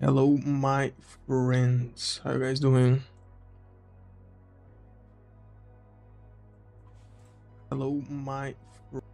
Hello, my friends. How you guys doing? Hello, my friends.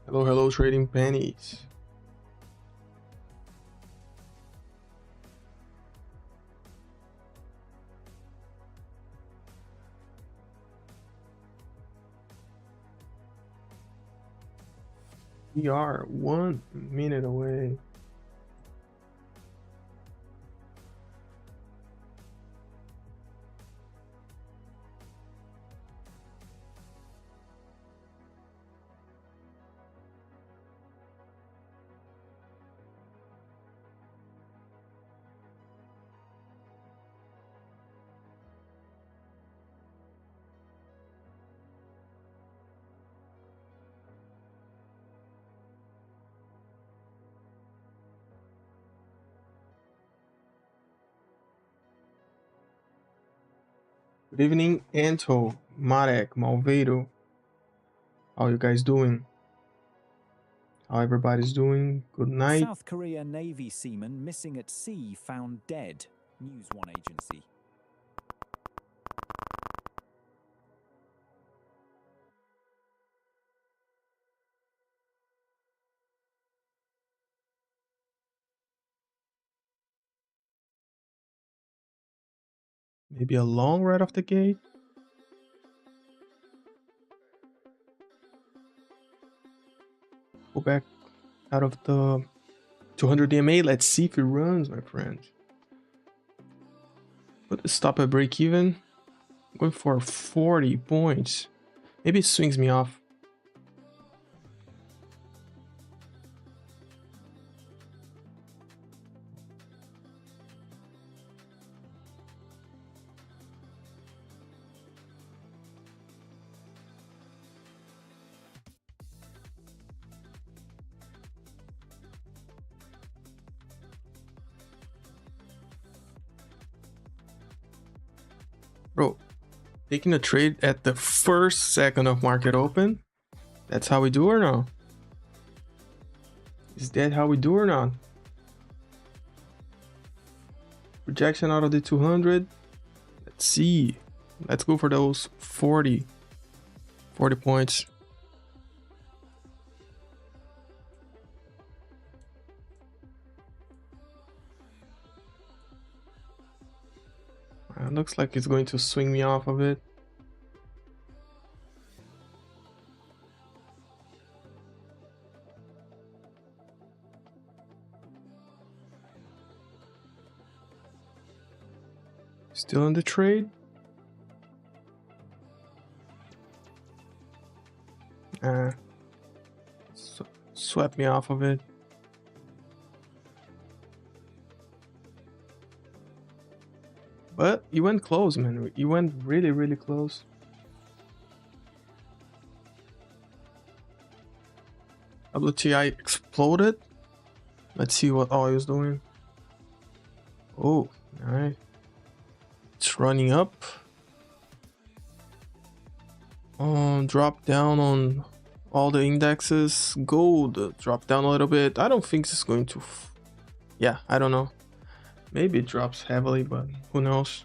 Hello, trading pennies. We are 1 minute away. Good evening, Anto, Marek, Malveiro. How you guys doing? How everybody's doing? Good night. South Korea Navy seaman missing at sea found dead. News One agency. Maybe a long right off the gate. Go back out of the 200 DMA. Let's see if it runs, my friend. Put the stop at break even. I'm going for 40 points. Maybe it swings me off. Bro, taking a trade at the first second of market open? That's how we do or no? Is that how we do or not? Rejection out of the 200. Let's see. Let's go for those 40 points. Looks like it's going to swing me off of it. Still in the trade. Swept me off of it. But you went close, man. You went really, really close. WTI exploded. Let's see what oil is doing. Oh, alright. It's running up. Drop down on all the indexes. Gold dropped down a little bit. I don't think this is going to... yeah, I don't know. Maybe it drops heavily, but who knows?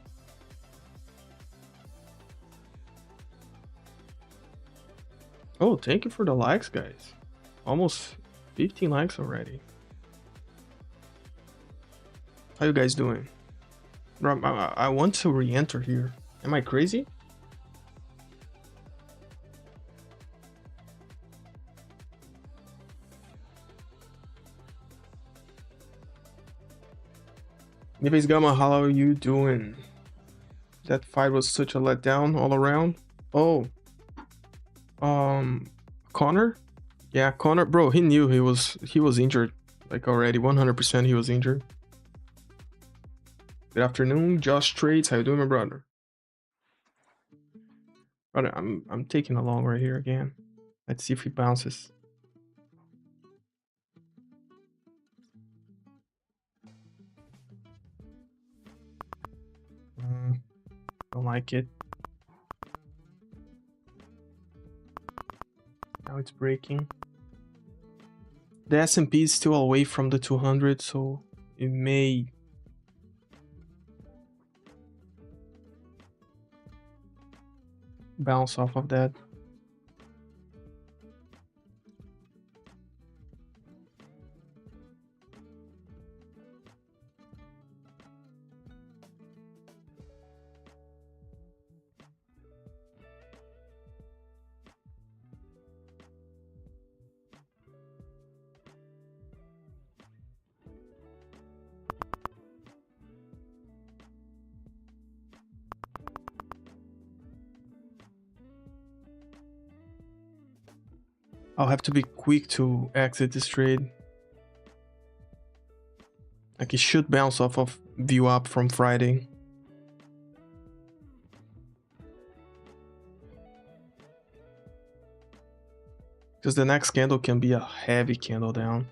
Oh, thank you for the likes, guys. Almost 15 likes already. How you guys doing? I want to re-enter here. Am I crazy? Anyways, Gamma, how are you doing? That fight was such a letdown all around. Oh, Connor? Yeah, Connor, bro, he knew he was injured, like already 100% he was injured. Good afternoon, Josh Trades. How you doing, my brother? Brother, I'm taking a long right here again. Let's see if he bounces. Don't like it. Now it's breaking. The S&P is still away from the 200, so it may bounce off of that. I'll have to be quick to exit this trade. Like, it should bounce off of view up from Friday. Because the next candle can be a heavy candle down.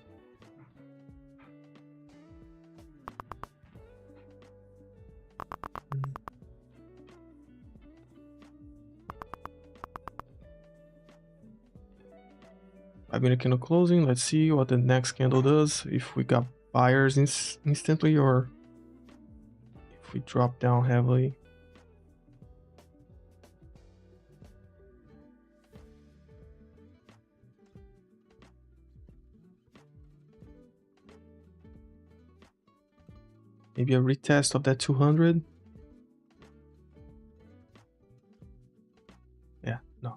Five-minute candle closing. Let's see what the next candle does. If we got buyers instantly, or if we drop down heavily. Maybe a retest of that 200. Yeah, no.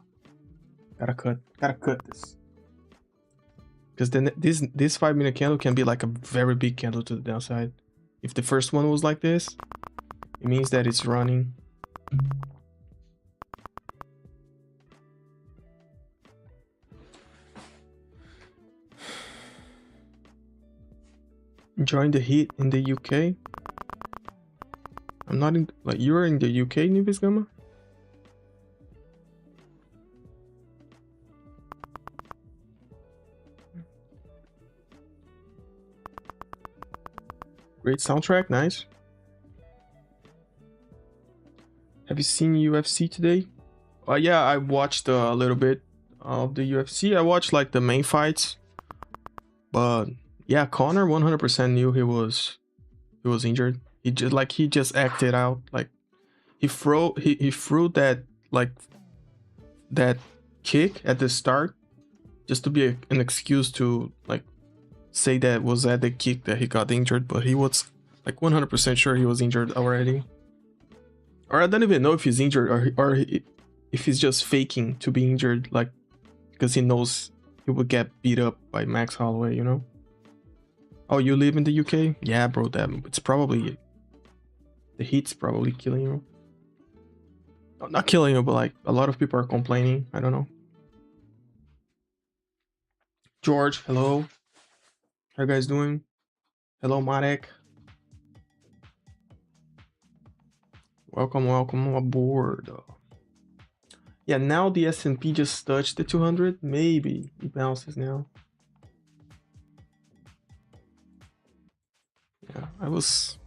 Gotta cut this. Because then this 5-minute candle can be like a very big candle to the downside. If the first one was like this, it means that it's running. Enjoying the heat in the UK. I'm not in, like, you're in the UK, Nubis Gamma? Great soundtrack, nice. Have you seen UFC today? Yeah, I watched a little bit of the UFC. I watched like the main fights, but yeah, Connor 100% knew he was injured. He just acted out. Like, he threw that, like, that kick at the start just to be an excuse to, like, say that was at the kick that he got injured, but he was like 100% sure he was injured already. Or I don't even know if he's injured, or if he's just faking to be injured, like, because he knows he would get beat up by Max Holloway, you know? Oh, you live in the UK? Yeah, bro, it's probably, the heat's probably killing you. No, not killing you, but like, a lot of people are complaining. I don't know. George, hello. How you guys doing? Hello, Marek. Welcome aboard. Yeah, now the S&P just touched the 200. Maybe it bounces now. Yeah, I was...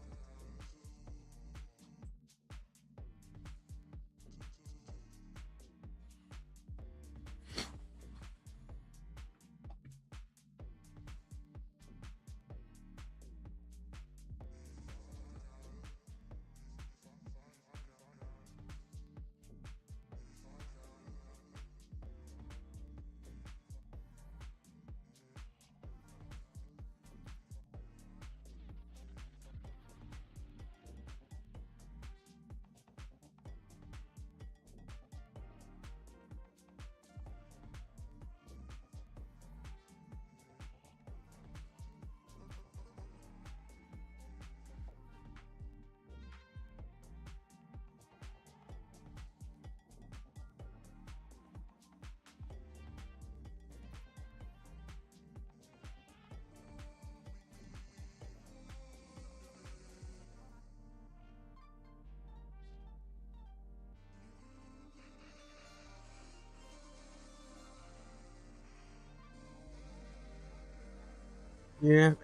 Yeah,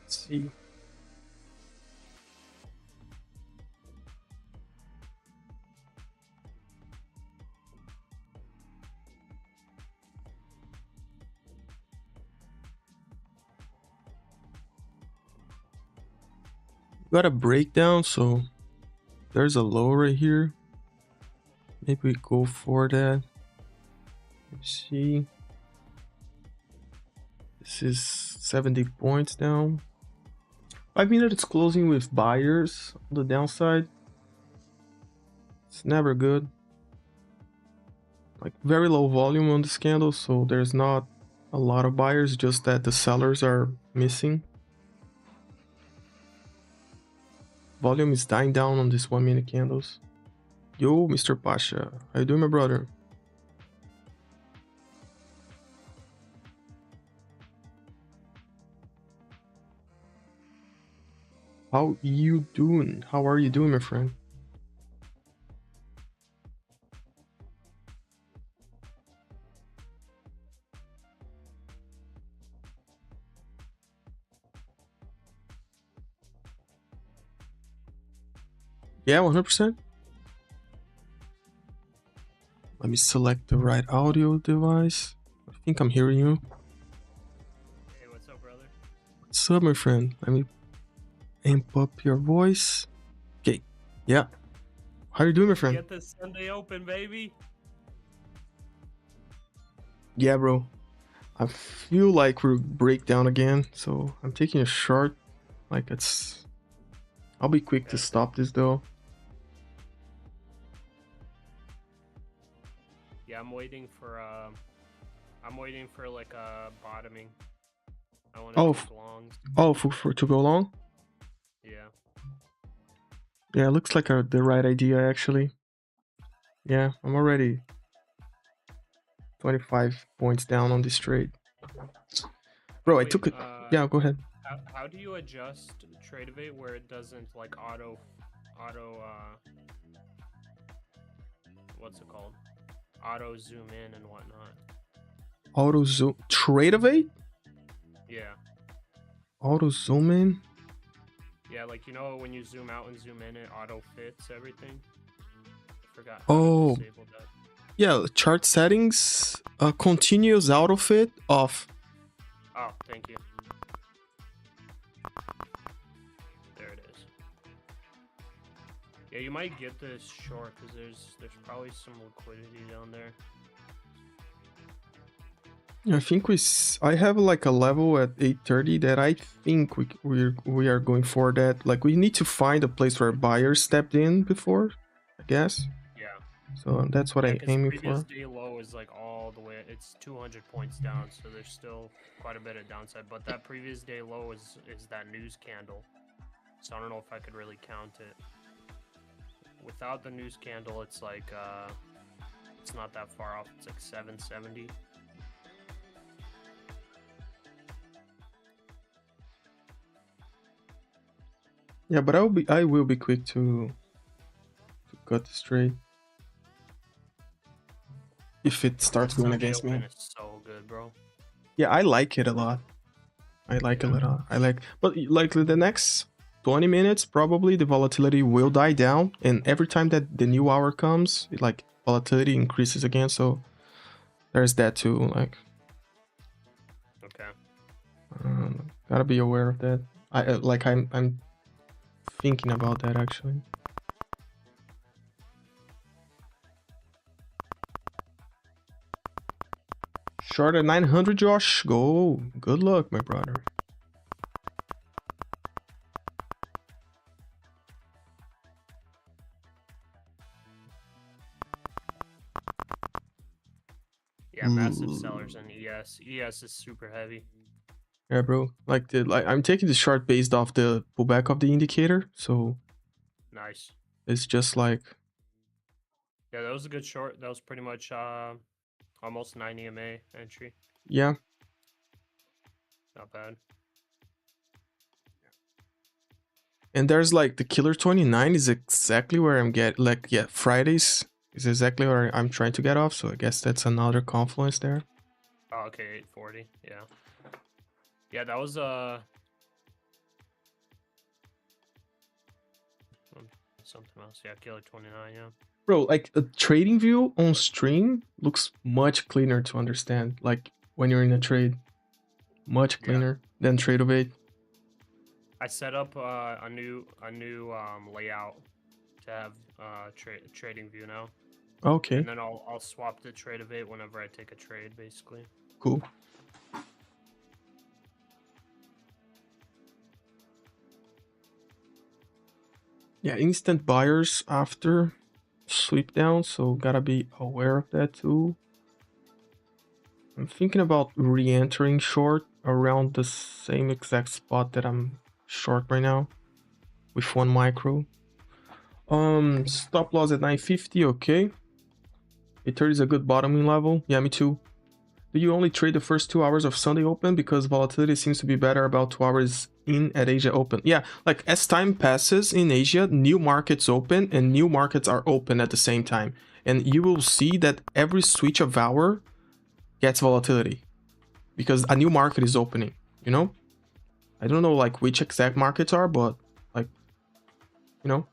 let's see. Got a breakdown, so there's a low right here. Maybe we go for that. Let's see. This is 70 points down. 5 minutes closing with buyers on the downside. It's never good. Like very low volume on this candle, so there's not a lot of buyers, just that the sellers are missing. Volume is dying down on these 1 minute candles. Yo, Mr. Pasha, how you doing, my brother? How you doing? How are you doing, my friend? Yeah, 100%. Let me select the right audio device. I think I'm hearing you. Hey, what's up, brother? What's up, my friend? Let me amp up your voice. Okay, yeah. How you doing, my friend? Get this Sunday open, baby. Yeah, bro. I feel like we'll break down again, so I'm taking a short. Like it's... I'll be quick to stop this, though. Yeah, I'm waiting for like a bottoming. I want to take longs. Oh, for to go long? Yeah. Yeah, looks like the right idea, actually. Yeah, I'm already 25 points down on this trade. Bro, Wait, I took it. Yeah, go ahead. How do you adjust Tradeovate where it doesn't like auto what's it called? Auto zoom in and whatnot. Auto zoom. Tradeovate? Yeah. Auto zoom in? Yeah, like you know when you zoom out and zoom in, it auto fits everything. I forgot how to disable that. Yeah, chart settings, continuous auto fit off. Oh, thank you. There it is. Yeah, you might get this short because there's probably some liquidity down there. I think I have like a level at 830 that I think we are going for that. Like we need to find a place where buyers stepped in before, I guess. Yeah. So that's what I'm aiming for. Previous day low is like all the way. It's 200 points down, so there's still quite a bit of downside. But that previous day low is that news candle. So I don't know if I could really count it. Without the news candle, it's like it's not that far off. It's like 770. Yeah, but I will be quick to cut this trade if it starts going against me. It's so good, bro. Yeah, I like it a lot. I like it a lot. But like the next 20 minutes, probably the volatility will die down, and every time that the new hour comes, like volatility increases again. So there's that too. Like, okay, gotta be aware of that. I'm thinking about that actually. Short at 900, Josh. Go. Good luck, my brother. Yeah, massive sellers in ES. ES is super heavy. Yeah, bro. Like I'm taking the short based off the pullback of the indicator, so nice. It's just like, yeah, that was a good short. That was pretty much almost 9 EMA entry. Yeah. Not bad. And there's like the killer 29 is exactly where I'm Fridays is exactly where I'm trying to get off, so I guess that's another confluence there. Oh, okay, 840. Yeah. Yeah, that was something else. Yeah, Killer 29. Yeah. Bro, like a trading view on stream looks much cleaner to understand. Like when you're in a trade, much cleaner than Trade of 8. I set up a new layout to have trading view now, Okay, and then I'll swap the Trade of 8 whenever I take a trade, basically. cool. Yeah, instant buyers after sweep down, so gotta be aware of that too. I'm thinking about re-entering short around the same exact spot that I'm short right now with 1 micro. Stop loss at 950, okay. 830 is a good bottoming level. Yeah, me too. Do you only trade the first 2 hours of Sunday open because volatility seems to be better about 2 hours in at Asia open? Yeah, like as time passes in Asia, new markets open and new markets are open at the same time. And you will see that every switch of hour gets volatility because a new market is opening, you know? I don't know like which exact markets are, but like, you know?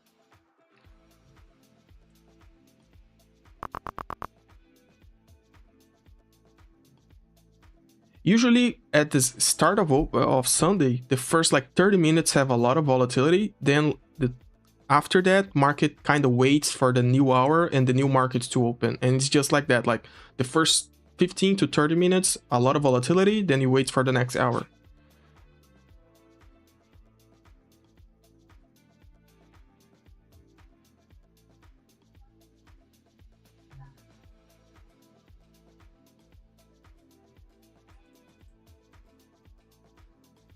Usually at the start of Sunday, the first like 30 minutes have a lot of volatility. Then after that, market kind of waits for the new hour and the new markets to open. And it's just like that. Like the first 15 to 30 minutes, a lot of volatility. Then you wait for the next hour.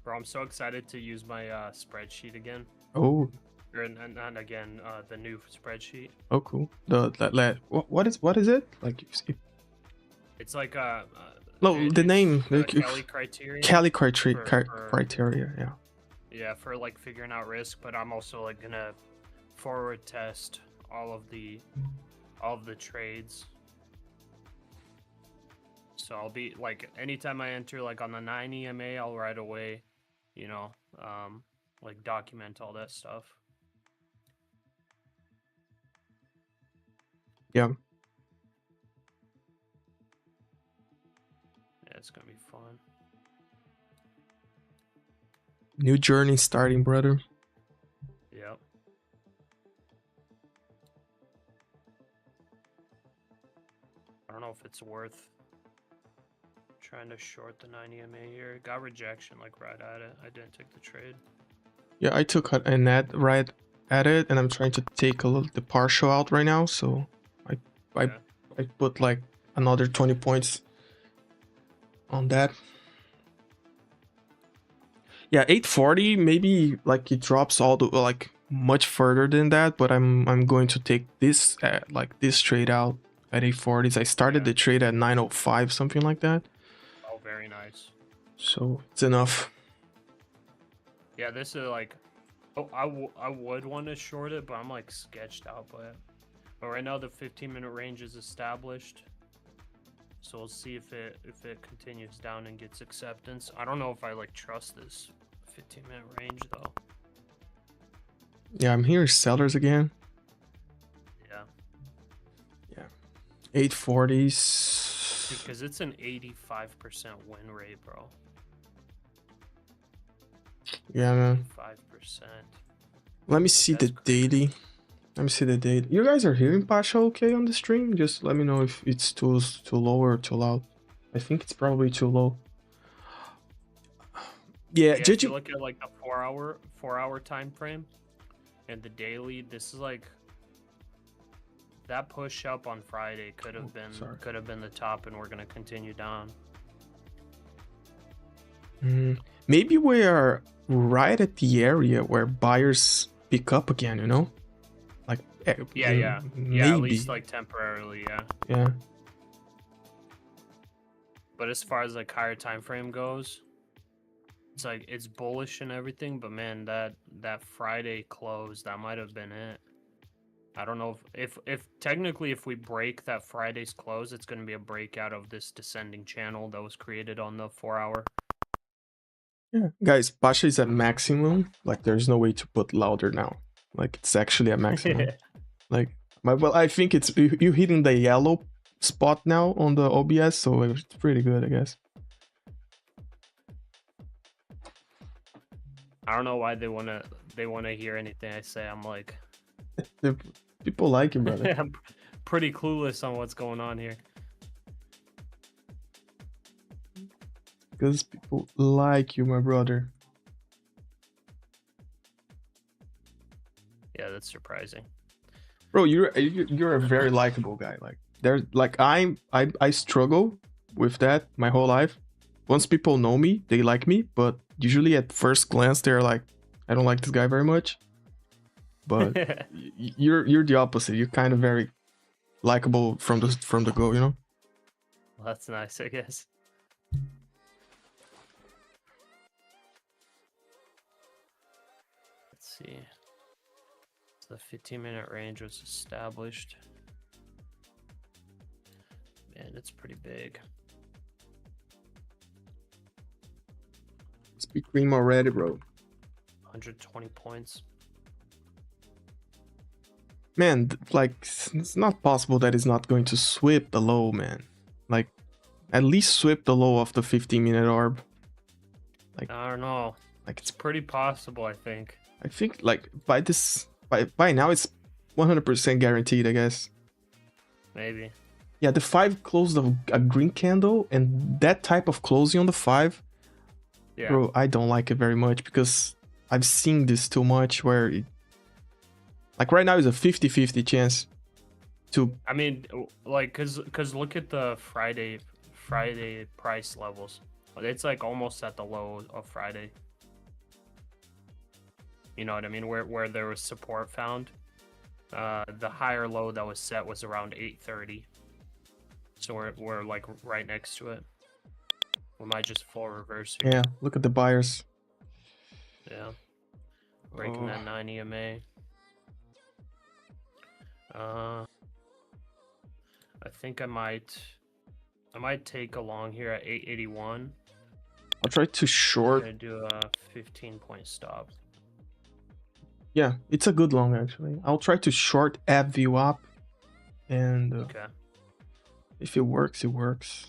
Bro, I'm so excited to use my spreadsheet again. Oh, And again, the new spreadsheet. oh, cool. What is it? Like, It's like no, the name, Kelly criteria. Kelly for criteria, yeah. Yeah, for like figuring out risk, but I'm also like gonna forward test all of the trades. So I'll be like, anytime I enter like on the 9 EMA, I'll right away, you know, like document all that stuff. Yeah. Yeah, it's gonna be fun. New journey starting, brother. Yep. I don't know if it's worth trying to short the 9 EMA here. Got rejection like right at it. I didn't take the trade. Yeah, I took a net right at it, and I'm trying to take the partial out right now. So I put like another 20 points on that. Yeah, 840 maybe like it drops all the like much further than that, but I'm going to take this like this trade out at 840s. I started the trade at 905, something like that. Oh, very nice. So it's enough. Yeah, this is like, oh, I would want to short it, but I'm like sketched out by it. But right now the 15-minute range is established, so we'll see if it continues down and gets acceptance. I don't know if I like trust this 15-minute range though. Yeah, I'm hearing sellers again. Yeah. Yeah, 840s. Because it's an 85% win rate, bro. Yeah, man. 5%. Let me see the daily. Let me see the date. You guys are hearing Pasha okay on the stream? Just let me know if it's too low or too loud. I think it's probably too low. Yeah, If you look at like the 4-hour time frame and the daily, this is like that push up on Friday could have been the top, and we're gonna continue down. Maybe we are right at the area where buyers pick up again, you know? Like yeah, maybe. at least like temporarily, yeah. But as far as like higher time frame goes, it's like it's bullish and everything, but man, that Friday close, that might have been it. I don't know if technically if we break that Friday's close, it's going to be a breakout of this descending channel that was created on the 4-hour. Yeah, guys, Pasha is at maximum. Like, there's no way to put louder now. Like, it's actually a maximum. Like, well, I think it's you hitting the yellow spot now on the OBS, so it's pretty good, I guess. I don't know why they wanna hear anything I say. I'm like, People like you, brother. I'm pretty clueless on what's going on here. Because people like you, my brother. Yeah, that's surprising. Bro, you're a very likable guy. Like, there's like I struggle with that my whole life. Once people know me, they like me, but usually at first glance they're like, I don't like this guy very much. But you're the opposite. You're kind of very likable from the go, you know? Well, that's nice, I guess. Let's see. So the 15-minute range was established. Man, it's pretty big. Speak cream already, bro. 120 points. Man, like, it's not possible that it's not going to sweep the low, man. Like, at least sweep the low of the 15-minute orb. Like, I don't know. Like, It's pretty possible, I think. I think like by now it's 100% guaranteed, I guess. Maybe. Yeah, the 5 closed a green candle, and that type of closing on the 5, Yeah. bro, I don't like it very much because I've seen this too much where it, like right now is a 50-50 chance to. I mean, like, cause look at the Friday price levels. It's like almost at the low of Friday. You know what I mean? Where there was support found. The higher low that was set was around 8:30. So we're like right next to it. We might just full reverse here. Yeah, look at the buyers. Yeah. Breaking that 9 EMA. I think I might take a long here at 881. I'll try to I'm short. gonna do a 15-point stop. Yeah, it's a good long actually. I'll try to short app view up, and Okay. if it works, it works.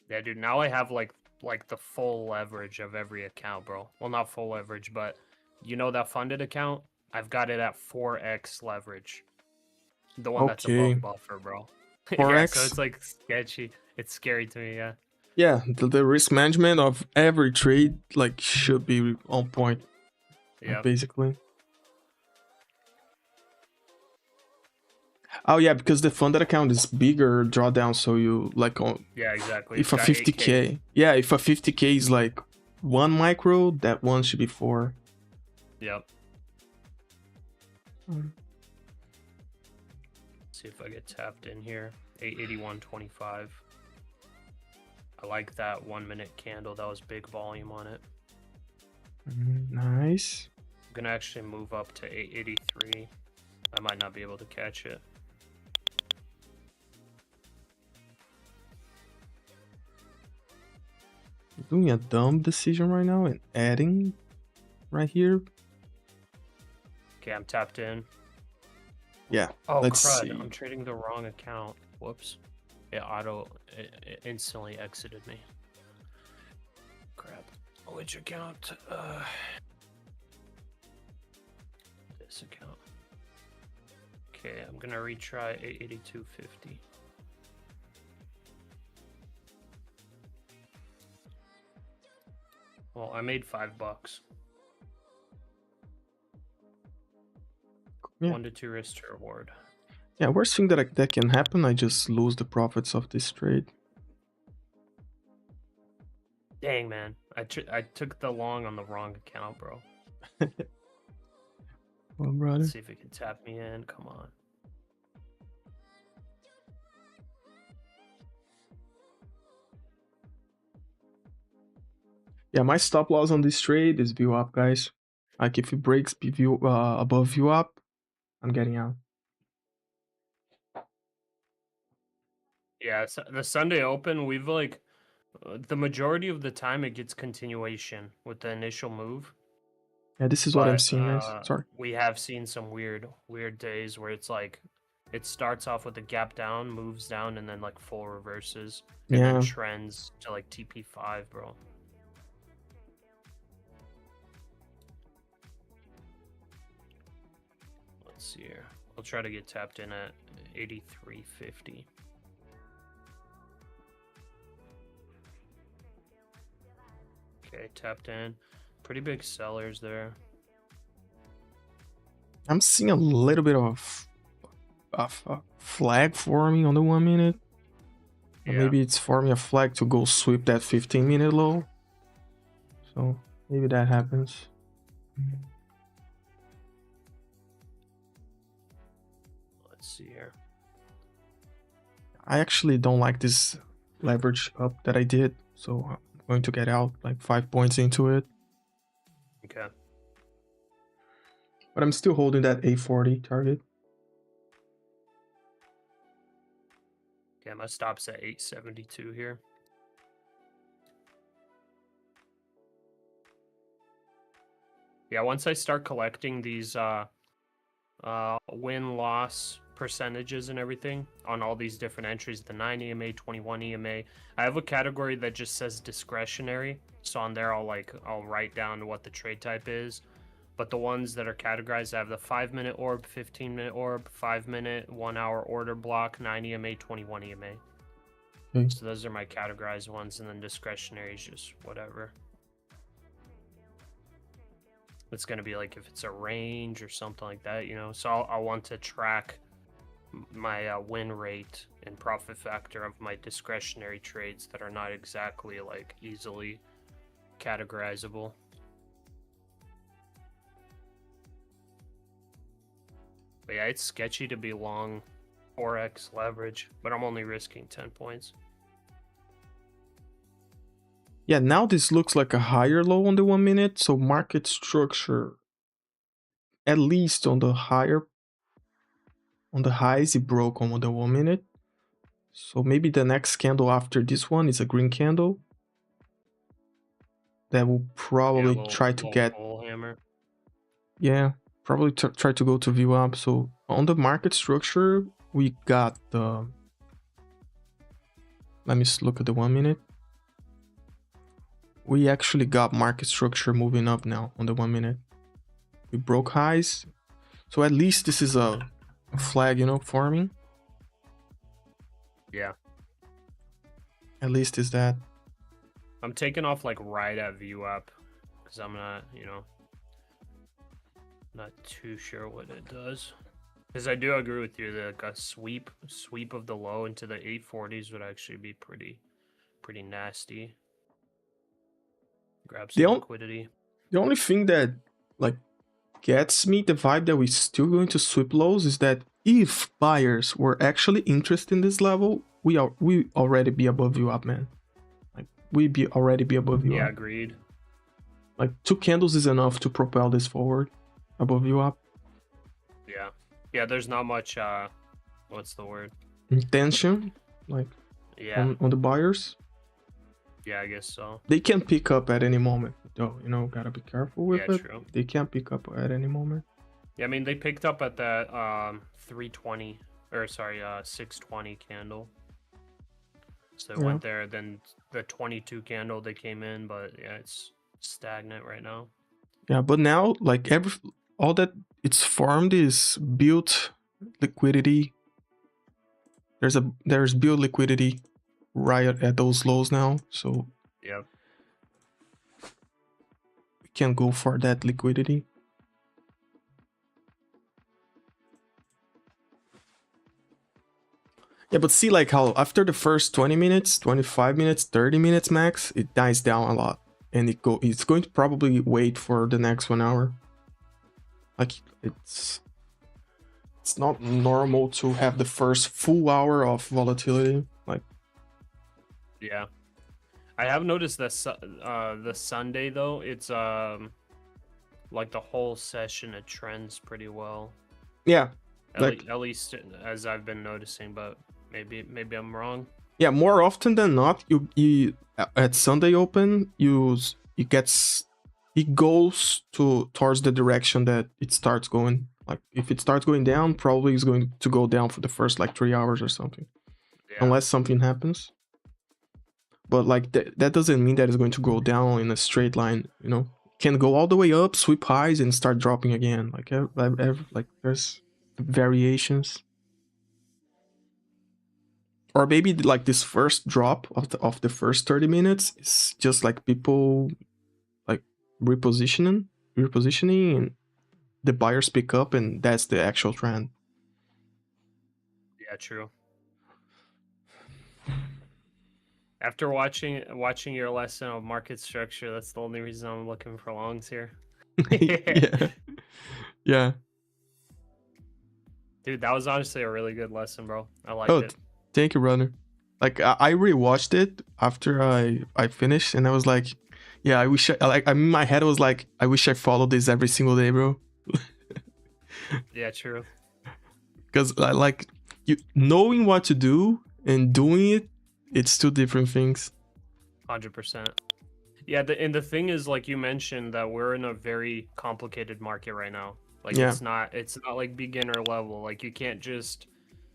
Yeah, dude. Now I have like the full leverage of every account, bro. Well, not full leverage, but you know that funded account? I've got it at 4x leverage. The one that's Okay. above buffer, bro. 4x? Yeah, so it's like sketchy. It's scary to me, yeah. Yeah, the risk management of every trade like should be on point. Yeah. Basically. Oh yeah, because the funded account is bigger drawdown, so you like on. Yeah, exactly. If a 50k, yeah, if a 50k is like 1 micro, that one should be 4. Yep. See if I get tapped in here. 881.25. I like that 1 minute candle. That was big volume on it. Nice. I'm gonna actually move up to 883. I might not be able to catch it. Doing a dumb decision right now and adding right here. Okay, I'm tapped in. Yeah. Oh, let's crud. see. I'm trading the wrong account. Whoops. It instantly exited me. Crap. Which account? This account. Okay, I'm gonna retry 882.50. Well, I made $5. Yeah. 1 to 2 risk to reward. Yeah, worst thing that can happen, I just lose the profits of this trade. Dang, man. I took the long on the wrong account, bro. Well, brother. Let's see if it can tap me in. Come on. Yeah, my stop loss on this trade is view up, guys. Like if it breaks view above view up, I'm getting out. Yeah, so the Sunday Open, we've like the majority of the time it gets continuation with the initial move, Yeah, this is what I'm but seeing, guys. Sorry. we have seen some weird days where it's like it starts off with a gap down, moves down, and then like full reverses, and then Yeah. trends to like TP5, bro. Let's see here. I'll try to get tapped in at 83.50. Okay, tapped in. Pretty big sellers there. I'm seeing a little bit of a flag forming on the 1 minute. Or Yeah. maybe it's forming a flag to go sweep that 15-minute low. So maybe that happens. Let's see here. I actually don't like this leverage up that I did. So I'm going to get out like 5 points into it. Okay. But I'm still holding that 840 target. Okay, my stop's at 872 here. Yeah, once I start collecting these win-loss percentages and everything on all these different entries, the 9 EMA, 21 EMA, I have a category that just says discretionary. So on there, I'll write down what the trade type is. But the ones that are categorized, I have the 5-minute orb, 15-minute orb, 5-minute, 1-hour order block, 9 EMA, 21 EMA. Okay. So those are my categorized ones, and then discretionary is just whatever. It's going to be like if it's a range or something like that, you know. So I'll want to track my win rate and profit factor of my discretionary trades that are not exactly like easily categorizable. But yeah, it's sketchy to be long 4x leverage, but I'm only risking 10 points. Yeah, now this looks like a higher low on the 1 minute. So market structure, at least on the highs, it broke on the 1 minute. So maybe the next candle after this one is a green candle. That will probably try to get bull hammer. Yeah, probably try to go to view up. So on the market structure, we got the. Let me just look at the 1 minute. We actually got market structure moving up now on the 1 minute. We broke highs. So at least this is a flag, you know, forming. Yeah. At least is that. I'm taking off like right at view up because I'm not, you know, not too sure what it does. Because I do agree with you that a sweep of the low into the 840s would actually be pretty nasty. Grab some liquidity. The only thing that like gets me the vibe that we're still going to sweep lows is that if buyers were actually interested in this level, we already be above you up, man. Like we already be above you up. Yeah, agreed. Like 2 candles is enough to propel this forward above you up. Yeah, there's not much what's the word? Intention, like on the buyers. Yeah, I guess so. They can pick up at any moment, though, you know, gotta be careful with it. True. They can't pick up at any moment. Yeah, I mean they picked up at that 320 or sorry, 620 candle. So they went there, then the 22 candle they came in, but yeah, it's stagnant right now. Yeah, but now like all that it's formed is built liquidity. There's built liquidity right at those lows now, so yep, we can go for that liquidity. Yeah, but see like how after the first 20 minutes, 25 minutes, 30 minutes max, it dies down a lot, and it's going to probably wait for the next 1 hour. Like it's not normal to have the first full hour of volatility. Like, yeah, I have noticed that the Sunday though, it's like the whole session it trends pretty well. Yeah, At least as I've been noticing, but Maybe I'm wrong. Yeah, more often than not, you at Sunday open, it goes towards the direction that it starts going. Like if it starts going down, probably it's going to go down for the first like 3 hours or something, Yeah. unless something happens. But like that doesn't mean that it's going to go down in a straight line. You know, can go all the way up, sweep highs, and start dropping again. Like there's variations. Or maybe like this first drop of the first 30 minutes is just like people like repositioning, and the buyers pick up, and that's the actual trend. Yeah, true. After watching your lesson of market structure, that's the only reason I'm looking for longs here. Yeah. Dude, that was honestly a really good lesson, bro. I liked Oh, it. thank you, brother. Like I rewatched it after I finished, and I was like, yeah, I wish I in my head I was like, I wish I followed this every single day, bro. Yeah, true. Because like you knowing what to do and doing it, it's two different things. 100%. Yeah, and the thing is, like you mentioned, that we're in a very complicated market right now. Like Yeah. it's not like beginner level. Like you can't just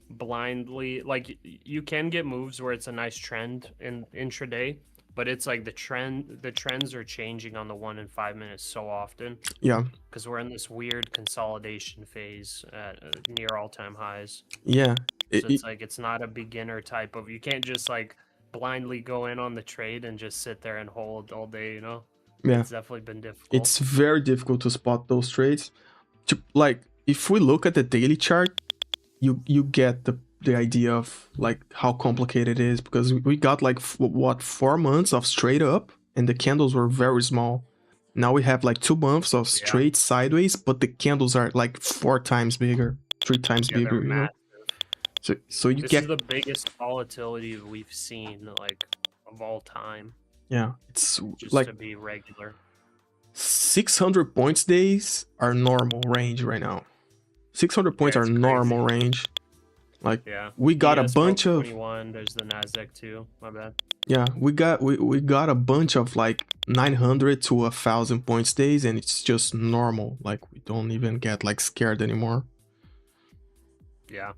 blindly, like you can get moves where it's a nice trend in intraday, but it's like the trends are changing on the 1 and 5 minutes so often. Yeah. Because we're in this weird consolidation phase at near all-time highs. Yeah. So it's like it's not a beginner type of. You can't just like blindly go in on the trade and just sit there and hold all day. You know. Yeah. It's definitely been difficult. It's very difficult to spot those trades. Like if we look at the daily chart, you get the idea of like how complicated it is, because we got like 4 months of straight up and the candles were very small. Now we have like 2 months of straight sideways, but the candles are like 4 times bigger, 3 times bigger, you know. So you this get is the biggest volatility we've seen like of all time. Yeah, it's just like to be regular. 600 points days are normal range right now. 600 points are normal range. Like we got a bunch of 21. There's the NASDAQ too. My bad. Yeah, we got a bunch of like 900 to 1,000 points days, and it's just normal. Like we don't even get like scared anymore. Yeah.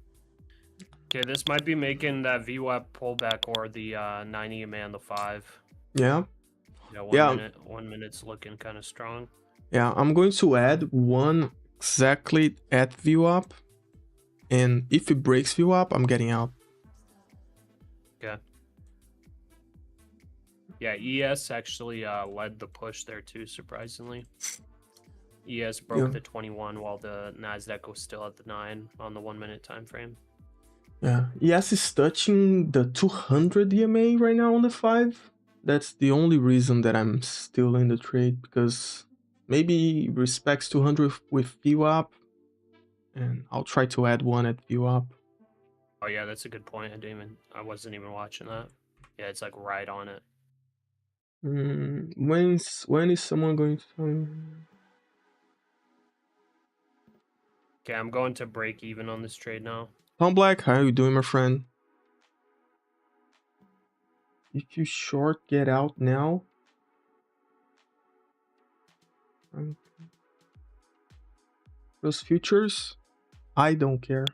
Okay, this might be making that VWAP pullback or the 9 EMA on the 5. Yeah. Yeah, 1 minute's looking kind of strong. Yeah, I'm going to add one exactly at VWAP, and if it breaks VWAP, I'm getting out. Okay. Yeah, ES actually led the push there too, surprisingly. ES broke the 21 while the NASDAQ was still at the 9 on the 1 minute time frame. Yeah, ES is touching the 200 EMA right now on the 5. That's the only reason that I'm still in the trade, because maybe respects 200 with VWAP, and I'll try to add one at VWAP. Oh yeah, that's a good point. I wasn't even watching that. Yeah, it's like right on it. When is someone going to? Okay, I'm going to break even on this trade now. Tom Black, how are you doing, my friend? If you short, get out now. Those futures, I don't care.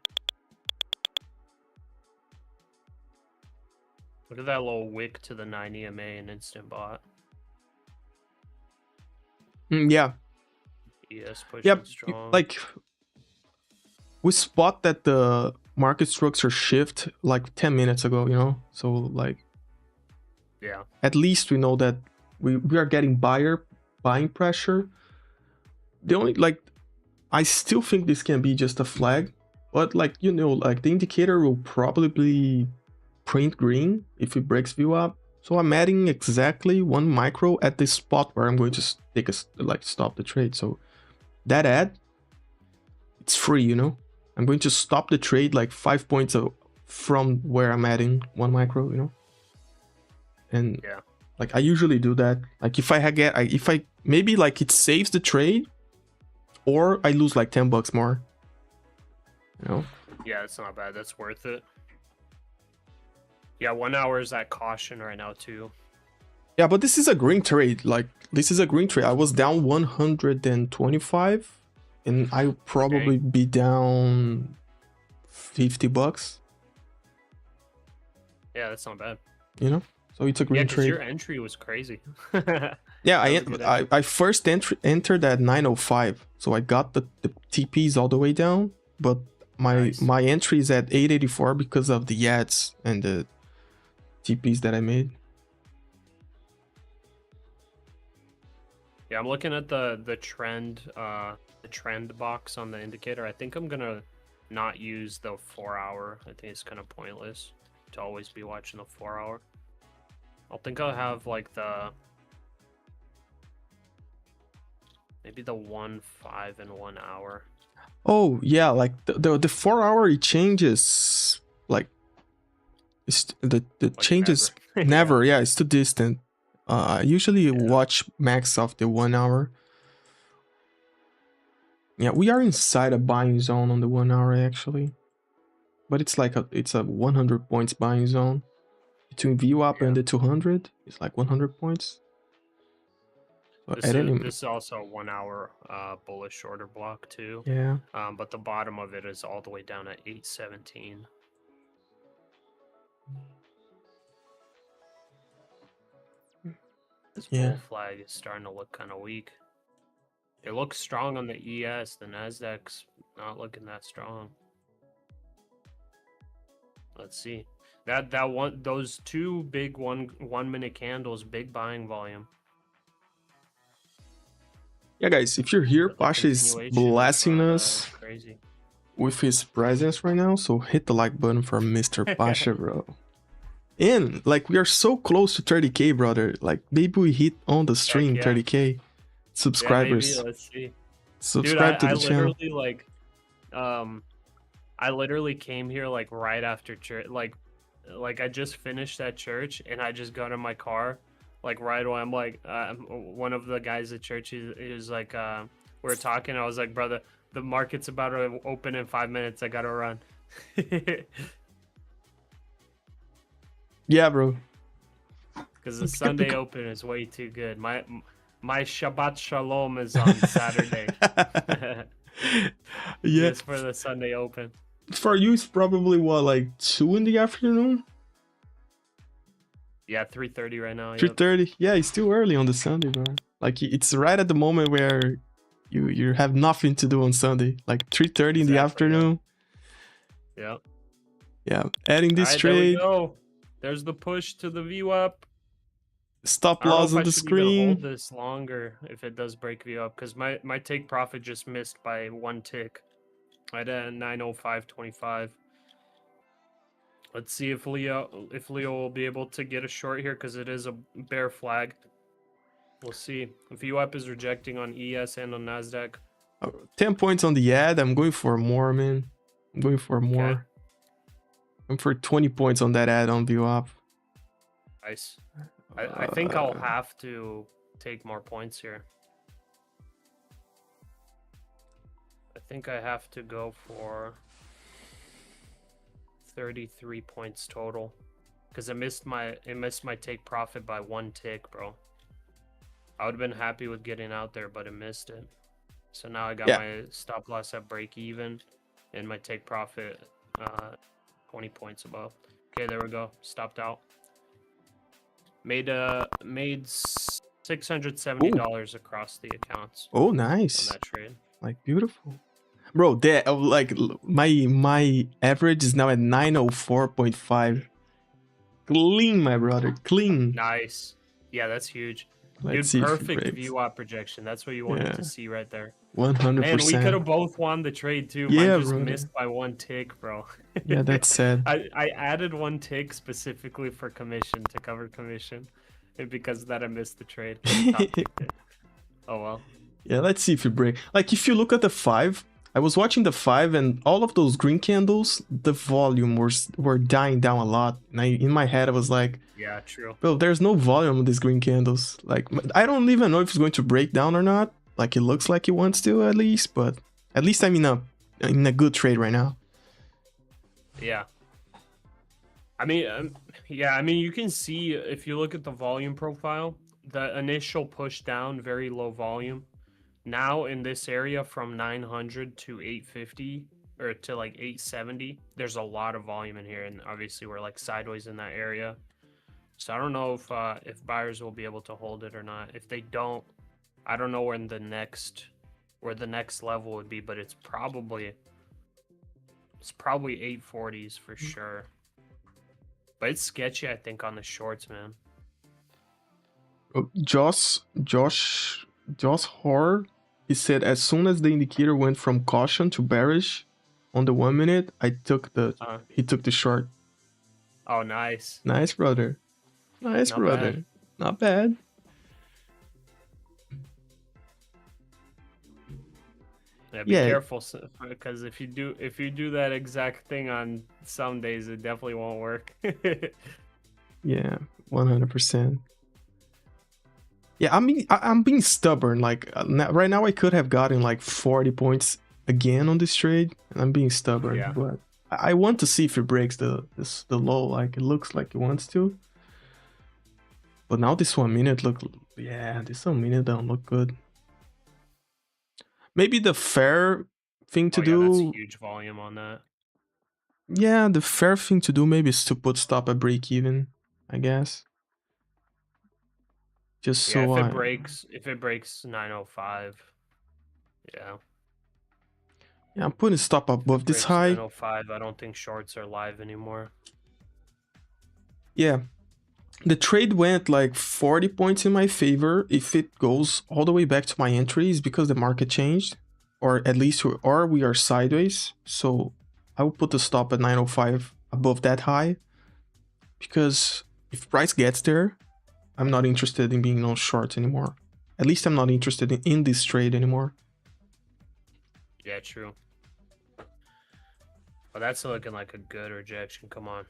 Look at that little wick to the 9 EMA and instant bot. Yeah. ES pushing strong. Like we spot that the market structure shift like 10 minutes ago, you know? So like at least we know that we are getting buying pressure. The only like I still think this can be just a flag, but like you know, like the indicator will probably print green if it breaks VWAP. So I'm adding exactly 1 micro at the spot where I'm going to take stop the trade. So that add, it's free, you know. I'm going to stop the trade like 5 points from where I'm adding 1 micro, you know. And like I usually do that. Like if I maybe like it saves the trade, or I lose like $10 more, you know. Yeah, it's not bad. That's worth it. Yeah, 1 hour is at caution right now too. Yeah, but this is a green trade. Like, this is a green trade. I was down 125, and I'll probably be down $50. Yeah, that's not bad. You know, so it's a green because trade. your entry was crazy. Yeah, That I first entered at 905, so I got the TPs all the way down, but Nice. my entry is at 884 because of the ads and the TPs that I made. Yeah, I'm looking at the trend box on the indicator. I think I'm gonna not use the 4 hour. I think it's kind of pointless to always be watching the 4 hour. I think I'll have like maybe the 1, 5, and 1 hour. Oh yeah, like the 4 hour it changes, like it's the Like changes never. never. Yeah, it's too distant. I usually watch max of the 1 hour. Yeah, we are inside a buying zone on the 1 hour actually, but it's like it's a 100 points buying zone between VWAP and the 200. It's like 100 points. So This is also a 1 hour bullish shorter block too. Yeah. But the bottom of it is all the way down at 817. This bull flag is starting to look kind of weak. It looks strong on the ES. The NASDAQ's not looking that strong. Let's see. Those two big 1 minute candles, big buying volume. Yeah, guys, if you're here, Pasha is blessing us with his presence right now, so hit the like button for Mr. Pasha, bro. And like, we are so close to 30k, brother. Like, maybe we hit on the stream 30k subscribers. Yeah, maybe. Let's see. Subscribe to the channel. I literally came here like right after church. Like I just finished at church and I just got in my car. Like right away, I'm like, one of the guys at church, he was like, we were talking. I was like, brother, the market's about to open in 5 minutes. I gotta run. Yeah, bro. Because the Sunday open is way too good. My Shabbat Shalom is on Saturday. Yeah. It's for the Sunday open. For you, it's probably what, like 2 in the afternoon? Yeah, 3:30 right now. 3:30. Yeah, it's still early on the Sunday, bro. Like, it's right at the moment where you have nothing to do on Sunday. Like 3:30 in the afternoon. Yeah. Yeah. Adding this trade. There we go. There's the push to the VWAP. Stop loss on the screen. Hold this longer if it does break VWAP, because my take profit just missed by 1 tick. Right at 905.25. Let's see if Leo will be able to get a short here, because it is a bear flag. We'll see. If VWAP is rejecting on ES and on NASDAQ. 10 points on the ad. I'm going for more, man. I'm going for more. Okay. I'm for 20 points on that ad on VWAP. Nice. I think I'll have to take more points here. I think I have to go for 33 points total, because it missed my take profit by 1 tick, bro. I would have been happy with getting out there, but it missed it. So now I got my stop loss at break even and my take profit 20 points above. Okay, there we go. Stopped out. Made $670 across the accounts. Oh, nice. On that trade. Like, beautiful. Bro, that like my average is now at 904.5. Clean, my brother. Clean. Nice. Yeah, that's huge. Let's Dude, perfect VWAP projection. That's what you wanted to see right there. 100%. Man, we could have both won the trade too. Yeah, Mine just bro. missed by 1 tick, bro. Yeah, that's sad. I added 1 tick specifically for commission, to cover commission. And because of that, I missed the trade. Oh, well. Yeah, let's see if you break. Like, if you look at the 5, I was watching the 5 and all of those green candles, the volume were dying down a lot. And in my head, I was like, yeah, true. Bro, there's no volume on these green candles. Like, I don't even know if it's going to break down or not. Like, it looks like it wants to at least, but at least I'm in a good trade right now. Yeah. I mean, yeah, I mean, you can see if you look at the volume profile, the initial push down, very low volume. Now in this area from 900 to 850 or to like 870, there's a lot of volume in here, and obviously we're like sideways in that area. So I don't know if buyers will be able to hold it or not. If they don't, I don't know where the next level would be, but it's probably 840s for sure. But it's sketchy, I think, on the shorts, man. Josh Horror, he said as soon as the indicator went from caution to bearish on the 1 minute, he took the short. Oh, nice. Nice, brother. Nice, Not brother. bad. Not bad. Yeah, be careful, because if you do that exact thing on some days, it definitely won't work. Yeah, 100%. Yeah, I mean, I'm being stubborn. Like right now, I could have gotten like 40 points again on this trade, and I'm being stubborn. Yeah. But I want to see if it breaks the low. Like it looks like it wants to. But now this 1 minute this 1 minute don't look good. Maybe the fair thing to do. That's huge volume on that. Yeah, the fair thing to do maybe is to put stop at break even, I guess. Just Yeah, so if it breaks 905, yeah. Yeah, I'm putting stop above this high. 905, I don't think shorts are live anymore. Yeah. The trade went like 40 points in my favor. If it goes all the way back to my entries because the market changed, or at least we are sideways. So I will put the stop at 905 above that high, because if price gets there, I'm not interested in being no short anymore. At least I'm not interested in this trade anymore. Yeah, true. But that's looking like a good rejection. Come on.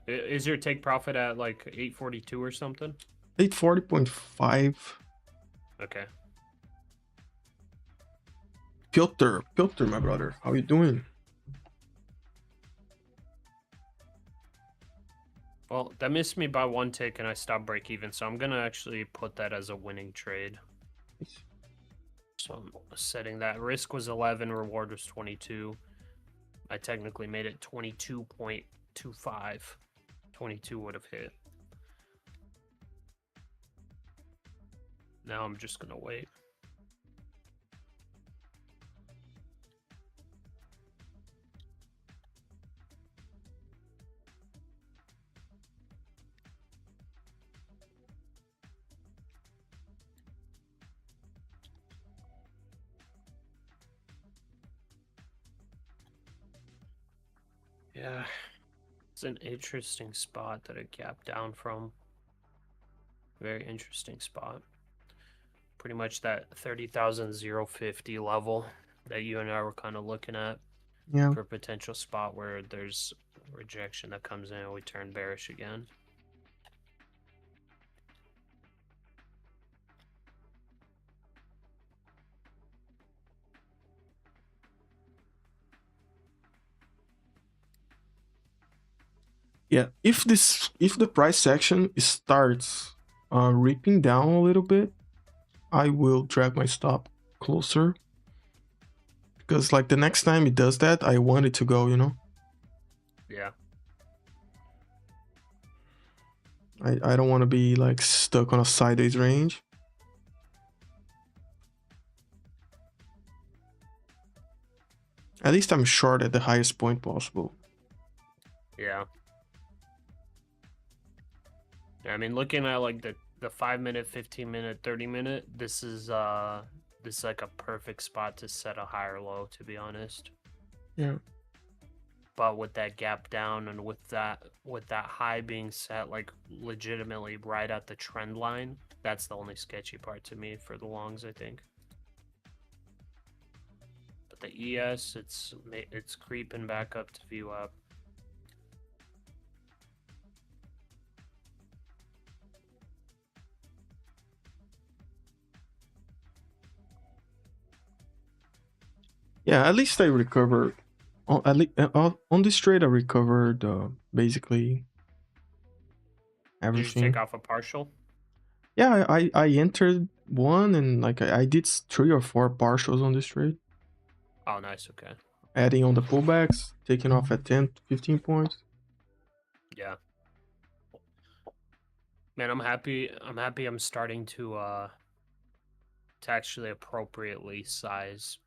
Is your take profit at like 842 or something? 840.5. Okay. Piotr, my brother, how you doing? Well, that missed me by 1 tick and I stopped break even, so I'm gonna actually put that as a winning trade. So I'm setting that. Risk was 11, reward was 22. I technically made it 22.25. 22 would have hit. Now I'm just gonna wait. Yeah, it's an interesting spot that it gapped down from. Very interesting spot. Pretty much that 30,050 level that you and I were kind of looking at. Yeah. For a potential spot where there's rejection that comes in and we turn bearish again. Yeah, if the price action starts ripping down a little bit, I will drag my stop closer, because like the next time it does that, I want it to go, you know. Yeah. I don't want to be like stuck on a sideways range. At least I'm short at the highest point possible. Yeah. I mean, looking at like the 5 minute, 15 minute, 30 minute, this is like a perfect spot to set a higher low, to be honest. Yeah. But with that gap down and with that high being set like legitimately right at the trend line, that's the only sketchy part to me for the longs, I think. But the ES, it's creeping back up to view up. Yeah, at least I recovered. On this trade, I recovered basically Did you take everything. off a partial? Yeah, I entered one and like I did 3 or 4 partials on this trade, Oh, nice. Okay. adding on the pullbacks, taking off at 10, 15 points. Yeah. Man, I'm happy. I'm happy. I'm starting to actually appropriately size.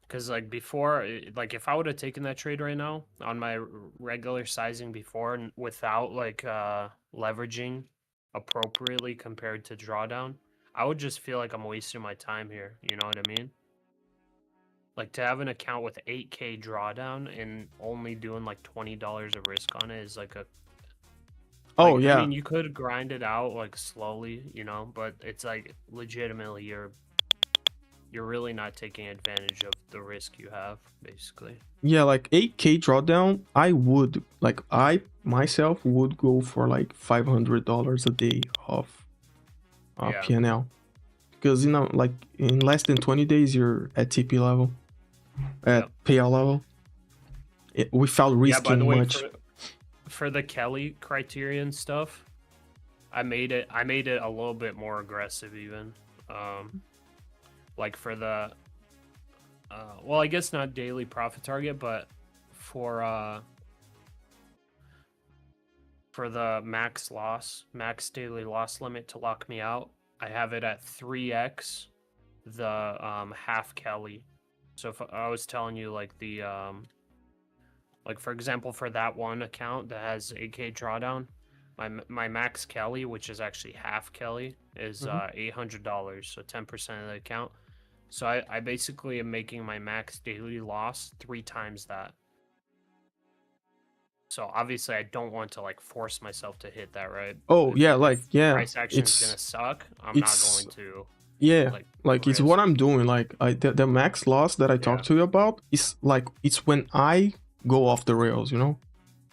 Because like before, like if I would have taken that trade right now on my regular sizing before and without like leveraging appropriately compared to drawdown, I would just feel like I'm wasting my time here. You know what I mean? Like to have an account with 8K drawdown and only doing like $20 of risk on it is like a Oh like I yeah, mean you could grind it out like slowly, you know, but it's like legitimately you're really not taking advantage of the risk you have, basically. yeah, like 8K drawdown. I would like I myself would go for like $500 a day of Yeah. PNL, because like in less than 20 days you're at TP level, at Yep. payout level, without Yeah, by the risking way, much. for the Kelly criterion stuff, I made it a little bit more aggressive even. Like for the well, I guess not daily profit target, but for the max daily loss limit to lock me out, I have it at 3x the half Kelly. So if I was telling you like the like for example for that one account that has 8K drawdown, my max Kelly, which is actually half Kelly, is $800, so 10% of the account. So I basically am making my max daily loss 3 times that. So obviously I don't want to like force myself to hit that, right? Oh yeah, like If yeah, price action is gonna suck, I'm not it's going to yeah, like it's what risk. I'm doing. Like the max loss that I Yeah, talked to you about is like it's when I go off the rails, you know?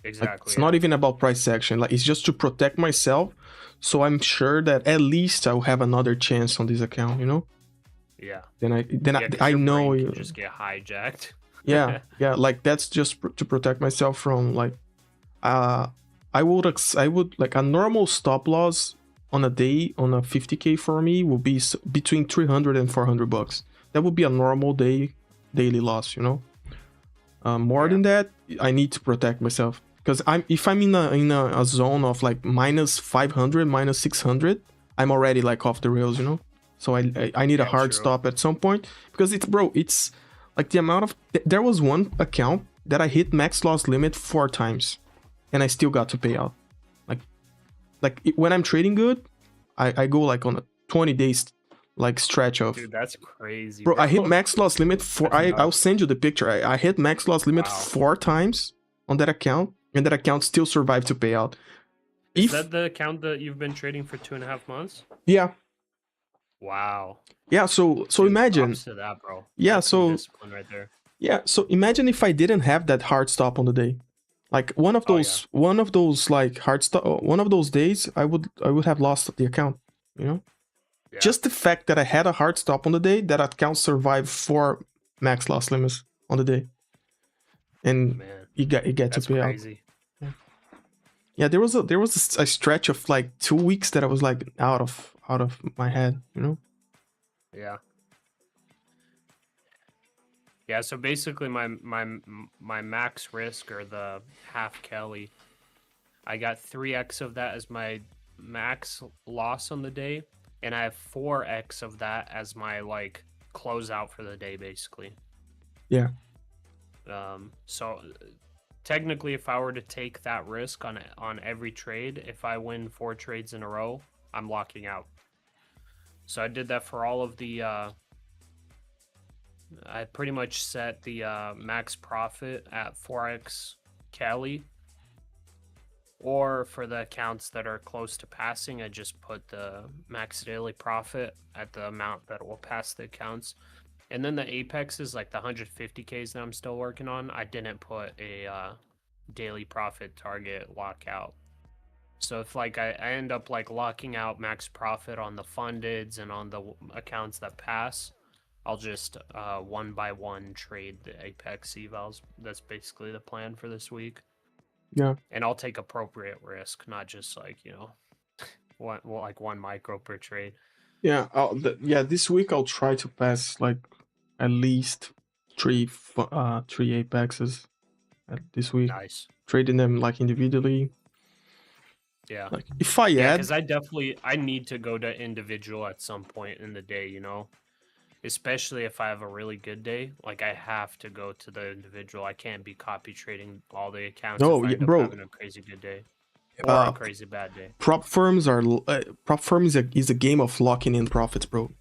Like exactly. it's not Yeah, even about price action. Like it's just to protect myself, so I'm sure that at least I'll have another chance on this account, you know? yeah, Then yeah. Because I your know. brain can just get hijacked. Yeah, yeah. Like that's just to protect myself from like uh I would like a normal stop loss on a day on a 50K for me will be between 300 and $400. That would be a normal daily loss, you know. More Yeah. than that, I need to protect myself because if I'm in a zone of like minus 500, minus 600, I'm already like off the rails, you know. So I need a Yeah, hard true. stop at some point because it's like the amount of there was one account that I hit max loss limit 4 times and I still got to pay out. When I'm trading good, I go like on a 20 days like stretch of. Dude, that's crazy, Bro, bro. I hit max loss limit That's I'll nuts. send you the picture. I hit max loss limit Wow. 4 times on that account, and that account still survived to pay out. Is If that the account that you've been trading for 2.5 months? yeah, Wow. yeah. So Dude, imagine, props to that, bro. yeah. That's some So discipline right there. yeah. So imagine if I didn't have that hard stop on the day, like Oh yeah. one of those like hard stop, one of those days, I would have lost the account. You know, Yeah. just the fact that I had a hard stop on the day, that account survived 4 max loss limits on the day, and Man, it got to that's pay out. crazy. Yeah, there was a stretch of like 2 weeks that I was like out of my head, you know. Yeah. Yeah, so basically my max risk or the half Kelly, I got 3x of that as my max loss on the day, and I have 4x of that as my like closeout for the day basically. Yeah. So technically if I were to take that risk on every trade, if I win 4 trades in a row, I'm locking out. So I did that for all of the I pretty much set the max profit at 4x Cali, or for the accounts that are close to passing, I just put the max daily profit at the amount that will pass the accounts. And then the apexes, like the 150Ks that I'm still working on, I didn't put a daily profit target lockout. So if like I end up like locking out max profit on the fundeds and on the accounts that pass, I'll just one by one trade the apex evals. That's basically the plan for this week. Yeah. And I'll take appropriate risk, not just like, you know, one micro per trade. Yeah. This week I'll try to pass like at least three apexes this week, Nice. trading them like individually. Yeah. Like if I Yeah, add, because I need to go to individual at some point in the day, you know? Especially if I have a really good day. Like I have to go to the individual. I can't be copy trading all the accounts oh if I yeah, end up bro, having a crazy good day. Or a crazy bad day. prop firms is a game of locking in profits, bro.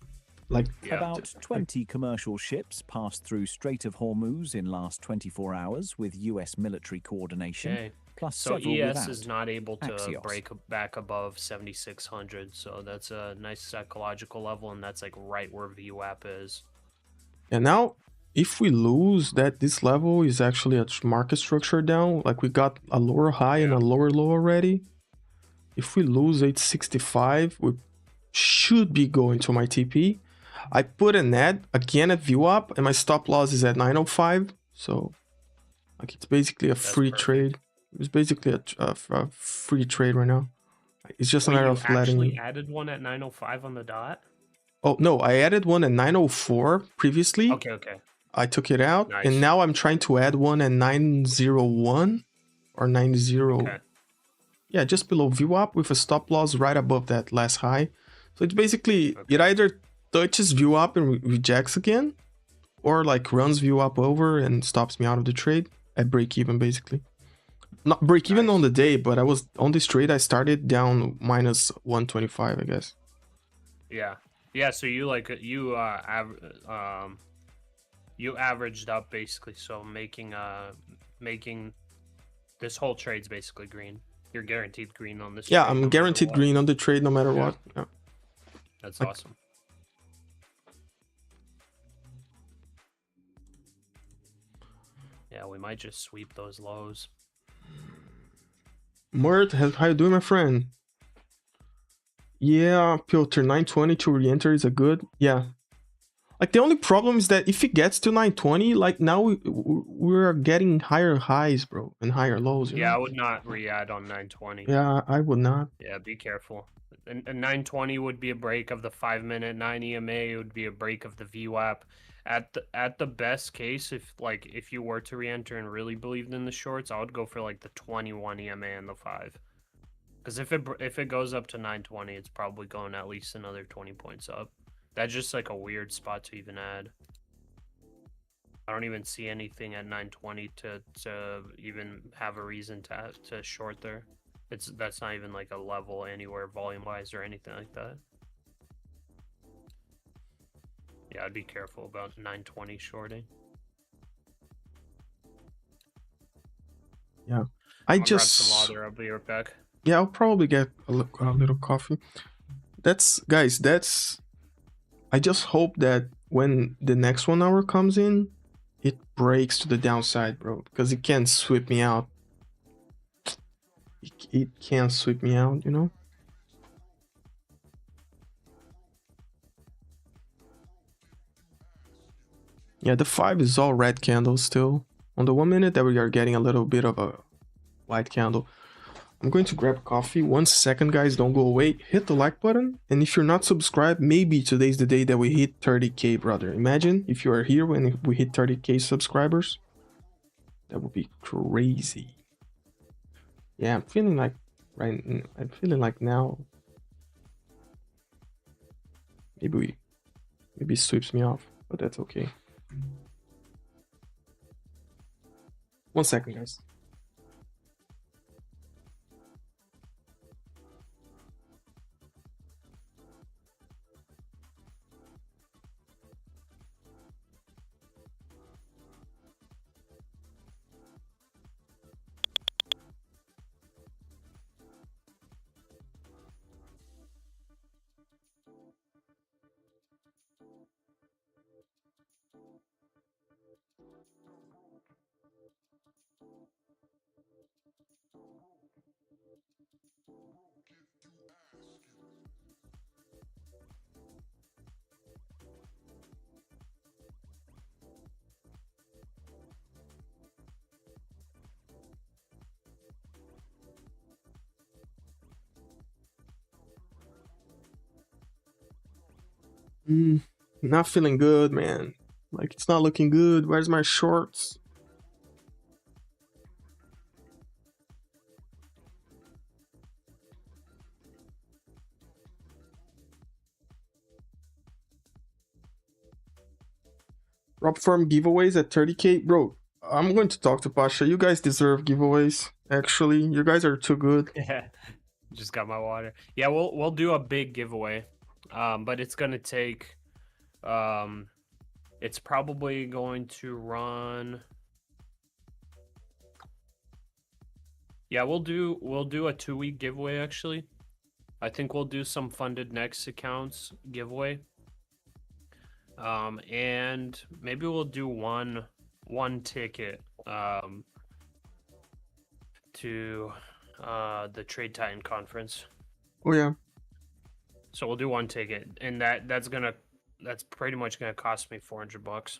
Like Yeah. About 20 commercial ships passed through Strait of Hormuz in last 24 hours with US military coordination, Okay. plus So several ES without. is not able to Axios. break back above 7,600, so that's a nice psychological level, and that's like right where VWAP is. and now if we lose that, this level is actually a market structure down. Like we got a lower high and a lower low already. If we lose 865, we should be going to my TP. I put an ad again at VWAP and my stop loss is at 905. So like it's basically a free perfect. trade. It's basically a free trade right now. It's just a Wait, matter you of letting actually you. added one at 905 on the dot? Oh no, I added one at 904 previously. Okay. I took it out, Nice. and now I'm trying to add one at 901 or 90. Okay. Yeah, just below VWAP with a stop loss right above that last high. So it's basically it either touches VWAP and rejects again, or like runs VWAP over and stops me out of the trade at break even, basically. Not break even on the day, but I was on this trade. I started down minus 125, I guess. Yeah. So you you averaged up basically. So making this whole trade's basically green. You're guaranteed green on this. Yeah, trade, I'm no guaranteed matter what. green on the trade no matter what. Yeah. That's Like- awesome. Yeah, we might just sweep those lows. Mert, how you doing, my friend? Yeah, Piotr, 920 to re-enter is a good. Yeah. Like the only problem is that if it gets to 920, like now we're getting higher highs, bro, and higher lows. Yeah, I would not re-add on 920. Yeah, I would not. Yeah, be careful. And 920 would be a break of the 5-minute. 9 EMA would be a break of the VWAP. At the best case, if you were to re-enter and really believed in the shorts, I would go for like the 21 EMA and the 5. Because if it goes up to 920, it's probably going at least another 20 points up. That's just like a weird spot to even add. I don't even see anything at 920 to even have a reason to short there. That's not even like a level anywhere volume wise or anything like that. Yeah, I'd be careful about 920 shorting. Yeah, Grab some water. I'll be right back. Yeah, I'll probably get a little coffee. That's. I just hope that when the next 1 hour comes in, it breaks to the downside, bro, because it can't sweep me out. It can't sweep me out, you know? Yeah, the 5 is all red candles still. On the 1 minute that we are getting a little bit of a white candle. I'm going to grab coffee. 1 second, guys, don't go away. Hit the like button. And if you're not subscribed, maybe today's the day that we hit 30k, brother. Imagine if you are here when we hit 30k subscribers. That would be crazy. Yeah, I'm feeling like now. Maybe it sweeps me off, but that's okay. 1 second, guys. Not feeling good, man. Like, it's not looking good. Where's my shorts? Prop firm giveaways at 30K. Bro, I'm going to talk to Pasha. You guys deserve giveaways. Actually, you guys are too good. Yeah, just got my water. Yeah, we'll do a big giveaway, but it's gonna take, it's probably going to run. Yeah, we'll do a 2-week giveaway actually. I think we'll do some funded next accounts giveaway. And maybe we'll do one ticket to the Trade Titan conference. Oh yeah. So we'll do one ticket, and that's pretty much gonna cost me $400.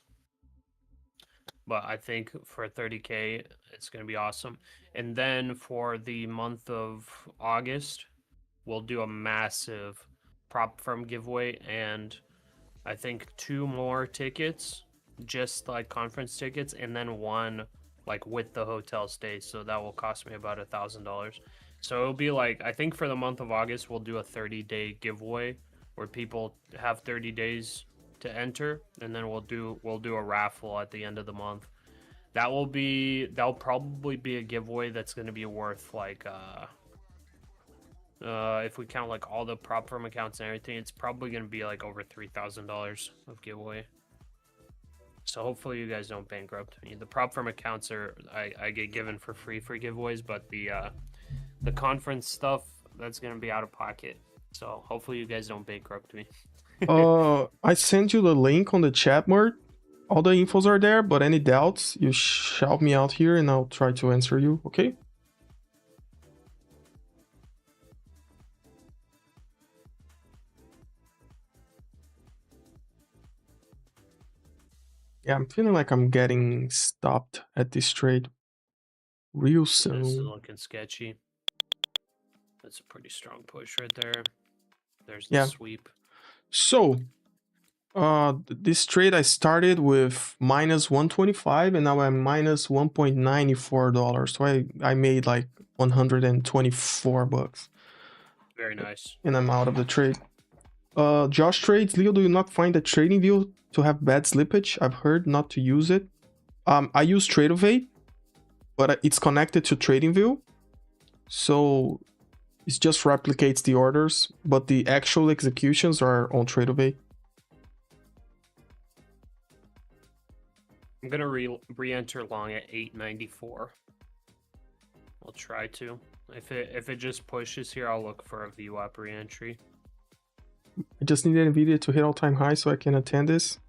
But I think for 30K, it's gonna be awesome. And then for the month of August, we'll do a massive prop firm giveaway, and I think 2 more tickets, just like conference tickets, and then one like with the hotel stay. So that will cost me about $1,000. So it'll be like, I think for the month of August, we'll do a 30-day giveaway where people have 30 days to enter, and then we'll do a raffle at the end of the month. That'll probably be a giveaway that's going to be worth like if we count like all the prop firm accounts and everything, it's probably going to be like over $3,000 of giveaway. So hopefully you guys don't bankrupt me. The prop firm accounts I get given for free for giveaways, but the conference stuff, that's going to be out of pocket. So hopefully you guys don't bankrupt me. I sent you the link on the chat, Mert. All the infos are there, but any doubts, you shout me out here and I'll try to answer you, okay? Yeah, I'm feeling like I'm getting stopped at this trade real This is soon. looking sketchy. That's a pretty strong push right there. There's the Yeah. sweep. So, this trade I started with minus 125 and now I'm minus $1.94. So I made like 124 bucks. Very nice. And I'm out of the trade. Josh trades. Leo, do you not find the trading view to have bad slippage? I've heard not to use it. I use Tradeovate, but it's connected to TradingView, so it just replicates the orders, but the actual executions are on Tradeovate. I'm gonna re-enter long at 894. I'll try to. If it just pushes here, I'll look for a VWAP re-entry. I just need NVIDIA to hit all-time high so I can attend this.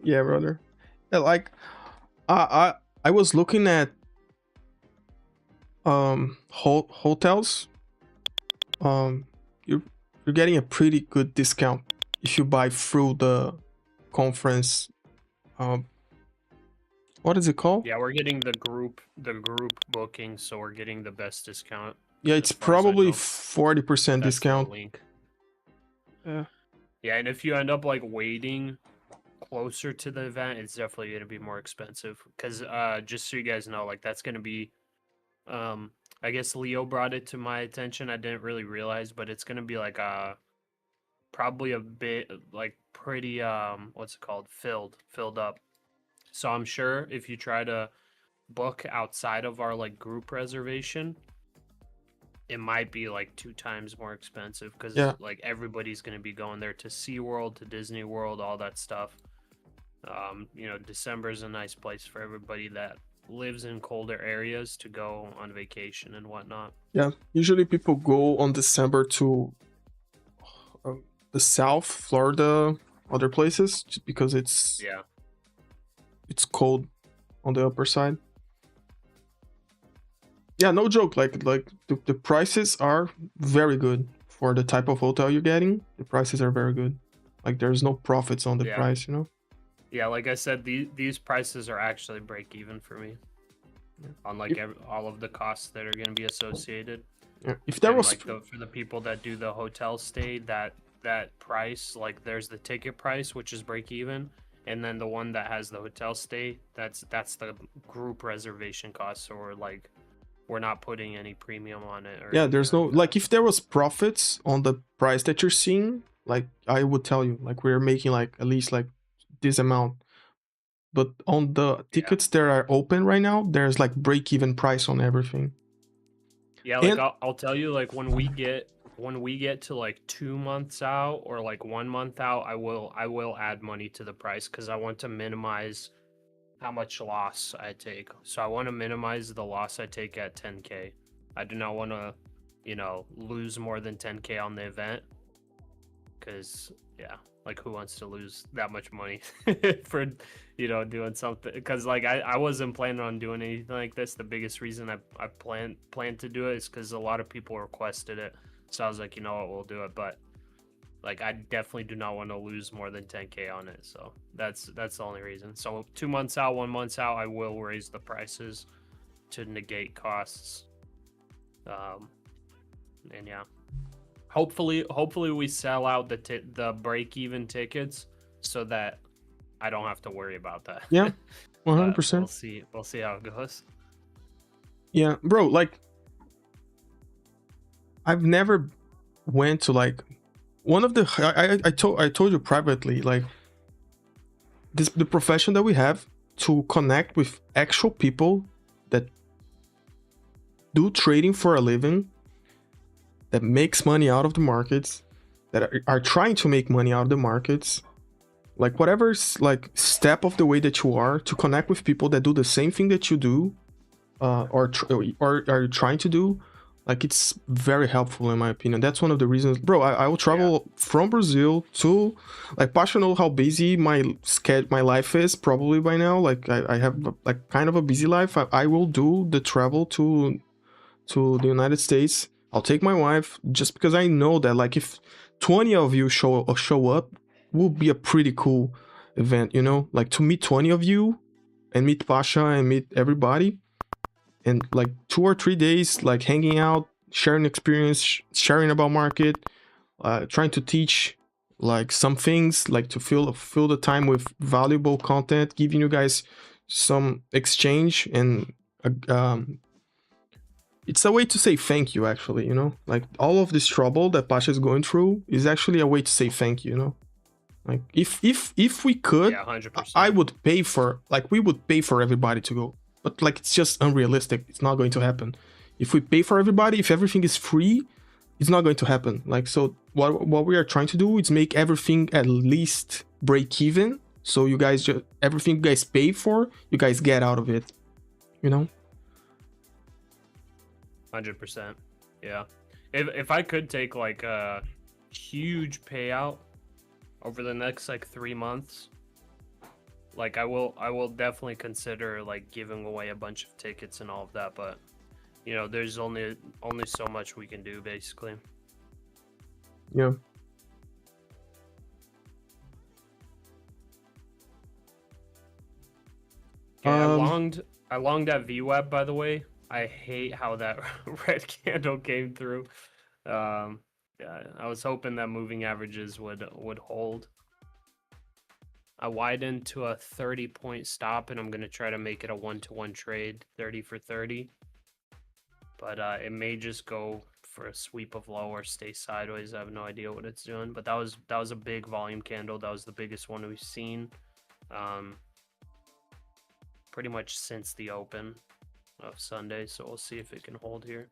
Yeah, brother. Yeah, like, I was looking at hotels. You're getting a pretty good discount if you buy through the conference. What is it called? Yeah, we're getting the group booking, so we're getting the best discount. Yeah, it's probably 40% discount. Link. Yeah. Yeah, and if you end up like waiting closer to the event, it's definitely going to be more expensive. Because just so you guys know, like that's going to be, I guess Leo brought it to my attention. I didn't really realize, but it's going to be like probably a bit like pretty what's it called, filled up. So I'm sure if you try to book outside of our like group reservation, it might be like 2 times more expensive because like everybody's going to be going there to SeaWorld, to Disney World, all that stuff. You know, December is a nice place for everybody that lives in colder areas to go on vacation and whatnot. Yeah, usually people go on December to the South, Florida, other places, just because it's cold on the upper side. Yeah, no joke. Like the prices are very good for the type of hotel you're getting. The prices are very good. Like there's no profits on the price, you know. Yeah, like I said, these prices are actually break even for me. On like all of the costs that are going to be associated. Yeah. If there was like for the people that do the hotel stay, that that price, like there's the ticket price, which is break even, and then the one that has the hotel stay, that's the group reservation cost. So we're not putting any premium on it. Or Yeah, there's no, like like, if there was profits on the price that you're seeing, like, I would tell you, like, we're making like at least like this amount. But on the tickets that are open right now, there's like break-even price on everything. Yeah, like And I'll tell you, like when we get to like 2 months out or like 1 month out, I will add money to the price because I want to minimize how much loss I take. So I want to minimize the loss I take at 10K. I do not want to, lose more than 10K on the event. Because, yeah, like who wants to lose that much money for, doing something? Because, like, I wasn't planning on doing anything like this. The biggest reason I planned to do it is because a lot of people requested it. So I was like, you know what, we'll do it. But, like, I definitely do not want to lose more than 10K on it. So that's the only reason. So 2 months out, 1 month out, I will raise the prices to negate costs. And yeah, hopefully we sell out the break-even tickets so that I don't have to worry about that. yeah, But 100%. we'll see how it goes. Yeah, bro, like, I've never went to like one of the I told you privately, like, the profession that we have to connect with actual people that do trading for a living, that makes money out of the markets, that are trying to make money out of the markets, like whatever like step of the way that you are, to connect with people that do the same thing that you do, or are trying to do, like, it's very helpful in my opinion. That's one of the reasons, bro. I will travel from Brazil to, like, Pasha know how busy my life is probably by now. Like, I have like kind of a busy life. I will do the travel to the United States. I'll take my wife just because I know that, like, if 20 of you show up, will be a pretty cool event, like, to meet 20 of you and meet Pasha and meet everybody, and like 2 or 3 days, like, hanging out, sharing experience, sharing about market, trying to teach like some things, like to fill the time with valuable content, giving you guys some exchange, and it's a way to say thank you, actually, like, all of this trouble that Pasha is going through is actually a way to say thank you, like, if we could, Yeah, 100%. I would pay for, like, we would pay for everybody to go, but like, it's just unrealistic. It's not going to happen. If we pay for everybody, if everything is free, it's not going to happen. Like, so what we are trying to do is make everything at least break even, so you guys just, everything you guys pay for, you guys get out of it, 100%. Yeah. If I could take like a huge payout over the next like 3 months, like I will definitely consider like giving away a bunch of tickets and all of that, but there's only so much we can do, basically. Yeah. Okay, I longed at VWAP, by the way. I hate how that red candle came through. Yeah, I was hoping that moving averages would hold. I widened to a 30-point stop, and I'm going to try to make it a 1-to-1 trade, 30 for 30. But it may just go for a sweep of low or stay sideways. I have no idea what it's doing. But that was a big volume candle. That was the biggest one we've seen pretty much since the open of Sunday. So we'll see if it can hold here.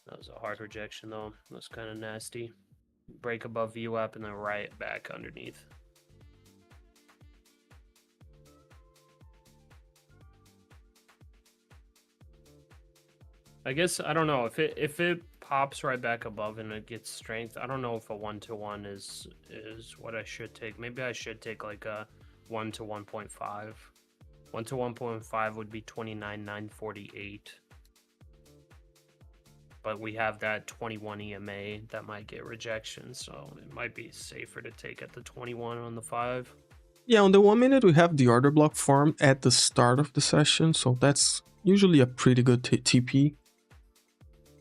That was a hard rejection, though. That was kind of nasty. Break above VWAP and then right back underneath. I guess, I don't know, if it pops right back above and it gets strength, I don't know if a 1-to-1 is what I should take. Maybe I should take like a 1 to 1.5. 1 to 1.5 would be 29,948. But we have that 21 EMA that might get rejection, so it might be safer to take at the 21 on the 5. Yeah, on the 1 minute we have the order block formed at the start of the session, so that's usually a pretty good TP.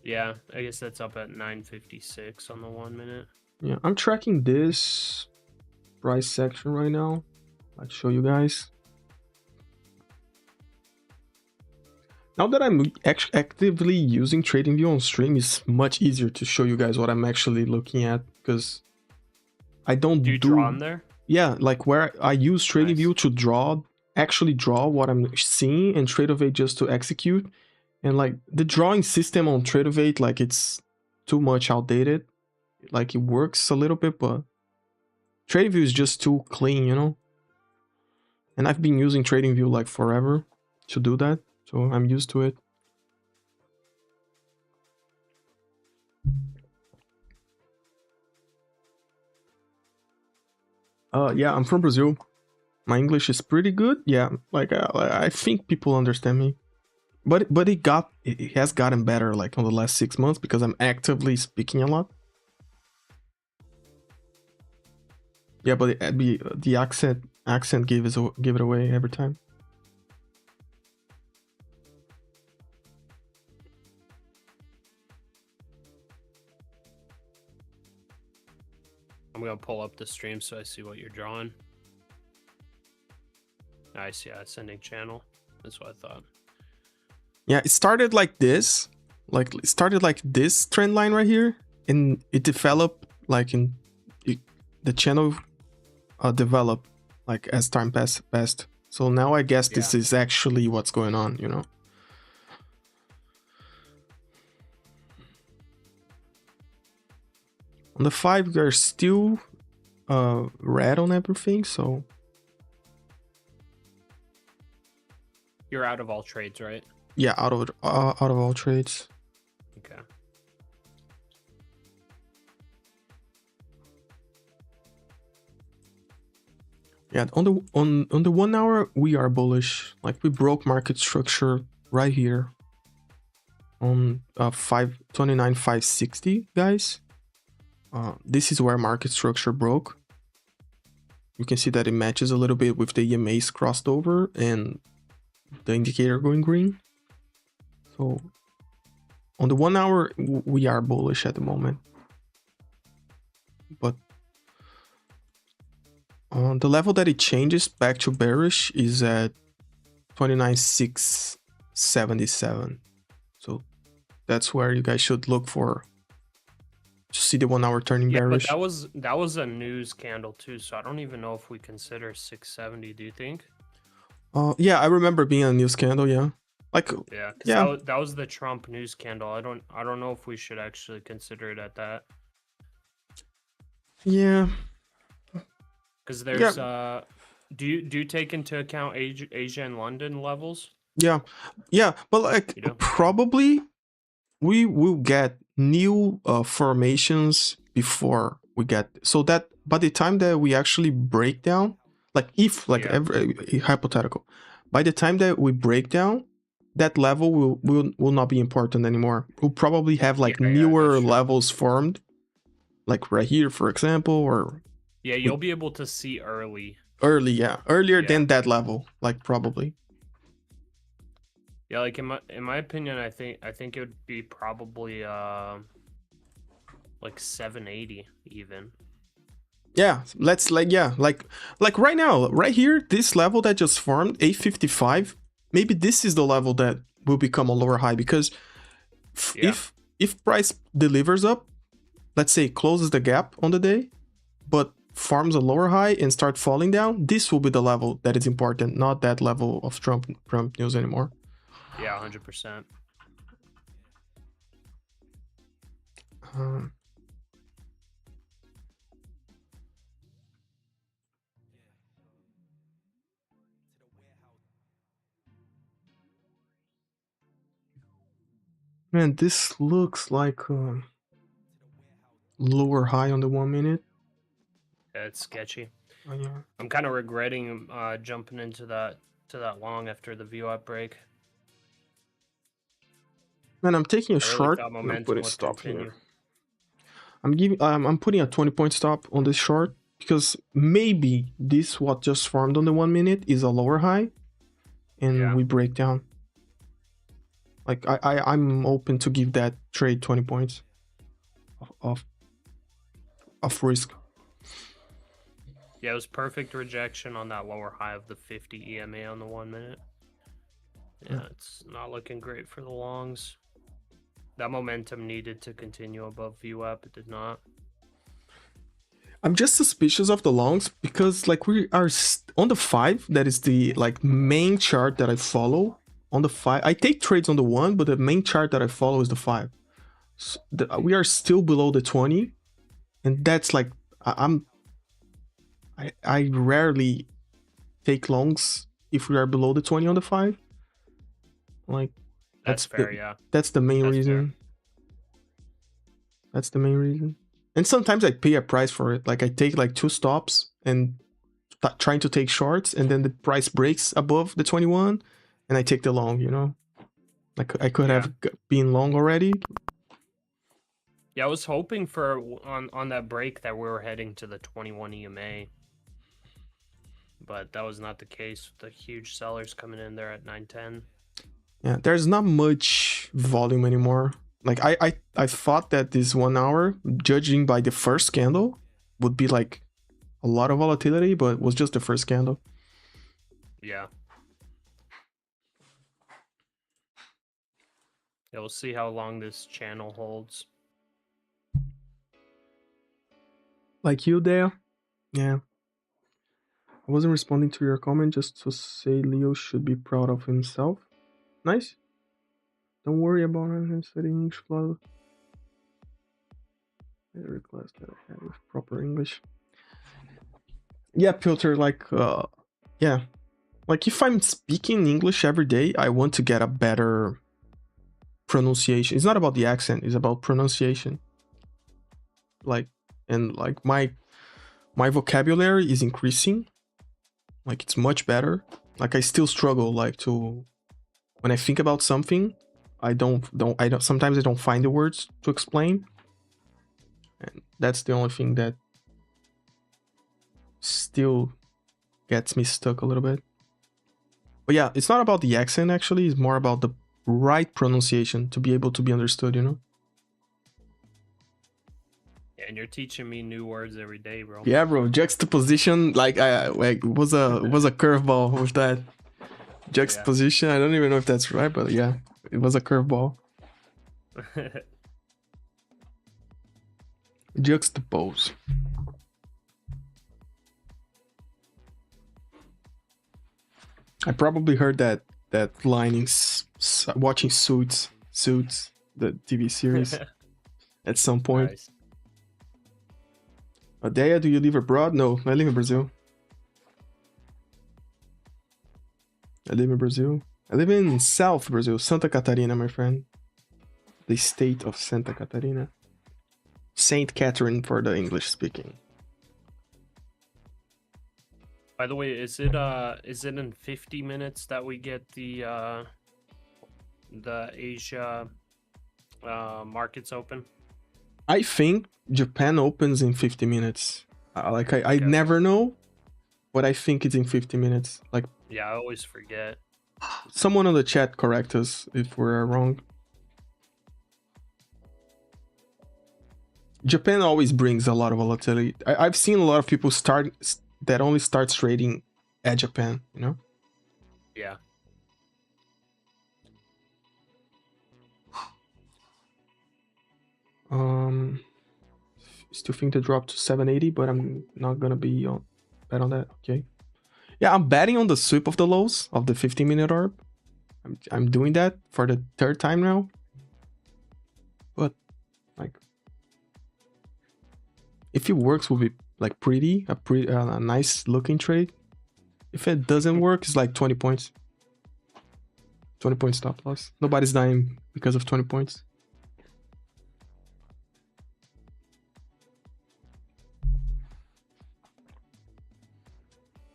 Yeah, I guess that's up at 956 on the 1 minute. Yeah, I'm tracking this price section right now. I'll show you guys. Now that I'm actively using TradingView on stream, it's much easier to show you guys what I'm actually looking at, because I don't Do you draw on there? Yeah, like where I use TradingView to actually draw what I'm seeing, and Tradeovate just to execute. And like the drawing system on Tradeovate, like it's too much outdated. Like it works a little bit, but TradingView is just too clean, you know? And I've been using TradingView like forever to do that, so I'm used to it. Yeah, I'm from Brazil. My English is pretty good. Yeah, like I think people understand me. But it has gotten better like on the last 6 months, because I'm actively speaking a lot. Yeah, but the accent give it away every time. I'm gonna pull up the stream so I see what you're drawing. Nice, yeah, ascending channel. That's what I thought. Yeah, it started like this. Like it started like this trend line right here, and it developed like the channel developed like as time passed. So now I guess this is actually what's going on, you know. On the 5, we are still red on everything, so You're out of all trades, right? yeah, out of all trades. Okay. Yeah, on the 1 hour we are bullish. Like we broke market structure right here on 529.560, guys. This is where market structure broke. You can see that it matches a little bit with the EMAs crossed over and the indicator going green. So on the 1 hour we are bullish at the moment, but on the level that it changes back to bearish is at 29,677. So that's where you guys should look for to see the 1 hour turning bearish. But that was a news candle too, so I don't even know if we consider 670. Do you think? Yeah, I remember being a news candle. Yeah, like that was the Trump news candle. I don't know if we should actually consider it at that. Yeah, because there's do you take into account Asia and London levels? Yeah, but like probably we will get new formations before we get, so that by the time that we actually break down, like if like every hypothetical, by the time that we break down, that level will not be important anymore. We'll probably have like newer levels formed, like right here, for example, or you'll be able to see earlier than that level, like probably. Yeah, like in my opinion, I think it would be probably like 780 even. Yeah, let's like right now, right here, this level that just formed, 855, maybe this is the level that will become a lower high, because if price delivers up, let's say closes the gap on the day, but forms a lower high and start falling down, this will be the level that is important, not that level of Trump news anymore. Yeah, 100%. Man, this looks like lower high on the 1 minute. Yeah, it's sketchy. Oh, yeah. I'm kind of regretting jumping into that long after the VWAP break. Man, I'm taking a short. I'm putting a stop here. I'm putting a 20-point stop on this short, because maybe this what just formed on the 1 minute is a lower high, and we break down. Like I'm open to give that trade 20 points of risk. Yeah, it was perfect rejection on that lower high of the 50 EMA on the 1 minute. Yeah, it's not looking great for the longs. That momentum needed to continue above VWAP. It did not. I'm just suspicious of the longs because like we are on the 5, that is the like main chart that I follow. On the 5, I take trades on the 1, but the main chart that I follow is the 5. So we are still below the 20, and that's like I rarely take longs if we are below the 20 on the 5. Like That's fair, yeah. That's the main That's reason. fair. That's the main reason. And sometimes I pay a price for it. Like I take like 2 stops and trying to take shorts, and then the price breaks above the 21 and I take the long, you know? Like I could have been long already. Yeah, I was hoping for on that break that we were heading to the 21 EMA. But that was not the case with the huge sellers coming in there at 910. Yeah, there's not much volume anymore. Like I thought that this 1 hour, judging by the first candle, would be like a lot of volatility, but it was just the first candle. Yeah. Yeah, we'll see how long this channel holds. Like you there? Yeah. I wasn't responding to your comment just to say Leo should be proud of himself. Nice. Don't worry about it. Studying English flow. Every class that I had with proper English. Yeah, Piotr, like yeah. Like if I'm speaking English every day, I want to get a better pronunciation. It's not about the accent, it's about pronunciation. Like, and like my vocabulary is increasing. Like it's much better. Like I still struggle like to, when I think about something, I don't sometimes I don't find the words to explain. And that's the only thing that still gets me stuck a little bit. But yeah, it's not about the accent actually, it's more about the right pronunciation to be able to be understood, you know? And you're teaching me new words every day, bro. Yeah, bro, juxtaposition, like it was a curveball with that. Juxtaposition, I don't even know if that's right, but yeah, it was a curveball. Juxtapose. I probably heard that line in watching Suits, the TV series, at some point. Nice. Adea, do you live abroad? No, I live in Brazil. I live in Brazil. I live in South Brazil, Santa Catarina, my friend. The state of Santa Catarina. Saint Catherine for the English speaking. By the way, is it in 50 minutes that we get the Asia markets open? I think Japan opens in 50 minutes. Like I Okay. never know, but I think it's in 50 minutes. Like, yeah, I always forget. Someone on the chat correct us if we're wrong. Japan always brings a lot of volatility. I've seen a lot of people that only starts trading at Japan, you know? Yeah. Still think to drop to 780, but I'm not gonna bet on that. Okay. Yeah, I'm betting on the sweep of the lows of the 15-minute orb. I'm doing that for the 3rd time now. But like, if it works, will be like a nice looking trade. If it doesn't work, it's like 20 points. 20 point stop loss. Nobody's dying because of 20 points.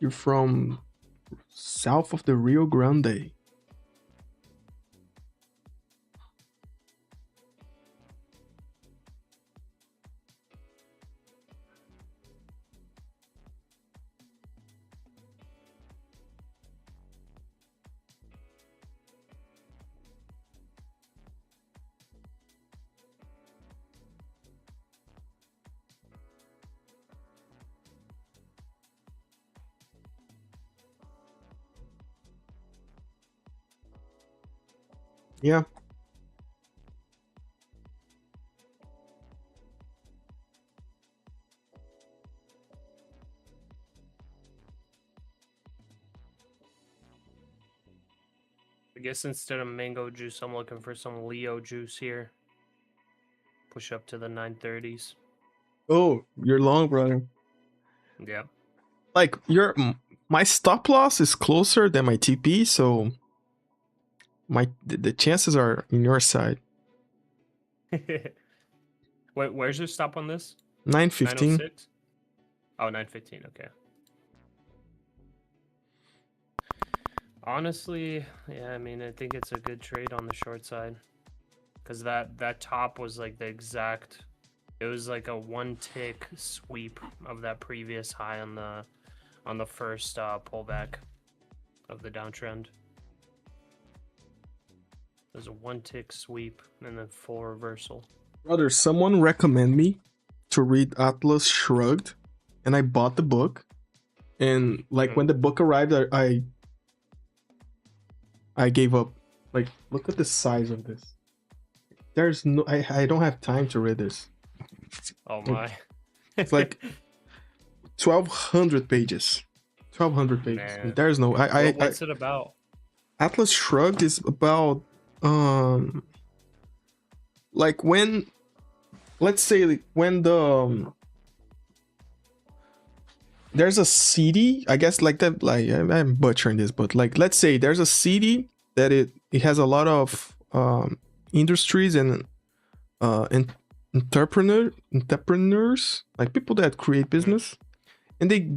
You're from south of the Rio Grande. Yeah. I guess instead of mango juice, I'm looking for some Leo juice here. Push up to the 930s. Oh, you're long, brother. Yep. Like my stop loss is closer than my TP, so the chances are in your side. Wait, where's your stop on this? 915. 906? Oh, 915, okay. Honestly, yeah, I mean, I think it's a good trade on the short side. Because that top was like the exact... It was like a one-tick sweep of that previous high on the first pullback of the downtrend. There's a one-tick sweep and then full reversal. Brother, someone recommend me to read Atlas Shrugged, and I bought the book. And like when the book arrived, I gave up. Like, look at the size of this. There's no, I don't have time to read this. Oh my. It's like 1,200 pages. 1,200 pages. Man. There's no, What's it about? Atlas Shrugged is about, like when, let's say when the, there's a city, I guess like that, like I'm butchering this, but like let's say there's a city that it has a lot of industries and entrepreneurs, like people that create business, and they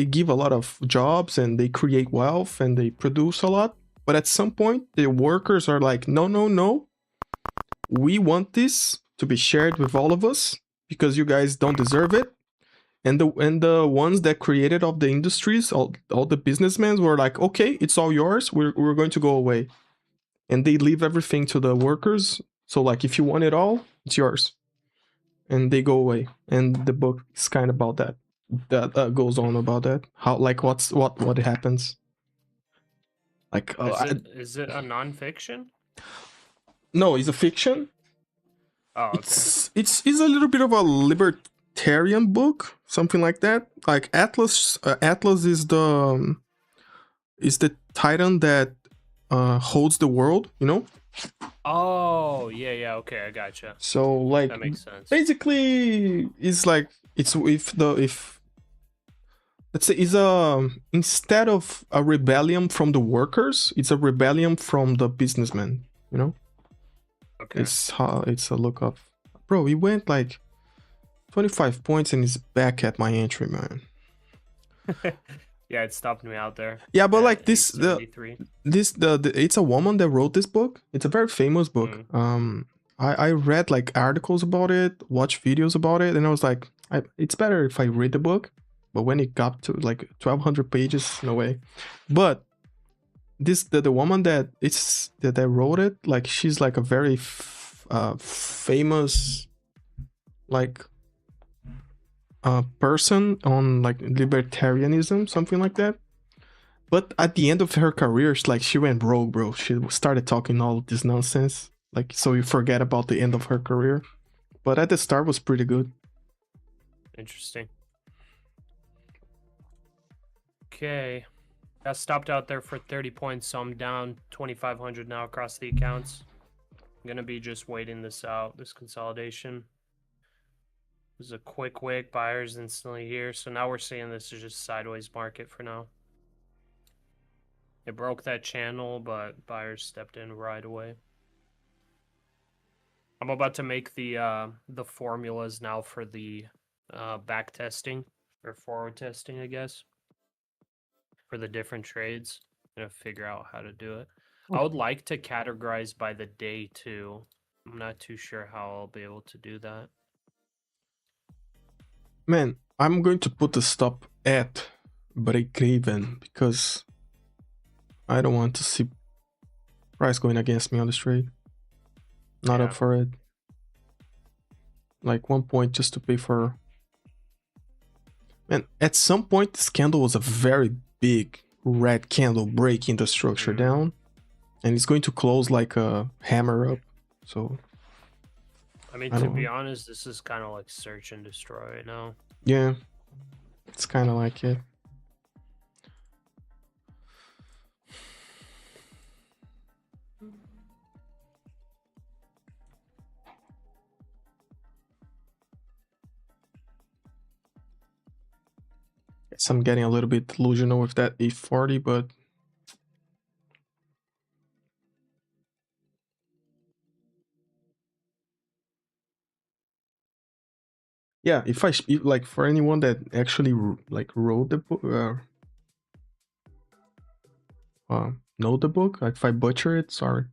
give a lot of jobs and they create wealth and they produce a lot. But at some point, the workers are like, no, we want this to be shared with all of us because you guys don't deserve it. And the ones that created all the industries, all the businessmen were like, okay, it's all yours. We're going to go away. And they leave everything to the workers. So like, if you want it all, it's yours. And they go away. And the book is kind of about that. That goes on about that. How, like, what happens. Like, Is it a nonfiction? No, it's a fiction. Oh, okay. It's a little bit of a libertarian book, something like that. Like Atlas is the titan that holds the world, you know. Oh, yeah, okay, I gotcha. So like That makes sense. Basically it's like it's if let's say it's instead of a rebellion from the workers, it's a rebellion from the businessmen, you know. Okay. It's a look up. Bro, he went like 25 points and he's back at my entry, man. Yeah, it stopped me out there. Yeah, but like it's a woman that wrote this book. It's a very famous book. I read like articles about it, watched videos about it, and I was like, it's better if I read the book. But when it got to like 1,200 pages, no way. But the woman that wrote it, like she's like a very famous like person on like libertarianism, something like that. But at the end of her career, she went rogue, bro. She started talking all this nonsense, like, so you forget about the end of her career. But at the start was pretty good. Interesting. Okay, I stopped out there for 30 points, so I'm down 2,500 now across the accounts. I'm gonna be just waiting this out, this consolidation. This is a quick wick, buyers instantly here, so now we're seeing this is just sideways market for now. It broke that channel, but buyers stepped in right away. I'm about to make the formulas now for the back testing or forward testing, I guess, for the different trades. I'm gonna figure out how to do it. I would like to categorize by the day too. I'm not too sure how I'll be able to do that. Man, I'm going to put the stop at break even because I don't want to see price going against me on this trade. Not up for it. Like 1 point just to pay for. Man, at some point this candle was a very big red candle breaking the structure down. and it's going to close like a hammer up. So I mean, I to don't be know. honest, this is kind of like search and destroy right now. Yeah, it's kind of like it. Guess I'm getting a little bit delusional with that 840, but yeah, if like for anyone that actually like wrote the book, know the book, like if I butcher it, sorry.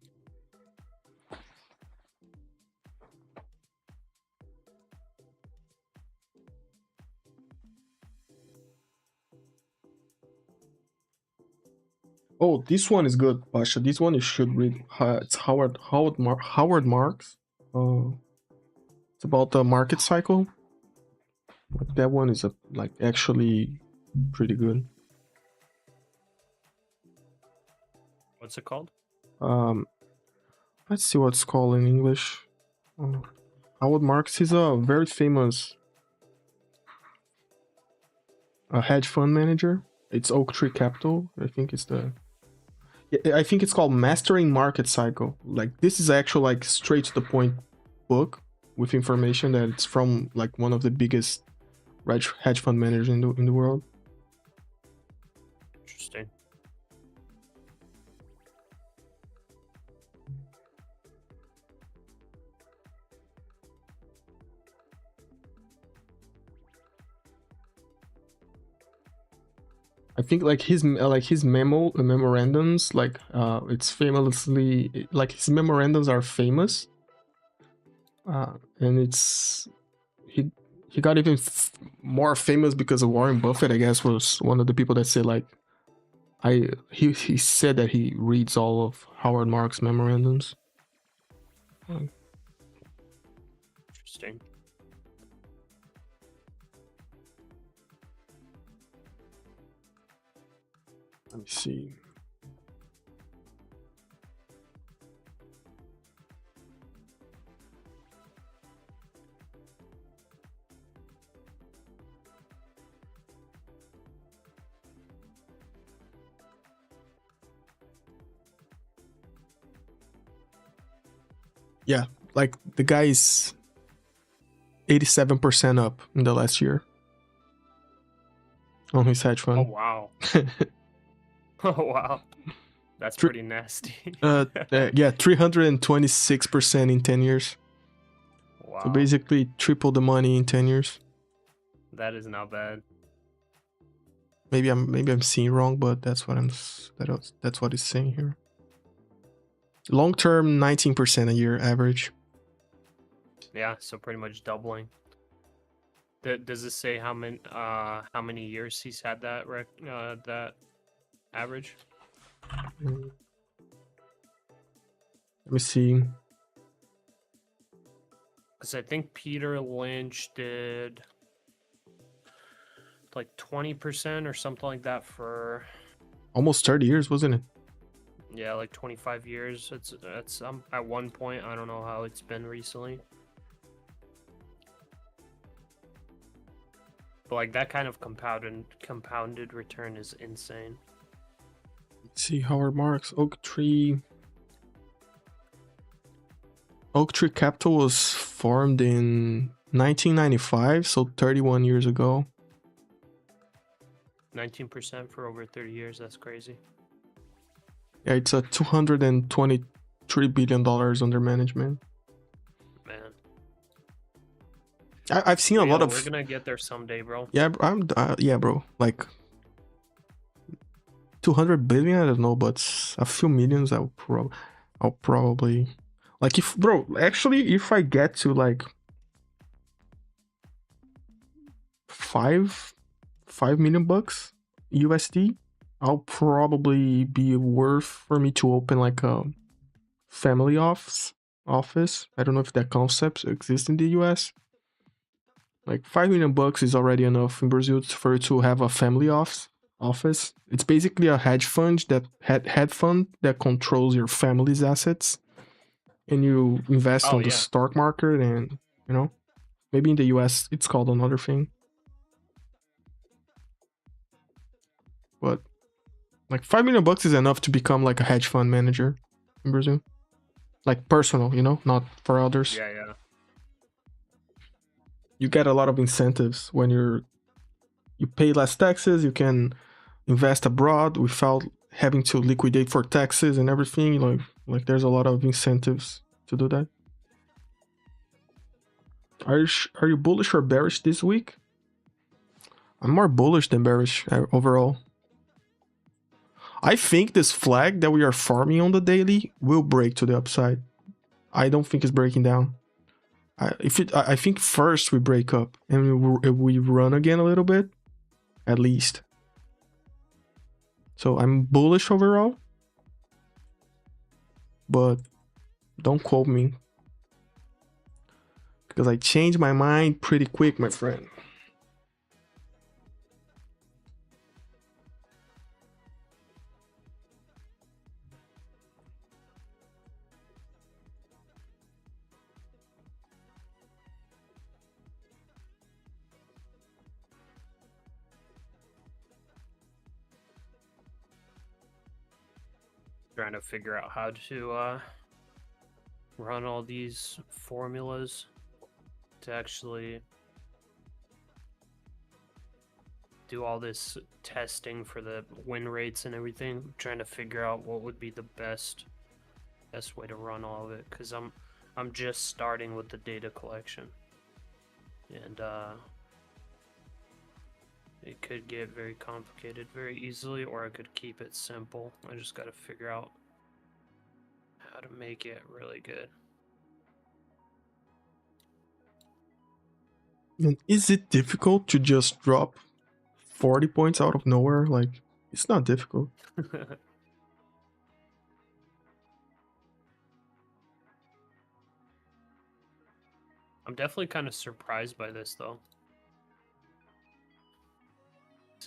Oh, this one is good, Pasha. This one you should read. It's Howard Marks. It's about the market cycle. Like that one is like actually pretty good. What's it called? Let's see what it's called in English. Howard Marks is a very famous hedge fund manager. It's Oak Tree Capital. I think it's the. I think it's called Mastering Market Cycle. Like this is actual like straight to the point book with information that it's from like one of the biggest hedge fund managers in the world. Interesting. I think like his memorandums, like it's famously like his memorandums are famous, and it's he got even more famous because of Warren Buffett. I guess was one of the people that said like he said that he reads all of Howard Marks' memorandums. Interesting. Let me see. Yeah, like the guy is 87% up in the last year on his hedge Oh fund. wow. Oh wow. That's pretty nasty. Yeah, 326% in 10 years. Wow. So basically triple the money in 10 years. That is not bad. Maybe I'm seeing wrong, but that's what that's what it's saying here. Long term 19% a year average. Yeah, so pretty much doubling. Does this say how many years he's had that that average? Let me see. Because I think Peter Lynch did like 20% or something like that for Almost 30 years, wasn't it? yeah, like 25 years. It's at one point. I don't know how it's been recently. But like that kind of compounded return is insane. Let's see, Howard Marks, Oak Tree Capital was formed in 1995, so 31 years ago. 19% for over 30 years. That's crazy. Yeah, it's a $223 billion under management. Man. I've seen a lot of. We're gonna get there someday, bro. Yeah, yeah, bro. Like 200 billion, I don't know, but a few millions, I'll probably like if I get to like 5 million bucks USD, I'll probably be worth for me to open like a family office. I don't know if that concept exists in the US. Like 5 million bucks is already enough in Brazil for you to have a family office. office. It's basically a hedge fund that controls your family's assets, and you invest Oh on the yeah. stock market, and you know, maybe in the US it's called another thing. But like $5 million is enough to become like a hedge fund manager in Brazil. Like personal, you know, not for others. Yeah, yeah. You get a lot of incentives when you pay less taxes, you can invest abroad without having to liquidate for taxes and everything. Like there's a lot of incentives to do that. Are you bullish or bearish this week? I'm more bullish than bearish overall. I think this flag that we are farming on the daily will break to the upside. I don't think it's breaking down. I think first we break up and we run again a little bit, at least. So I'm bullish overall, but don't quote me because I change my mind pretty quick, my friend. Trying to figure out how to run all these formulas to actually do all this testing for the win rates and everything. I'm trying to figure out what would be the best way to run all of it, because I'm just starting with the data collection, and it could get very complicated very easily, or I could keep it simple. I just got to figure out how to make it really good. And is it difficult to just drop 40 points out of nowhere? Like, it's not difficult. I'm definitely kind of surprised by this though.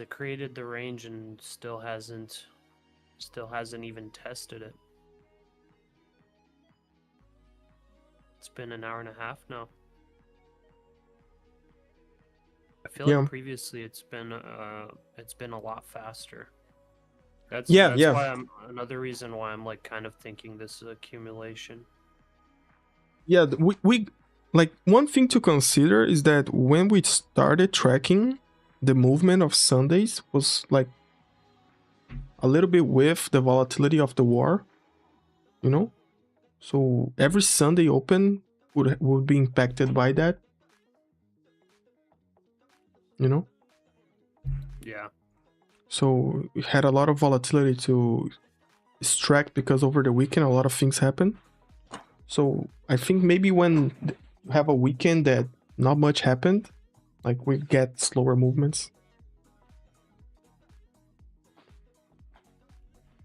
It created the range and still hasn't even tested it. It's been an hour and a half now. I feel like previously it's been a lot faster. That's why another reason why I'm like kind of thinking this is accumulation. Yeah, we like one thing to consider is that when we started tracking, the movement of Sundays was like a little bit with the volatility of the war, you know? So every Sunday open would be impacted by that, you know? Yeah. So it had a lot of volatility to extract because over the weekend a lot of things happen. So I think maybe when you have a weekend that not much happened, like we get slower movements.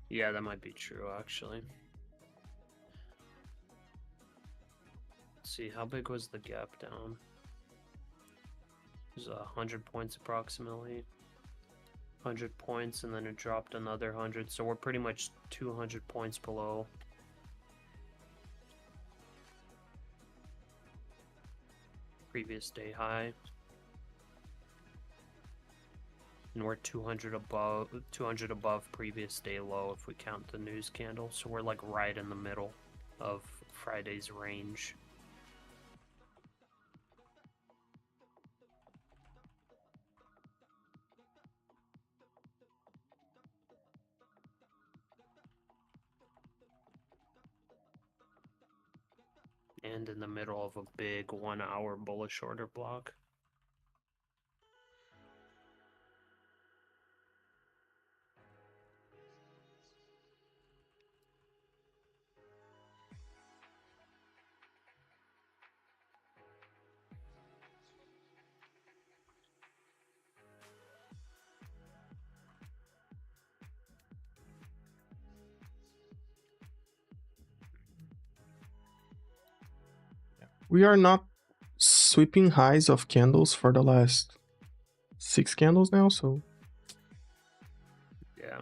Yeah, that might be true actually. Let's see, how big was the gap down? It was 100 points approximately. 100 points, and then it dropped another 100, so we're pretty much 200 points below. Previous day high. And we're 200 above previous day low if we count the news candle, so we're like right in the middle of Friday's range. And in the middle of a big 1 hour bullish order block. We are not sweeping highs of candles for the last 6 candles now, so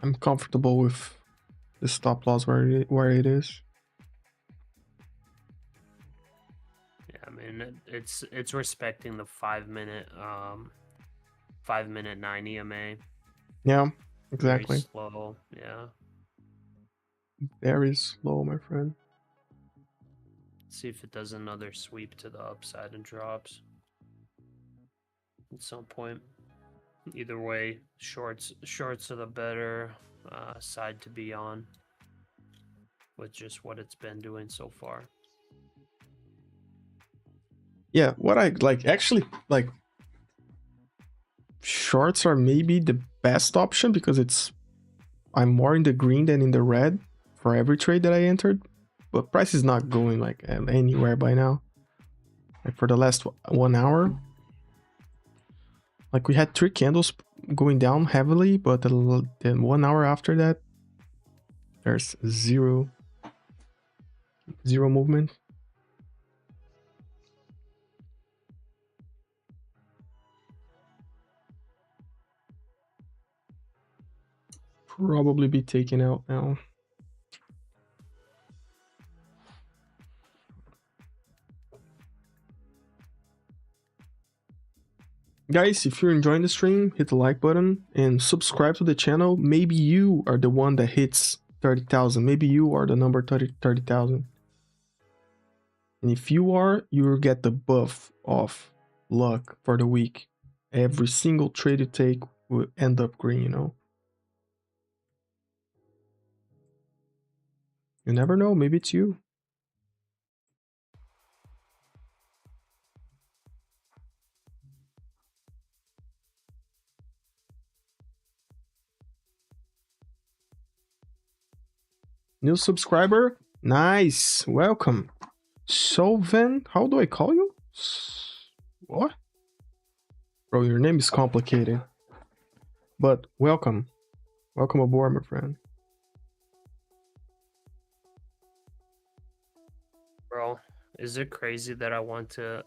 I'm comfortable with the stop loss where it is. Yeah, I mean it's respecting the 5-minute 9 EMA. Yeah, exactly. Very slow. Yeah. Very slow, my friend. See if it does another sweep to the upside and drops at some point. Either way, shorts are the better side to be on with just what it's been doing so far. Yeah, what I like, actually, like, shorts are maybe the best option because I'm more in the green than in the red for every trade that I entered, but price is not going like anywhere by now. Like for the last 1 hour, like we had 3 candles going down heavily, but then 1 hour after that, there's zero movement. Probably be taken out now. Guys, if you're enjoying the stream, hit the like button and subscribe to the channel. Maybe you are the one that hits 30,000. Maybe you are the number 30,000. And if you are, you'll get the buff of luck for the week. Every single trade you take will end up green, you know? You never know, maybe it's you. New subscriber? Nice, welcome. Solven, how do I call you? What? Bro, your name is complicated. But welcome. Welcome aboard, my friend. Bro, is it crazy that I want to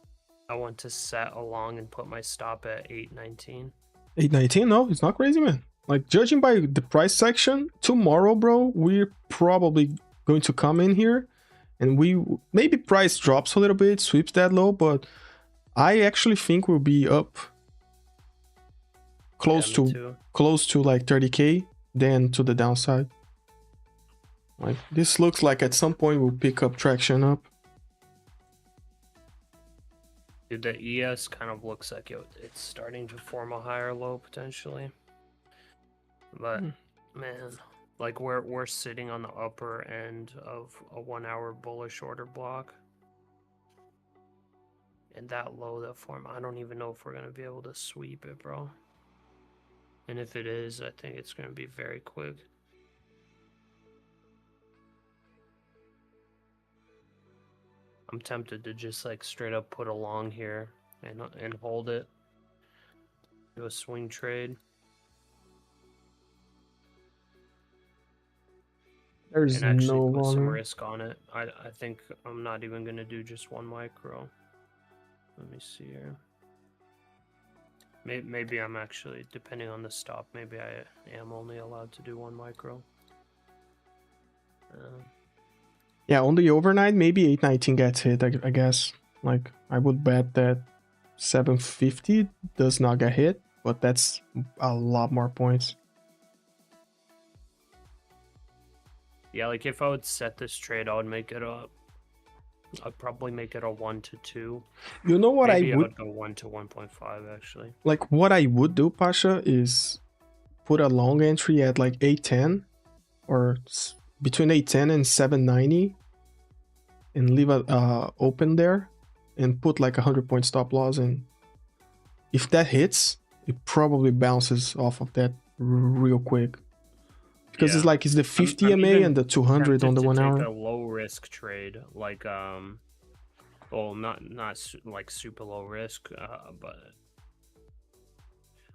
set along and put my stop at 819? 819? No, it's not crazy, man. Like, judging by the price section, tomorrow, bro, we're probably going to come in here and maybe price drops a little bit, sweeps that low, but I actually think we'll be up close to like 30k, then to the downside. Like, this looks like at some point we'll pick up traction up. Dude, the ES kind of looks like it's starting to form a higher low potentially. But man, like we're sitting on the upper end of a 1 hour bullish order block. And that low that form, I don't even know if we're gonna be able to sweep it, bro. And if it is, I think it's gonna be very quick. I'm tempted to just like straight up put a long here and hold it. Do a swing trade. There's and actually no put some volume. risk on it. I think I'm not even gonna do just one micro. Let me see here. Maybe I'm actually, depending on the stop, maybe I am only allowed to do one micro. Yeah, on the overnight, maybe 819 gets hit, I guess. Like, I would bet that 750 does not get hit, but that's a lot more points. Yeah, like if I would set this trade, I would make it I'd probably make it a 1 to 2. You know what Maybe I would go 1 to 1.5 actually. Like, what I would do, Pasha, is put a long entry at like 810 or between 810 and 790 and leave it open there and put like 100-point stop loss, and if that hits, it probably bounces off of that real quick, because it's like, it's the 50 I'm MA and the 200 on the 1 hour. Take a low risk trade, like well, not like super low risk, but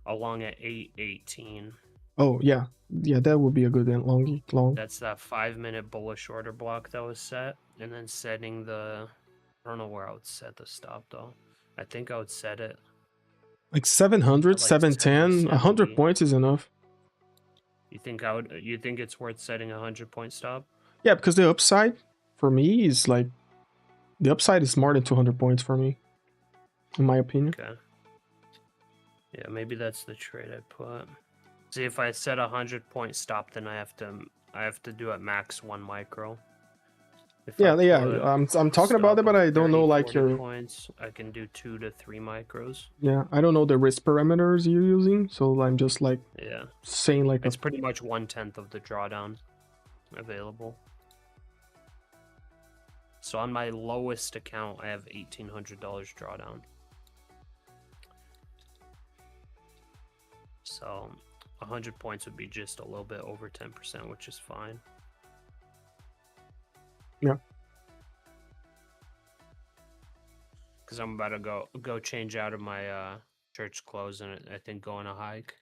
along at 818. Oh yeah, that would be a good long. That's that 5-minute bullish order block that was set, and then setting the, I don't know where I would set the stop though. I think I would set it like 700, like 710, 100 points is enough. You think it's worth setting a 100-point stop? Yeah, because the upside for me is like the upside is more than 200 points for me, in my opinion. Okay. Yeah, maybe that's the trade I put. See, if I set a 100-point stop, then I have to do it max 1 micro. If I Yeah, put I'm talking about stop it, but of I don't know 30, like 40 your points, I can do 2 to 3 micros. yeah, I don't know the risk parameters you're using, so I'm just like Yeah, saying like it's pretty much 1/10 of the drawdown available. So on my lowest account, I have $1,800 drawdown. So 100 points would be just a little bit over 10%, which is fine. Yeah. Because I'm about to go change out of my church clothes and I think go on a hike.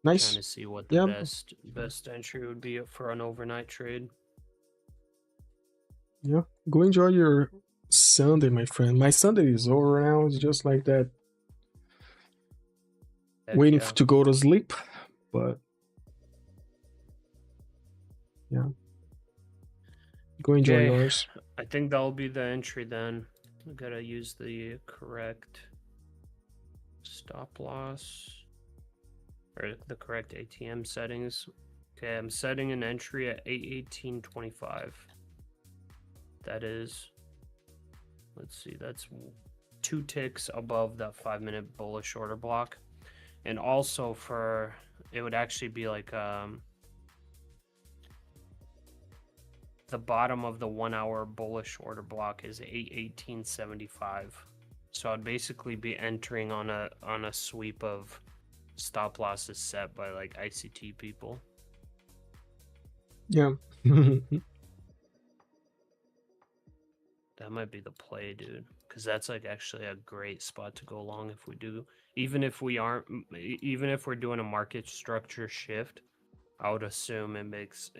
nice. Trying to see what the Yeah. best entry would be for an overnight trade. Yeah, go enjoy your Sunday, my friend. My Sunday is over now. It's just like that, Heck waiting yeah. to go to sleep. But yeah, go enjoy Okay. yours. I think that'll be the entry then. I gotta use the correct stop loss or the correct ATM settings. Okay, I'm setting an entry at 818.25. That is, let's see, that's 2 ticks above that 5-minute bullish order block. And also for, it would actually be like the bottom of the 1 hour bullish order block is 818.75. So I'd basically be entering on a sweep of stop losses set by like ICT people. Yeah. That might be the play, dude, because that's like actually a great spot to go along if we do, even if we're doing a market structure shift. I would assume it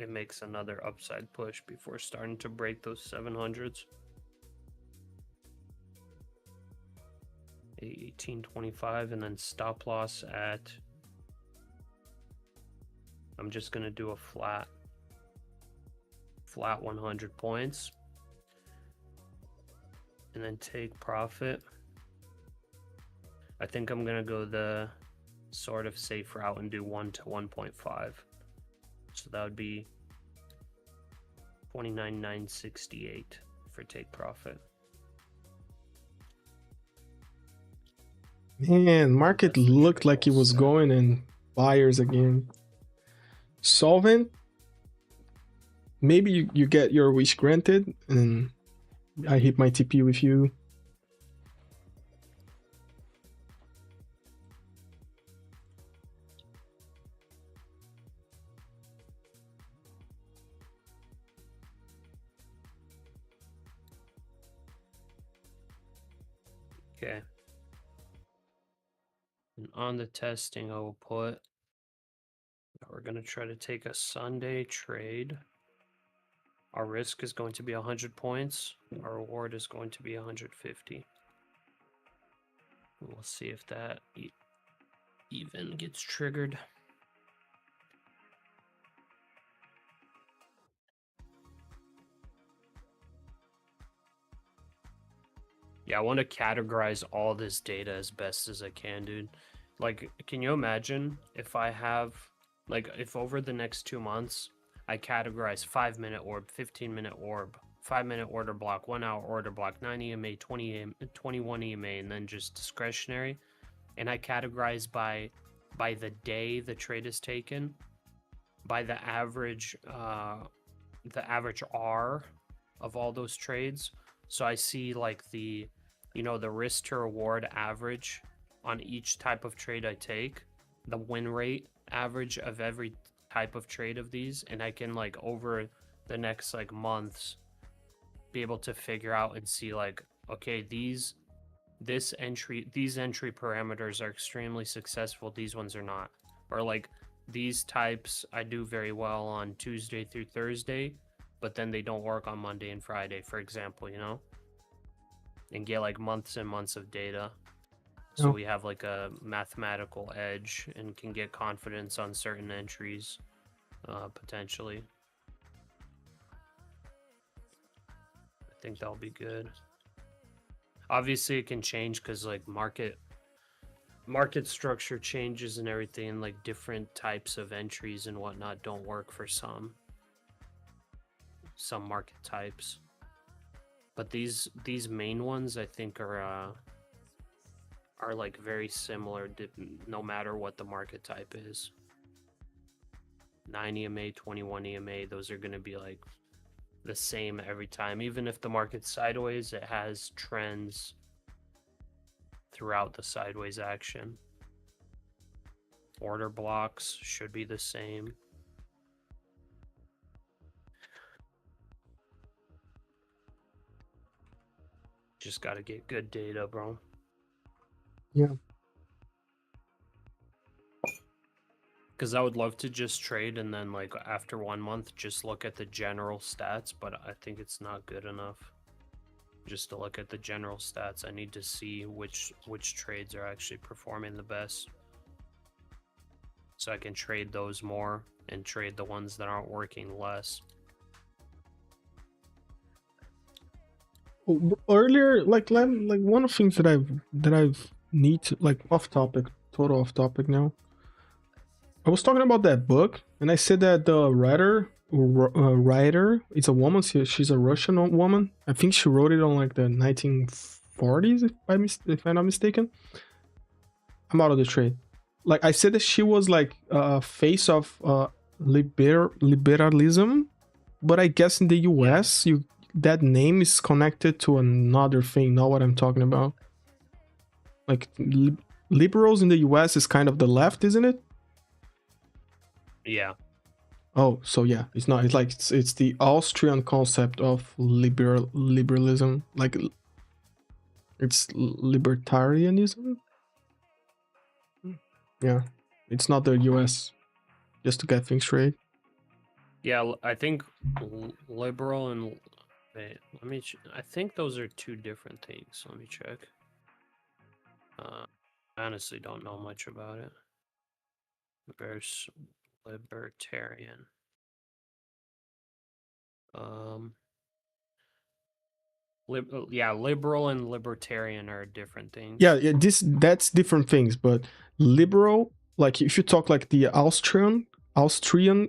makes another upside push before starting to break those 700s. 18.25 and then stop loss at, I'm just gonna do a flat 100 points and then take profit. I think I'm gonna go the sort of safe route and do 1 to 1.5. So that would be 29,968 for take profit. Man, market That's the looked trade like it all was set. going in buyers again. Solvent, maybe you get your wish granted, and I hit my TP with you. Okay. And on the testing, I will put, we're going to try to take a Sunday trade. Our risk is going to be 100 points. Our reward is going to be 150. We'll see if that even gets triggered. Yeah, I want to categorize all this data as best as I can, dude. Like, can you imagine if I have, like, if over the next 2 months, I categorize 5-minute orb, 15-minute orb, 5-minute order block, 1 hour order block, 9 EMA, 21 EMA, and then just discretionary. And I categorize by the day the trade is taken, by the average R of all those trades. So I see like the risk to reward average on each type of trade I take, the win rate average of every type of trade of these, and I can like over the next like months be able to figure out and see like, okay, these entry parameters are extremely successful, these ones are not. Or like these types I do very well on Tuesday through Thursday, but then they don't work on Monday and Friday, for example, and get like months and months of data. So we have like a mathematical edge and can get confidence on certain entries potentially. I think that'll be good. Obviously, it can change because like market structure changes and everything. Like different types of entries and whatnot don't work for some market types. But these main ones, I think, are like very similar, no matter what the market type is. 9 EMA, 21 EMA, those are going to be like the same every time. Even if the market's sideways, it has trends throughout the sideways action. Order blocks should be the same. Just got to get good data, bro. Yeah. Because I would love to just trade and then like after 1 month just look at the general stats, but I think it's not good enough just to look at the general stats. I need to see which trades are actually performing the best, so I can trade those more and trade the ones that aren't working less. Earlier, like one of the things that I've need to, like, off topic, total off topic now. I was talking about that book, and I said that the writer is a woman. She's a Russian woman. I think she wrote it on like the 1940s, if I'm not mistaken. I'm out of the trade. Like I said that she was like a face of liberalism, but I guess in the US, that name is connected to another thing, not what I'm talking about. Like liberals in the US is kind of the left, isn't it? Yeah. Oh, so yeah, it's not. It's like it's the Austrian concept of liberalism, like it's libertarianism. Yeah, it's not the U.S. Just to get things straight. Yeah, I think liberal and wait, I think those are two different things. Let me check. I honestly don't know much about it. Versus libertarian. Liberal and libertarian are different things. Yeah, that's different things, but liberal, like if you talk like the Austrian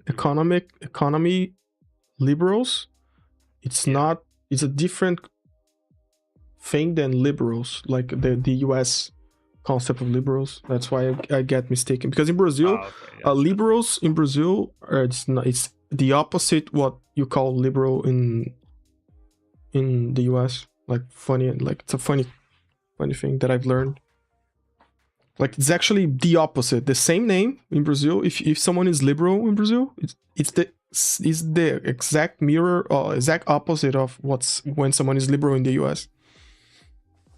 economy liberals, it's not. It's a different thing than liberals, like the US concept of liberals. That's why I get mistaken, because in Brazil, gotcha. Liberals in Brazil it's the opposite what you call liberal in the US. Like funny, like it's a funny thing that I've learned. Like it's actually the opposite. The same name in Brazil. If someone is liberal in Brazil, it's the exact mirror or exact opposite of what's when someone is liberal in the US.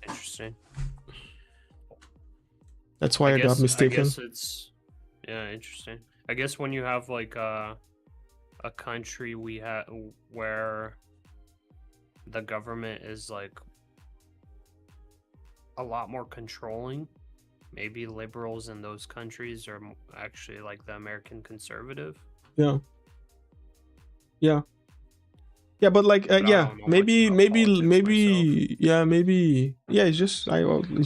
Interesting. That's why I got mistaken. I guess it's interesting. I guess when you have like a country where the government is like a lot more controlling, maybe liberals in those countries are actually like the American conservative. Yeah, but like maybe it's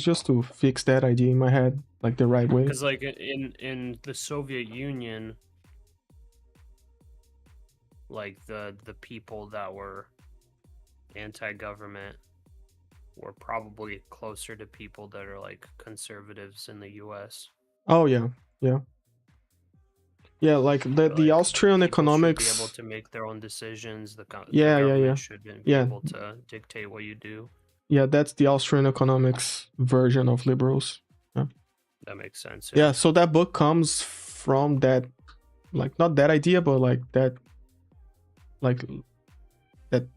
just to fix that idea in my head, like the right way. Because like in the Soviet Union, like the people that were anti-government were probably closer to people that are like conservatives in the US. Oh yeah, like the Austrian economics should be able to make their own decisions. The government shouldn't be able to dictate what you do. Yeah, that's the Austrian economics version of liberals. Yeah. That makes sense. Yeah, so that book comes from that, like not that idea, but like that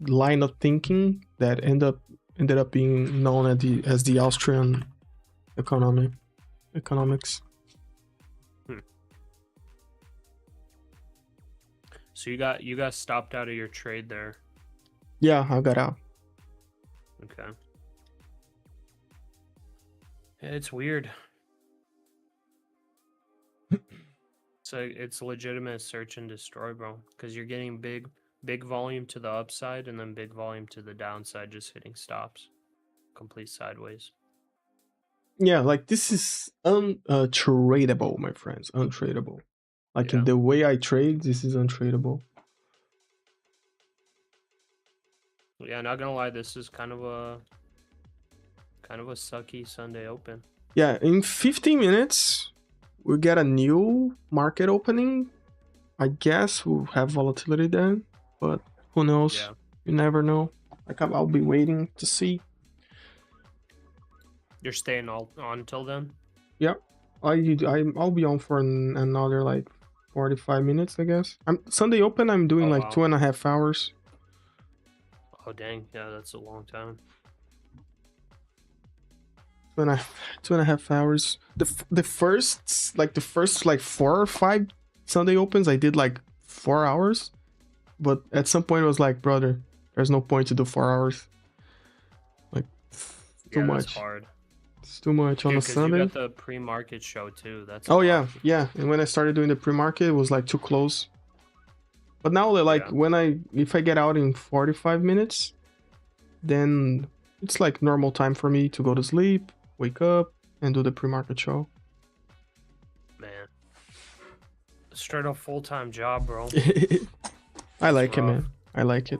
line of thinking that ended up being known as the Austrian economics. So you got stopped out of your trade there. Yeah, I got out. Okay. Yeah, it's weird. it's legitimate search and destroy, bro. Because you're getting big volume to the upside and then big volume to the downside, just hitting stops, complete sideways. Yeah, like this is untradeable, my friends. Untradeable. Like in Yeah. the way I trade, this is untradeable. Yeah, not gonna lie, this is kind of a sucky Sunday open. Yeah, in 15 minutes, we get a new market opening. I guess we'll have volatility then, but who knows? Yeah. You never know. Like I'll be waiting to see. You're staying on till then? Yep. I'll be on for another like 45 minutes, I guess. Sunday open, I'm doing Oh, like wow. 2.5 hours. Oh dang, yeah, that's a long time. 2.5 hours. The first like 4 or 5 Sunday opens, I did like 4 hours. But at some point, it was like, brother, there's no point to do 4 hours. Like, too Yeah, much. that's hard. It's too much on a 'cause Sunday. you got the pre-market show too. That's Oh a yeah, lot. yeah. And when I started doing the pre-market, it was like too close. But now, like Yeah. if I get out in 45 minutes, then it's like normal time for me to go to sleep, wake up, and do the pre-market show. Man, straight up full-time job, bro. I like it, rough. man. I like it.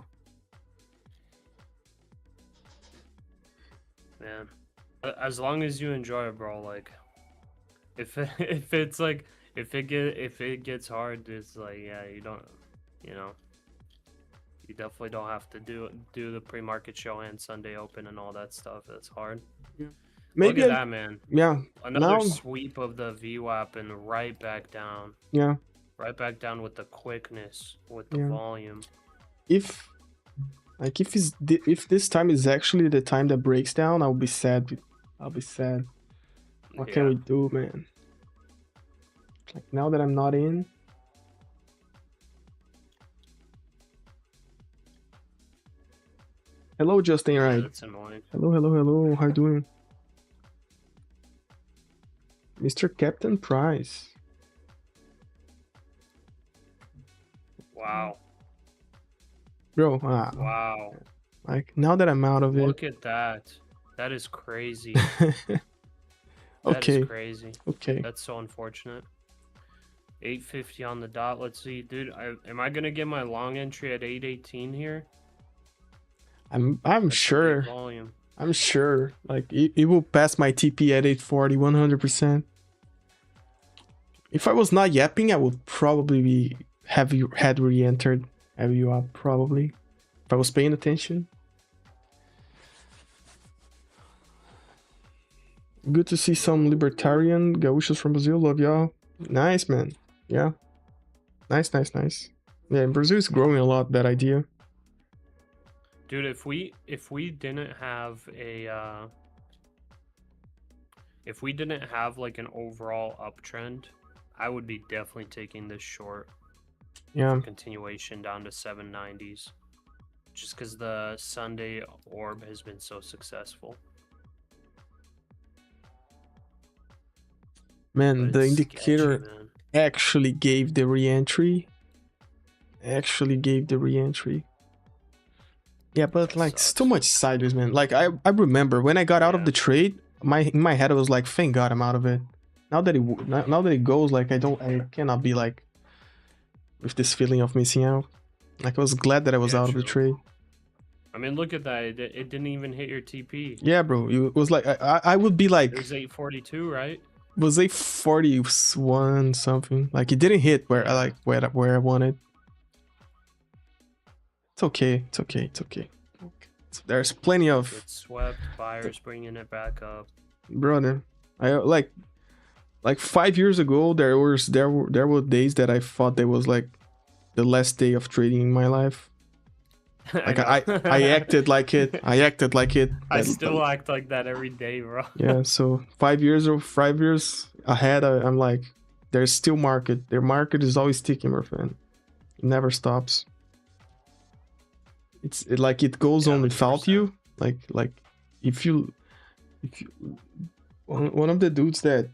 Man, as long as you enjoy it, bro. Like, if it's like if it gets hard, it's like, yeah, you don't, you know, you definitely don't have to do the pre-market show and Sunday open and all that stuff. That's hard. Maybe Look at that, man. Yeah. Another Now, sweep of the VWAP and right back down. yeah. Right back down with the quickness, with the Yeah. volume. If this time is actually the time that breaks down, I'll be sad. I'll be sad. What can we do, man? Like now that I'm not in. Hello, Justin. Right. That's annoying. Hello. How you doing, Mr. Captain Price? Wow. Bro. Wow. Like now that I'm out of it. Look at that. That is crazy. Okay. That is crazy. Okay. That's so unfortunate. 850 on the dot. Let's see, dude. Am I gonna get my long entry at 818 here? I'm That's a big sure. volume. I'm sure. Like it will pass my TP at 840, 100%. If I was not yapping, I would probably had re-entered up probably. If I was paying attention. Good to see some libertarian gauchos from Brazil. Love y'all. Nice, man. Yeah. Nice. Yeah, Brazil is growing a lot, that idea. Dude, if we didn't have like an overall uptrend, I would be definitely taking this short. Yeah. Continuation down to 790s. Just because the Sunday orb has been so successful. Man, But the it's indicator sketchy, man. actually gave the re-entry. Yeah, but That like it's sucks. too much sideways, man. Like I remember when I got out of Yeah. the trade, in my head I was like, thank God I'm out of it. Now that it goes, like I cannot be like with this feeling of missing out. Like I was glad that I was Yeah, out of the true. trade. I mean, look at that. It didn't even hit your TP. Yeah, bro. It was like I would be like It was 842, right? was 841 something. Like it didn't hit where I like where I wanted. It's okay. There's plenty of It's swept. Buyers bringing it back up. brother. I like 5 years ago there were days that I thought there was like the last day of trading in my life. Like I acted like it. I still act like that every day, bro. Yeah, so 5 years ahead, I'm like, there's still market. Their market is always ticking, my friend. It never stops. It goes on without 100%. you. Like if you one of the dudes that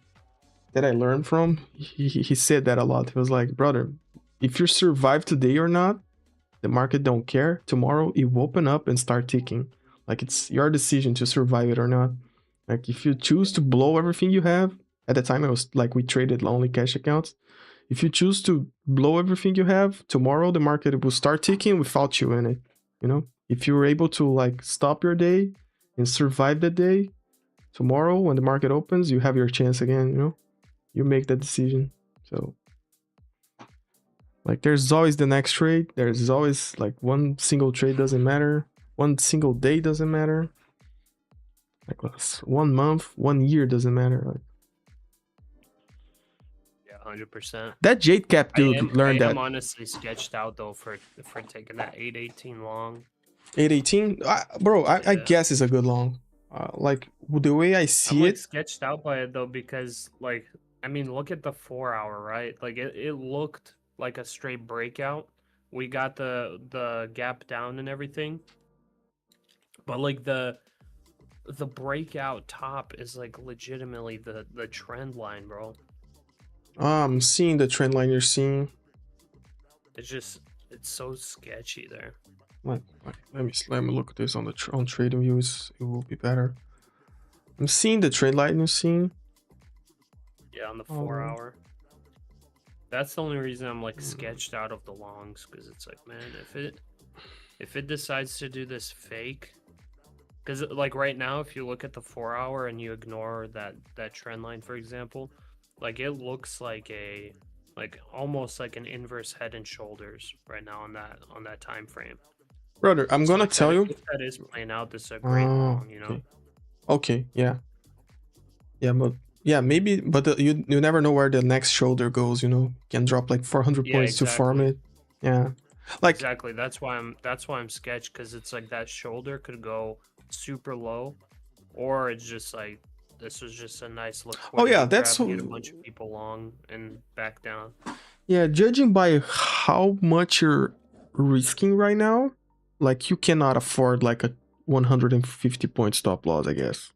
that I learned from, he said that a lot. He was like, brother, if you survive today or not, the market don't care. Tomorrow it will open up and start ticking. Like, it's your decision to survive it or not. Like, if you choose to blow everything you have, at the time it was like we traded only cash accounts. If you choose to blow everything you have, tomorrow the market will start ticking without you in it. You know, if you're able to like stop your day and survive the day, tomorrow when the market opens, you have your chance again. You know, you make that decision. So, like, there's always the next trade. There's always like one single trade doesn't matter. One single day doesn't matter. Like 1 month, 1 year doesn't matter. Like, 100%. that Jade Cap dude learned that. I'm honestly sketched out though for taking that 818 long. 818, bro. I guess it's a good long. Like the way I see I'm like it, sketched out by it though because like I mean look at the 4 hour, right? Like it looked like a straight breakout. We got the gap down and everything, but like the breakout top is like legitimately the trend line, bro. I'm seeing the trend line you're seeing. It's so sketchy there. Let me look at this on on trading views. It will be better. I'm seeing the trend line you're seeing. Yeah, on the 4 hour. That's the only reason I'm like sketched out of the longs, because it's like, man, if it decides to do this fake, because like right now, if you look at the 4 hour and you ignore that trend line, for example, like it looks like almost like an inverse head and shoulders right now on that time frame. Brother, I'm gonna tell you. If that is playing out, this is a great long, you know. Okay, yeah, but yeah, maybe, but you never know where the next shoulder goes. You know, can drop like 400 points to farm it. Yeah, like exactly. That's why I'm sketched, because it's like that shoulder could go super low, or it's just like this was just a nice look. Oh yeah, that's get a bunch of people long and back down. Yeah, judging by how much you're risking right now, like you cannot afford like a 150 point stop loss, I guess.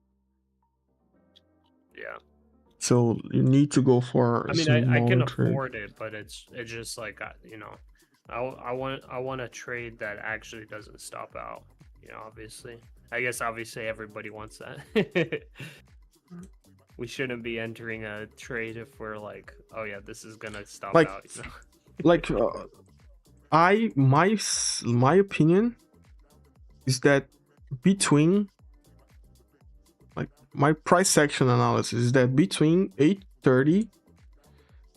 Yeah. So you need to go for. I mean, I can afford it, but it's just like you know, I want a trade that actually doesn't stop out. You know, obviously, I guess obviously everybody wants that. We shouldn't be entering a trade if we're like, oh yeah, this is gonna stop like, out. You know? Like, my opinion is that between, like, my price section analysis is that between 830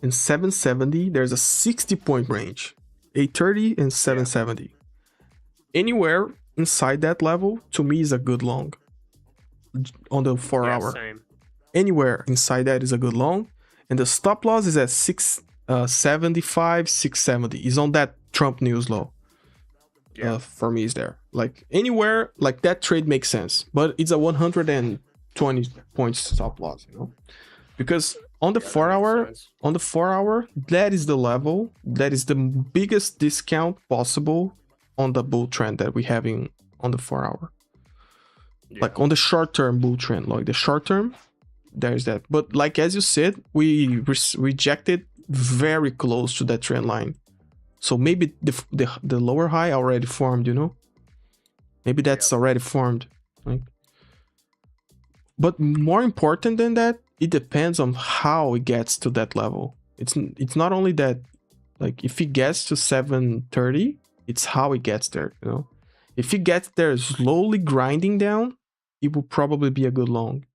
and 770, there's a 60 point range. 830 and 770. Yeah. Anywhere inside that level, to me, is a good long on the 4 hour. Same. Anywhere inside that is a good long, and the stop loss is at 675, 670. Is on that Trump news low. Yeah. For me, is there. Like anywhere like that trade makes sense, but it's a 120 points stop loss, you know, because on the 4 hour, that is the level, that is the biggest discount possible on the bull trend that we having on the 4 hour. Yeah. Like on the short term bull trend, like the short term, there's that. But like as you said, we rejected very close to that trend line, so maybe the lower high already formed, you know, maybe that's already formed. Like, but more important than that, it depends on how it gets to that level. It's not only that, like if it gets to 730, it's how it gets there, you know. If it gets there slowly grinding down, it will probably be a good long.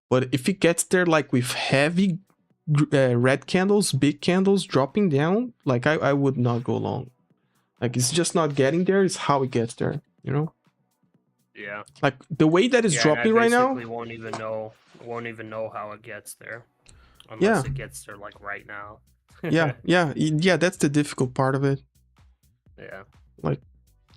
But if it gets there like with heavy red candles, big candles dropping down, like I would not go long. Like it's just not getting there, it's how it gets there, you know? Yeah. Like the way that it's dropping right now. Won't even know how it gets there. Unless it gets there like right now. yeah, that's the difficult part of it. Yeah. Like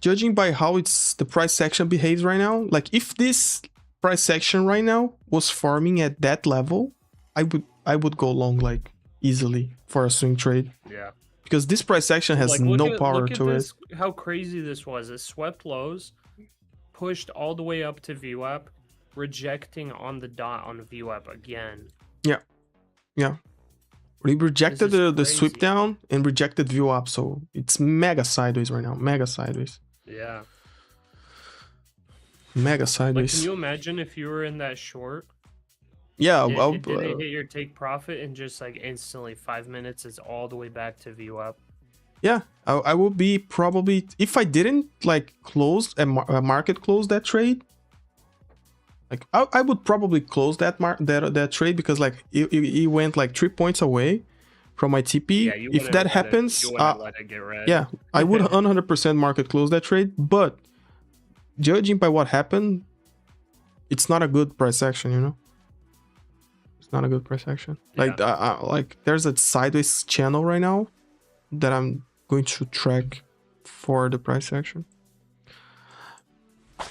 judging by how the price action behaves right now, like if this price action right now was forming at that level, I would go long like easily for a swing trade. Yeah. Because this price action has like, no power to it. How crazy this was. It swept lows, pushed all the way up to VWAP, rejecting on the dot on VWAP again. Yeah. Yeah. We rejected is the sweep crazy. down and rejected view up, so it's mega sideways right now. Mega sideways. Yeah. Mega Like, sideways. can you imagine if you were in that short? Yeah, It didn't hit your take profit and just like instantly 5 minutes is all the way back to view up. yeah, I would be probably, if I didn't like close a market close that trade, like I would probably close that trade, because like it went like 3 points away from my TP. Yeah, you If wouldn't that let it, happens, you wouldn't let it get red. yeah, I would 100% market close that trade. But judging by what happened, it's not a good price action, you know. It's not a good price action. Like like there's a sideways channel right now that I'm going to track for the price action.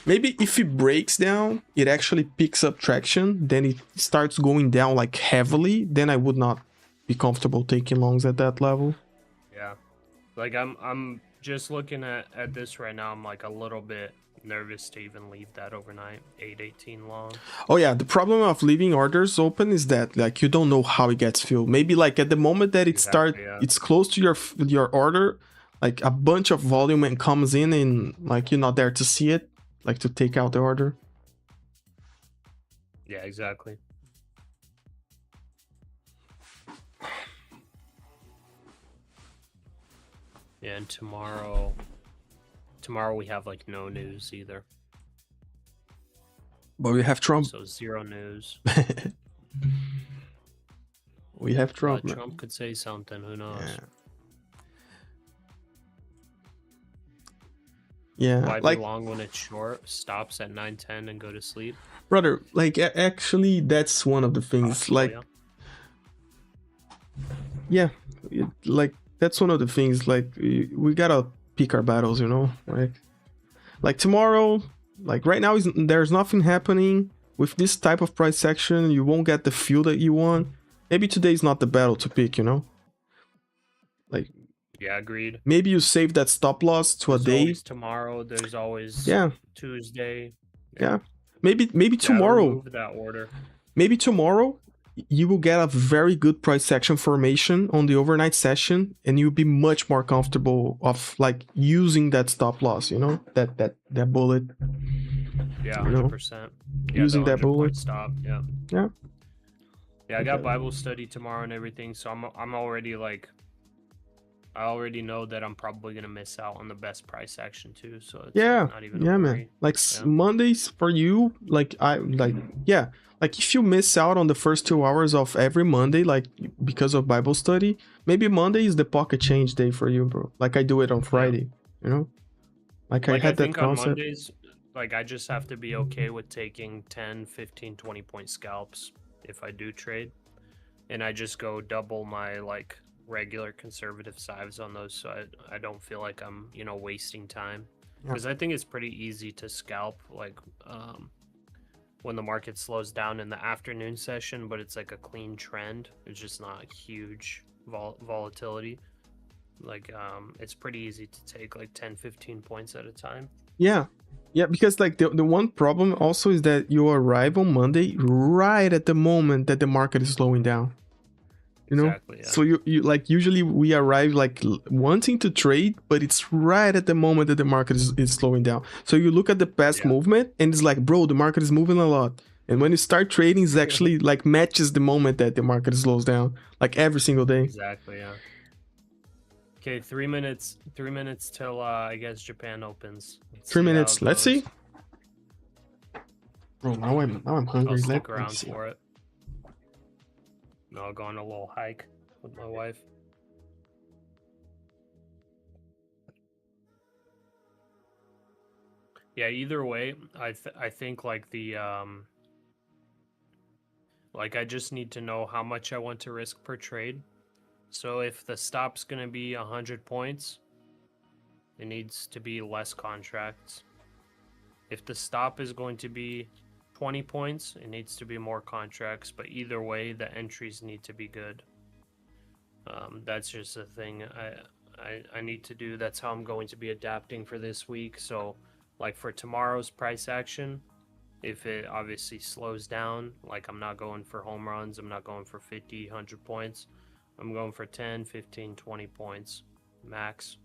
Maybe if it breaks down, it actually picks up traction, then it starts going down like heavily, then I would not be comfortable taking longs at that level. Yeah. Like I'm just looking at this right now, I'm like a little bit nervous to even leave that overnight 818 long. Oh yeah, the problem of leaving orders open is that like you don't know how it gets filled. Maybe like at the moment that it it's close to your order, like a bunch of volume and comes in and like you're not there to see it, like to take out the order. Yeah, exactly. Yeah, and tomorrow we have like no news either. But we have Trump. So zero news. We have Trump. Trump could say something, who knows? Yeah. Why like be long when it's short? Stops at 9:10 and go to sleep. Brother, like actually that's one of the things. Australia. Like like that's one of the things, like we gotta pick our battles, you know. Like tomorrow, like right now there's nothing happening with this type of price action. You won't get the feel that you want. Maybe today is not the battle to pick, you know. Like, yeah, agreed. Maybe you save that stop loss to there's a day. Always tomorrow. There's always Tuesday. Yeah. Maybe tomorrow. Move that order. Maybe tomorrow you will get a very good price action formation on the overnight session, and you'll be much more comfortable of like using that stop loss, you know, that bullet. Yeah, 100%. Yeah, using that bullet. Stop. Yeah. Yeah. Yeah, I got Bible study tomorrow and everything, so I'm already like, I already know that I'm probably gonna miss out on the best price action too. So it's not even man. Like Mondays for you, like like if you miss out on the first 2 hours of every Monday, like because of Bible study, maybe Monday is the pocket change day for you, bro. Like I do it on Friday, you know. Like I had that concept. On Mondays, like I just have to be okay with taking 10, 15, 20 point scalps if I do trade, and I just go double my like regular conservative sives on those, so I don't feel like I'm, you know, wasting time, because I think it's pretty easy to scalp like when the market slows down in the afternoon session, but it's like a clean trend. It's just not a huge volatility. Like it's pretty easy to take like 10-15 points at a time. Yeah, because like the one problem also is that you arrive on Monday right at the moment that the market is slowing down, you know. Exactly, yeah. So you like usually we arrive like wanting to trade, but it's right at the moment that the market is slowing down. So you look at the past movement and it's like, bro, the market is moving a lot, and when you start trading, it's actually like matches the moment that the market slows down, like every single day. Exactly, yeah. Okay, 3 minutes till I guess Japan opens. 3 minutes. Let's see. Bro, now I'm hungry. I'll stick around for it. No, I'll go on a little hike with my wife. Yeah, either way, I think like the like I just need to know how much I want to risk per trade. So if the stop's going to be 100 points, it needs to be less contracts. If the stop is going to be 20 points, it needs to be more contracts, but either way, the entries need to be good. That's just a thing I need to do. That's how I'm going to be adapting for this week. So like for tomorrow's price action, If it obviously slows down, like I'm not going for home runs, I'm not going for 50, 100 points. I'm going for 10, 15, 20 points max.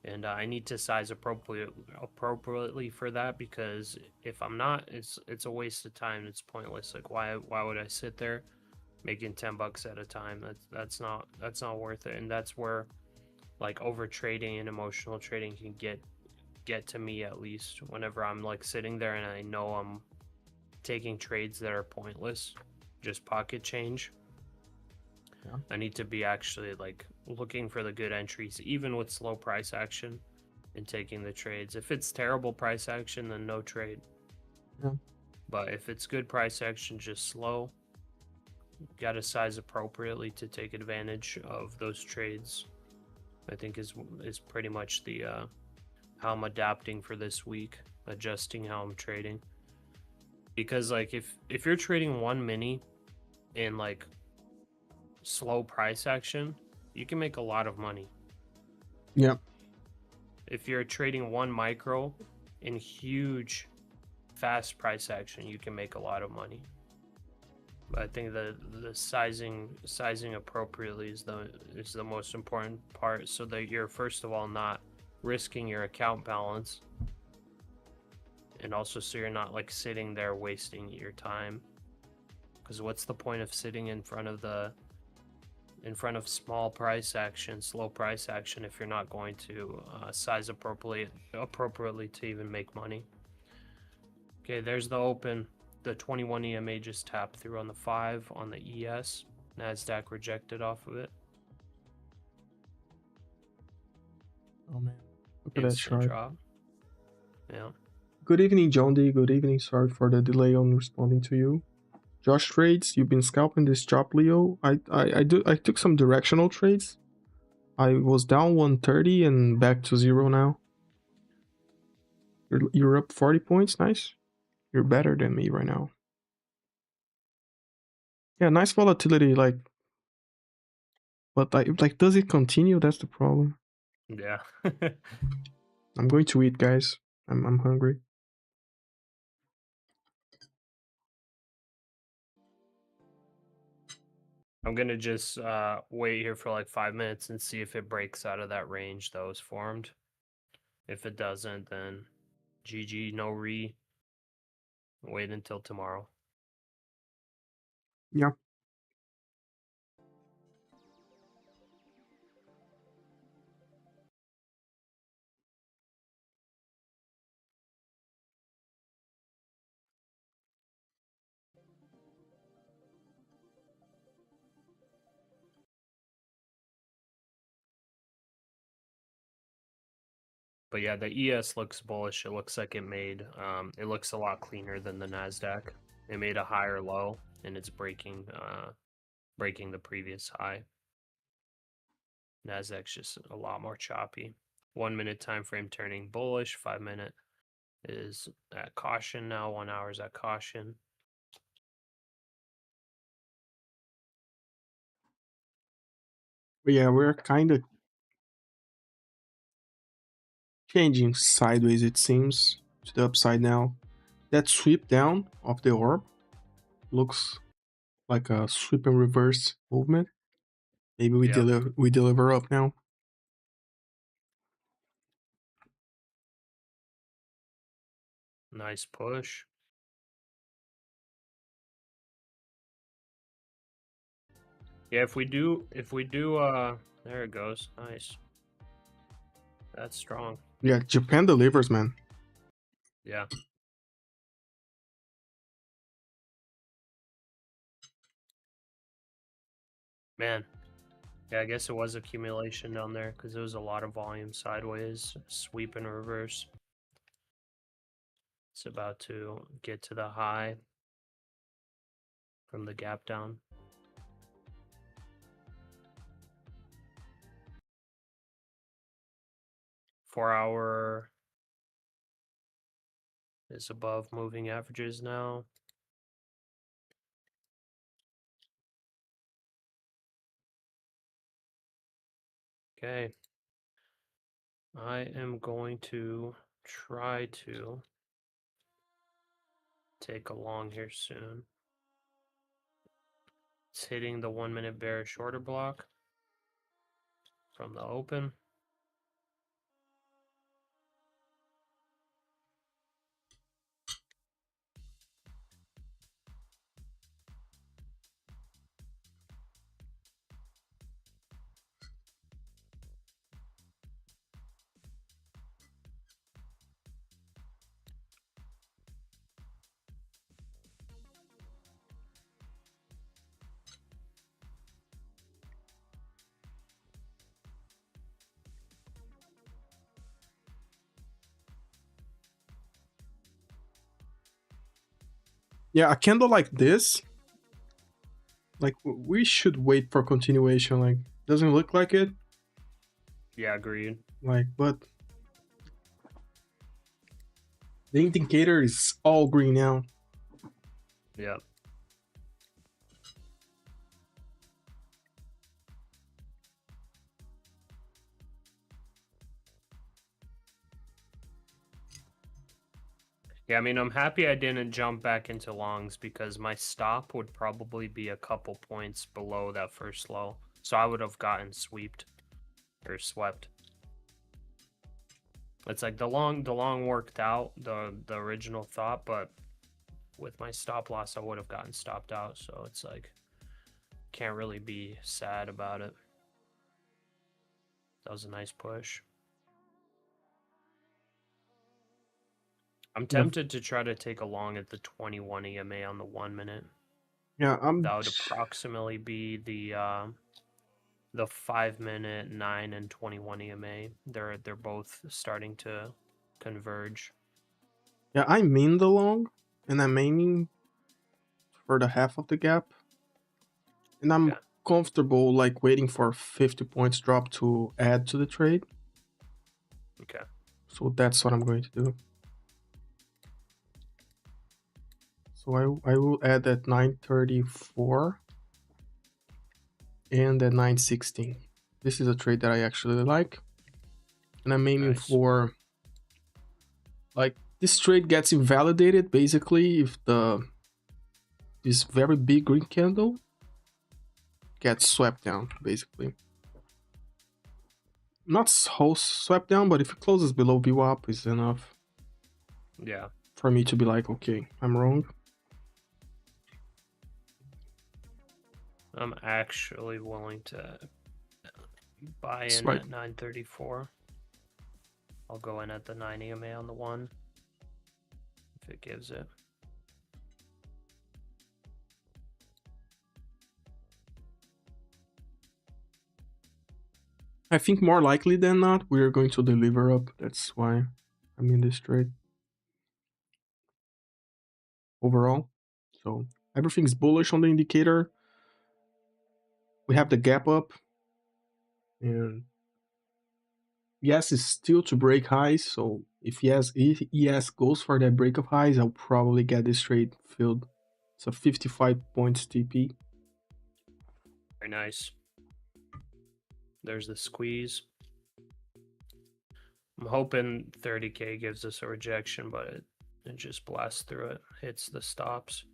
And I need to size appropriately for that, because if I'm not, it's a waste of time. It's pointless. Like why would I sit there making $10 at a time? That's not worth it. And that's where like over trading and emotional trading can get to me, at least whenever I'm like sitting there and I know I'm taking trades that are pointless, just pocket change. Yeah. I need to be actually like looking for the good entries, even with slow price action, and taking the trades. If it's terrible price action, then no trade. Yeah. But if it's good price action, just slow, got to size appropriately to take advantage of those trades. I think is pretty much the how I'm adapting for this week, adjusting how I'm trading. Because like if you're trading one mini in like slow price action, you can make a lot of money. Yeah. If you're trading one micro in huge fast price action, you can make a lot of money. But I think the sizing appropriately is the most important part, so that you're first of all not risking your account balance, and also so you're not like sitting there wasting your time. Because what's the point of sitting in front of small price action, slow price action, if you're not going to size appropriately to even make money? Okay, there's the open. The 21 EMA just tapped through on the 5 on the ES. NASDAQ rejected off of it. Oh man, look at that Instant chart. drop. Yeah. Good evening, John D. Good evening. Sorry for the delay on responding to you. Josh trades. You've been scalping this chop, Leo. I took some directional trades. I was down 130 and back to 0 now. You're up 40 points. Nice. You're better than me right now. Yeah, nice volatility. Like, but like, does it continue? That's the problem. Yeah. I'm going to eat, guys. I'm hungry. I'm gonna just wait here for like 5 minutes and see if it breaks out of that range that was formed. If it doesn't, then GG, no re. Wait until tomorrow. Yeah. But yeah, the ES looks bullish. It looks like it looks a lot cleaner than the NASDAQ. It made a higher low, and it's breaking the previous high. NASDAQ's just a lot more choppy. 1 minute time frame turning bullish. 5 minute is at caution now. 1 hour is at caution. But yeah, we're kind of changing sideways, it seems, to the upside now. That sweep down of the orb looks like a sweep and reverse movement. Maybe we deliver up now. Nice push. Yeah, if we do there it goes. Nice. That's strong. Yeah, Japan delivers, man. Yeah. Man. Yeah, I guess it was accumulation down there because there was a lot of volume sideways, sweep and reverse. It's about to get to the high from the gap down. Four-hour is above moving averages now. Okay. I am going to try to take a long here soon. It's hitting the 1 minute bearish order block from the open. Yeah, a candle like this, like we should wait for continuation. Like, doesn't look like it. Yeah, agreed. Like, but the indicator is all green now. Yeah. Yeah, I mean, I'm happy I didn't jump back into longs because my stop would probably be a couple points below that first low. So I would have gotten swept. It's like the long worked out, the original thought, but with my stop loss I would have gotten stopped out, so it's like can't really be sad about it. That was a nice push. I'm tempted to try to take a long at the 21 EMA on the 1 minute. Yeah, That would approximately be the 5 minute, 9 and 21 EMA. They're both starting to converge. Yeah, I'm in the long, and I'm aiming for the half of the gap, and I'm comfortable like waiting for 50 points drop to add to the trade. Okay. So that's what I'm going to do. So I will add at 934 and at 916. This is a trade that I actually like, and I'm aiming for, like, this trade gets invalidated basically if this very big green candle gets swept down, basically. Not whole swept down, but if it closes below VWAP is enough. Yeah. For me to be like, okay, I'm wrong. I'm actually willing to buy in at 934. I'll go in at the 9 EMA on the 1 if it gives it. I think more likely than not, we're going to deliver up. That's why I'm in this trade. Overall. So everything's bullish on the indicator. We have the gap up. And yes, it's still to break highs. So if ES goes for that break of highs, I'll probably get this trade filled. It's a 55 points TP. Very nice. There's the squeeze. I'm hoping 30K gives us a rejection, but it just blasts through it, hits the stops.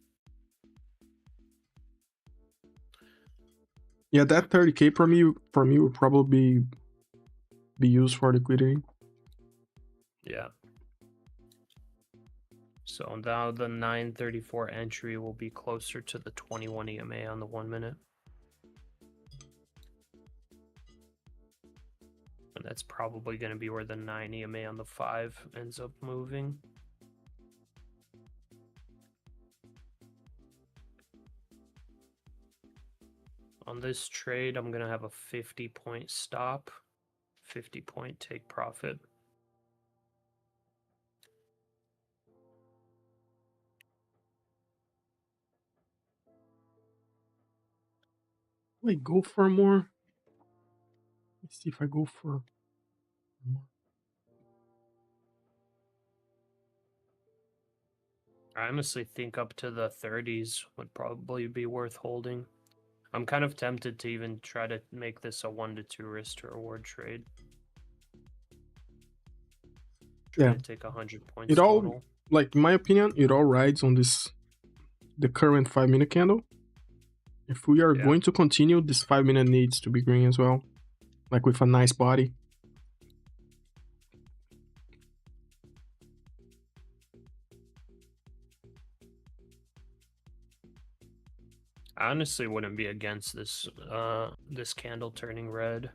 Yeah, that 30K for me would probably be used for liquidity. Yeah. So now the 934 entry will be closer to the 21 EMA on the 1 minute. And that's probably going to be where the 9 EMA on the 5 ends up moving. On this trade, I'm going to have a 50-point stop, 50-point take profit. Wait, go for more? Let's see if I go for more. I honestly think up to the 30s would probably be worth holding. I'm kind of tempted to even try to make this a 1 to 2 risk to reward trade. Try to take 100 points total. like in my opinion, it all rides on the current 5-minute candle. If we are going to continue, this 5-minute needs to be green as well, like with a nice body. I honestly wouldn't be against this this candle turning red.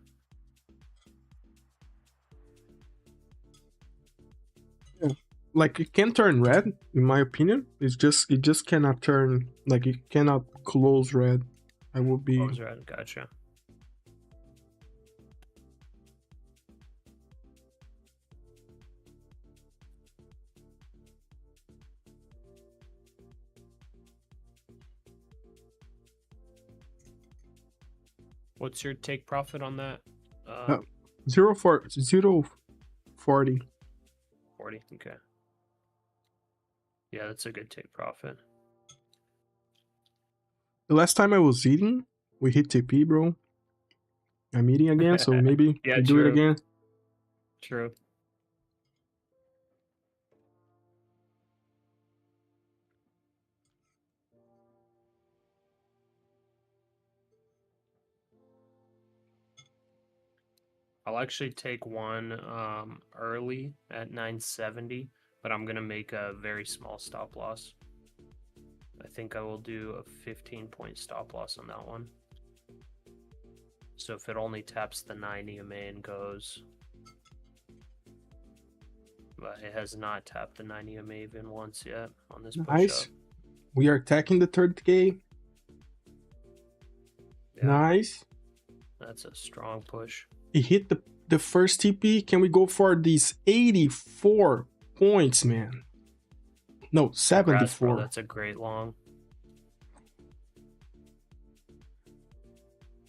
Yeah. Like it can turn red, in my opinion. It just cannot turn, like it cannot close red. I would be. Close red, gotcha. What's your take profit on that? 0.40. 40. Okay. Yeah, that's a good take profit. The last time I was eating, we hit TP, bro. I'm eating again, so maybe Yeah, we do it again. True. I'll actually take one early at 970, but I'm gonna make a very small stop loss. I think I will do a 15-point stop loss on that one. So if it only taps the 9 EMA and goes, but it has not tapped the 9 EMA even once yet on this push Nice. up. We are attacking the third K. Yeah, Nice. that's a strong push. It hit the first TP. Can we go for these 84 points, man? No, 74. Congrats, bro. That's a great long.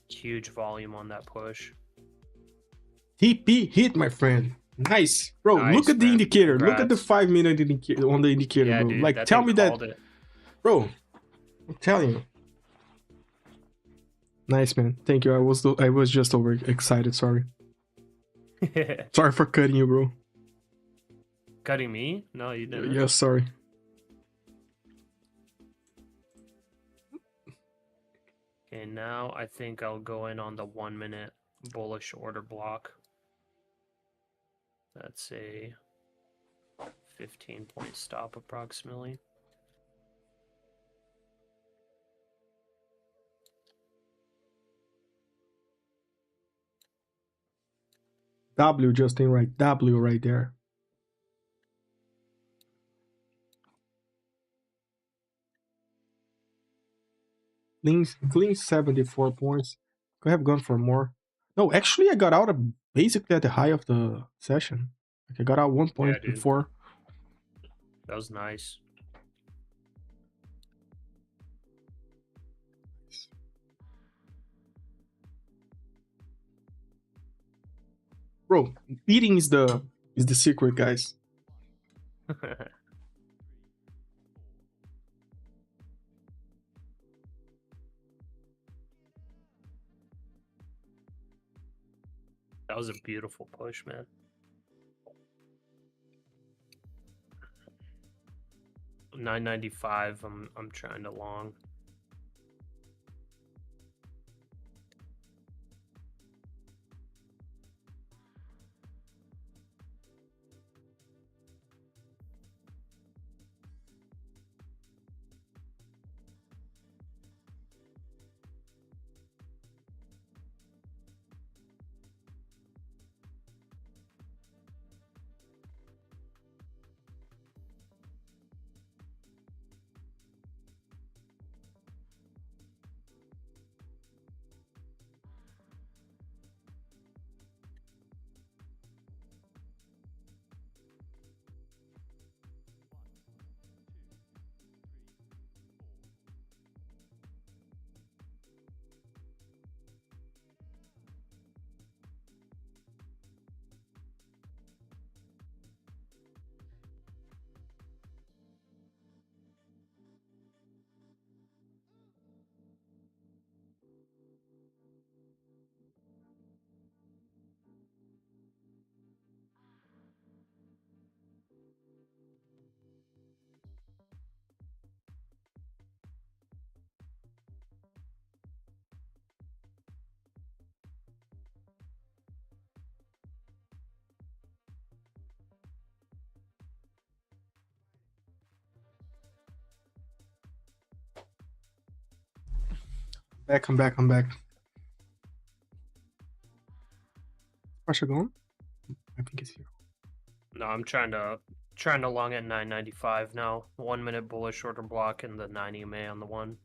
Huge volume on that push. TP hit, my friend. Nice. Bro, Nice, look at the man. indicator. Congrats. Look at the 5-minute indicator on the indicator, Yeah, bro. dude, Like, that tell thing me that. called it. Bro, I'm telling you. Nice, man. Thank you. I was just over excited. Sorry. Sorry for cutting you, bro. Cutting me? No, you didn't. Yeah, sorry. Okay, now I think I'll go in on the 1-minute bullish order block. That's a 15-point stop approximately. W, Justin, right? W right there. Clean 74 points. Could have gone for more. No, actually, I got out of basically at the high of the session. Like I got out 1 point dude. before. That was nice. Bro, eating is the secret, guys. That was a beautiful push, man. $9.95. I'm trying to long. I'm back. Pasha gone? I think it's here. No, I'm trying to long at 995 now. 1 minute bullish shorter block and the 9 EMA on the one.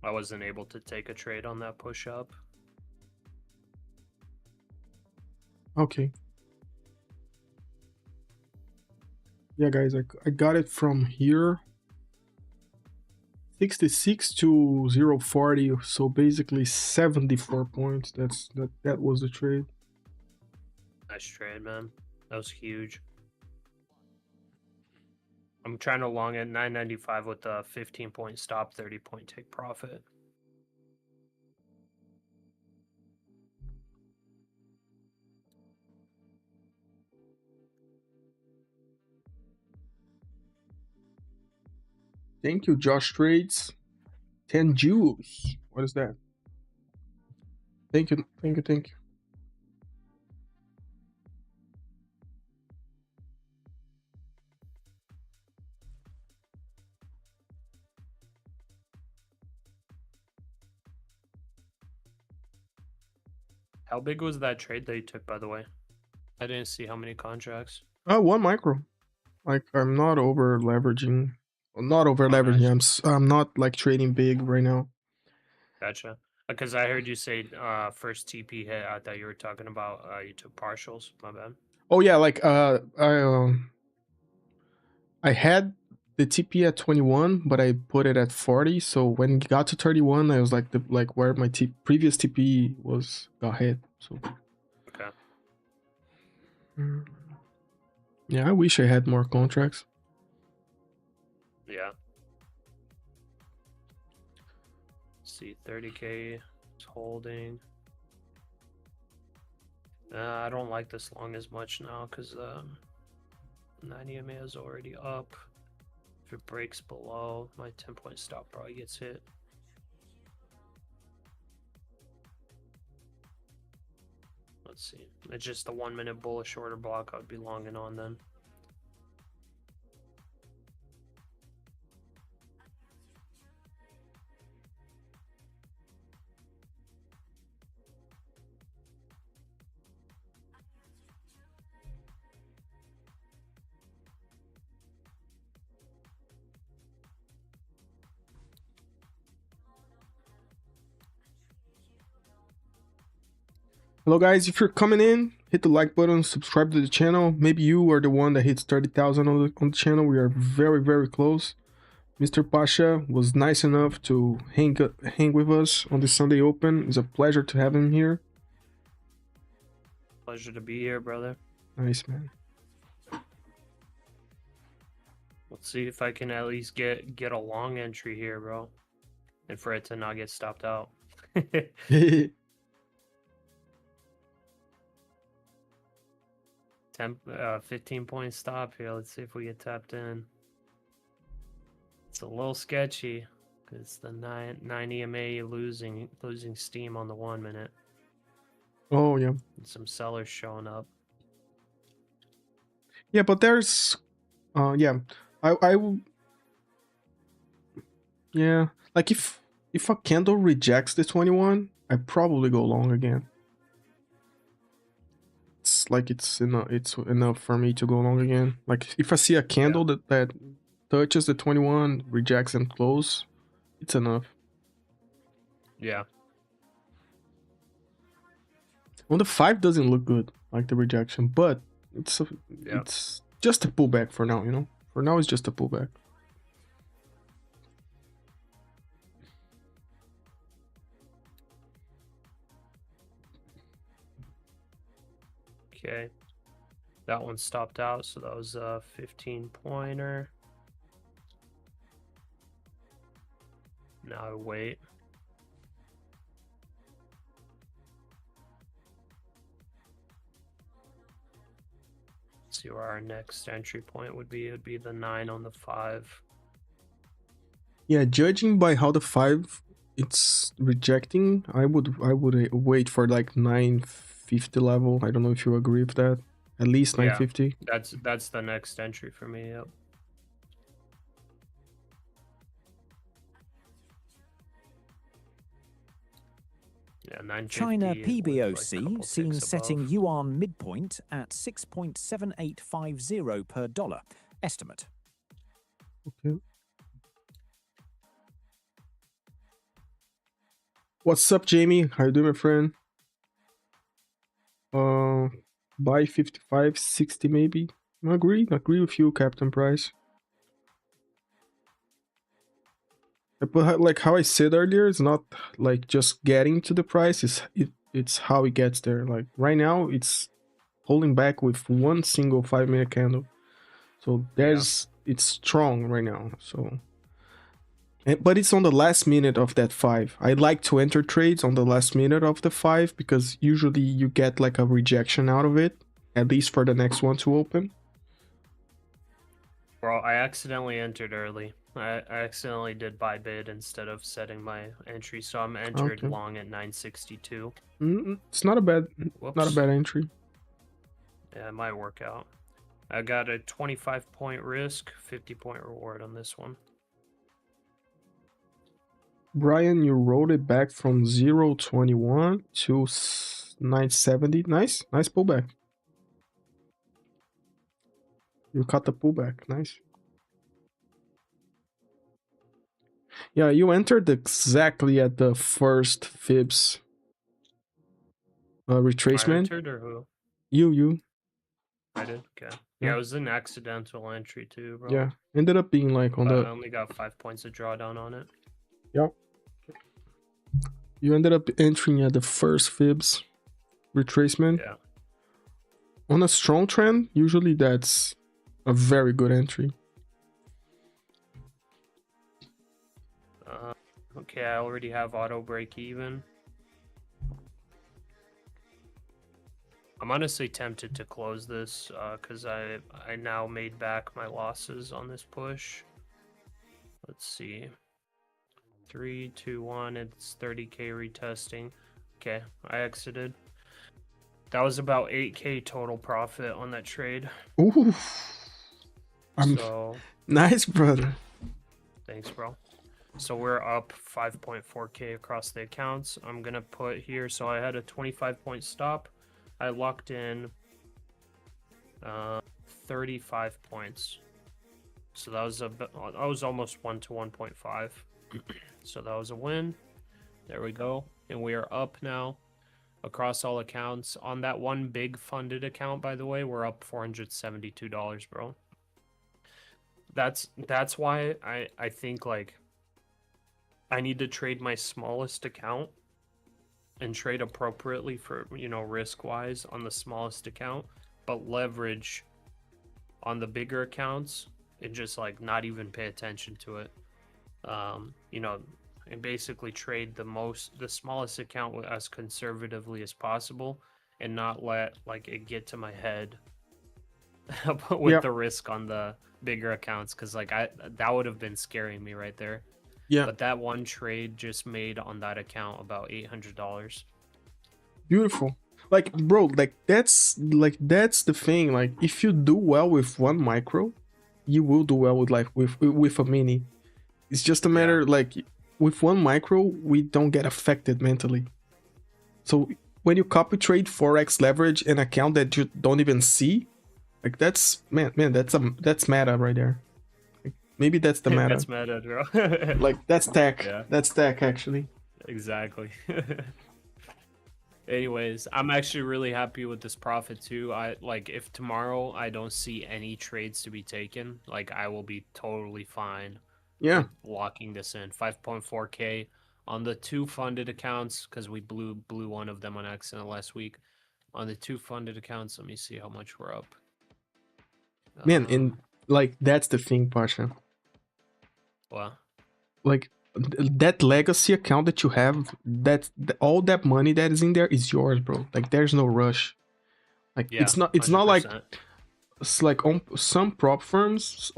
I wasn't able to take a trade on that push up. Okay. Yeah, guys, I got it from here. 66 to 040, so basically 74 points. That was the trade. Nice trade, man. That was huge. I'm trying to long at 995 with a 15-point stop, 30-point take profit. Thank you, Josh Trades. 10 joules. What is that? Thank you. How big was that trade that you took, by the way? I didn't see how many contracts. 1 micro. Like, I'm not over leveraging. Not over leveraging. Nice. I'm not like trading big right now. Gotcha. Because I heard you say first TP hit. I thought you were talking about you took partials. My bad. Oh yeah, like I had the TP at 21, but I put it at 40. So when it got to 31, I was like where my previous TP was got hit. So okay. Yeah, I wish I had more contracts. Yeah. Let's see, 30K is holding. I don't like this long as much now because 9 EMA is already up. If it breaks below, my 10-point stop probably gets hit. Let's see. It's just the 1 minute bullish shorter block I'd be longing on then. Hello guys, if you're coming in, hit the like button, subscribe to the channel. Maybe you are the one that hits 30,000 on the channel. We are very, very close. Mr. Pasha was nice enough to hang with us on the Sunday Open. It's a pleasure to have him here. Pleasure to be here, brother. Nice, man. Let's see if I can at least get a long entry here, bro. And for it to not get stopped out. 15-point stop here. Let's see if we get tapped in. It's a little sketchy because the 9 EMA losing steam on the 1 minute. Oh yeah. And some sellers showing up. Yeah, but there's yeah. Yeah, like if a candle rejects the 21, I probably go long again. It's like it's enough for me to go long again. Like if I see a candle that touches the 21, rejects and close, it's enough. Yeah. Well, the 5 doesn't look good, like the rejection, but it's just a pullback for now, you know? For now, it's just a pullback. Okay. That one stopped out, so that was a 15-pointer. Now I wait. See where our next entry point would be. It would be the 9 on the 5. Yeah, judging by how the 5 it's rejecting, I would wait for like 950 level. I don't know if you agree with that. At least 950. That's the next entry for me. Yep. Yeah, 950. China with, like, PBOC couple seen ticks setting above. yuan midpoint at 6.7850 per dollar. Estimate. Okay. What's up, Jamie? How you doing, my friend? Buy 55, 60 maybe. Agree with you, Captain Price. But like how I said earlier, it's not like just getting to the price, it's how it gets there. Like right now it's holding back with one single 5-minute candle. So it's strong right now. So but it's on the last minute of that 5. I like to enter trades on the last minute of the 5 because usually you get like a rejection out of it, at least for the next one to open. Well, I accidentally entered early. I accidentally did buy bid instead of setting my entry, so I'm entered Okay. long at 962. It's not a bad Whoops. entry. Yeah, it might work out. I got a 25-point risk, 50-point reward on this one. Brian, you rolled it back from 0.21 to 9.70. Nice pullback. You cut the pullback. Nice. Yeah, you entered exactly at the first fibs retracement. I entered or who? You. I did? Okay. Yeah, it was an accidental entry too, bro. Yeah, ended up being like on I the... only got 5 points of drawdown on it. Yep. You ended up entering at the first fibs retracement. Yeah. On a strong trend, usually that's a very good entry. Okay, I already have auto break even. I'm honestly tempted to close this because I now made back my losses on this push. Let's see. 3, 2, 1. It's 30K retesting. Okay, I exited. That was about 8K total profit on that trade. Ooh. So nice, brother. Thanks, bro. So we're up 5.4K across the accounts. I'm gonna put here. So I had a 25-point stop. I locked in 35 points. So that was almost 1 to 1.5. So that was a win. There we go. And we are up now across all accounts. On that one big funded account, by the way, we're up $472, bro. That's why I think like I need to trade my smallest account and trade appropriately for, you know, risk wise on the smallest account, but leverage on the bigger accounts and just like not even pay attention to it. You know, and basically trade the smallest account as conservatively as possible and not let like it get to my head with the risk on the bigger accounts, because like that would have been scaring me right there. Yeah. But that one trade just made on that account about $800. Beautiful. Like, bro, like that's the thing. Like, if you do well with one micro, you will do well with like with a mini. It's just a matter like with one micro, we don't get affected mentally. So when you copy trade 4x leverage an account that you don't even see, like that's that's meta right there. Like, maybe that's the meta. That's meta, bro. Like that's tech. Yeah. That's tech actually. Exactly. Anyways, I'm actually really happy with this profit too. Like if tomorrow I don't see any trades to be taken, like I will be totally fine. Yeah. With locking this in 5.4K on the 2 funded accounts, because we blew one of them on accident last week. On the 2 funded accounts, let me see how much we're up. Man, and like that's the thing, Pasha. What? Like that legacy account that you have, all that money that is in there is yours, bro. Like there's no rush. Like it's not 100%. it's like on some prop firms,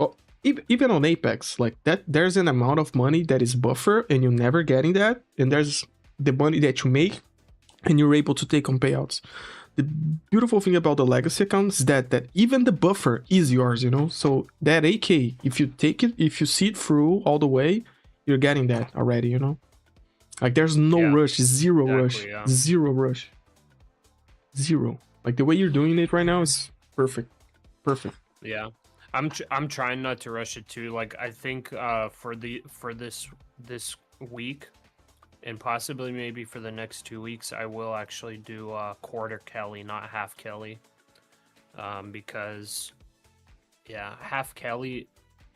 even on Apex, like that there's an amount of money that is buffer and you're never getting that, and there's the money that you make and you're able to take on payouts. The beautiful thing about the legacy accounts is that even the buffer is yours, you know. So that AK, if you take it, if you see it through all the way, you're getting that already, you know. Like there's no Yeah, rush, zero rush, exactly, yeah. zero rush, zero. Like the way you're doing it right now is perfect, perfect. Yeah, I'm trying not to rush it too. Like I think for this week and possibly maybe for the next 2 weeks, I will actually do quarter Kelly, not half Kelly, because yeah, half Kelly,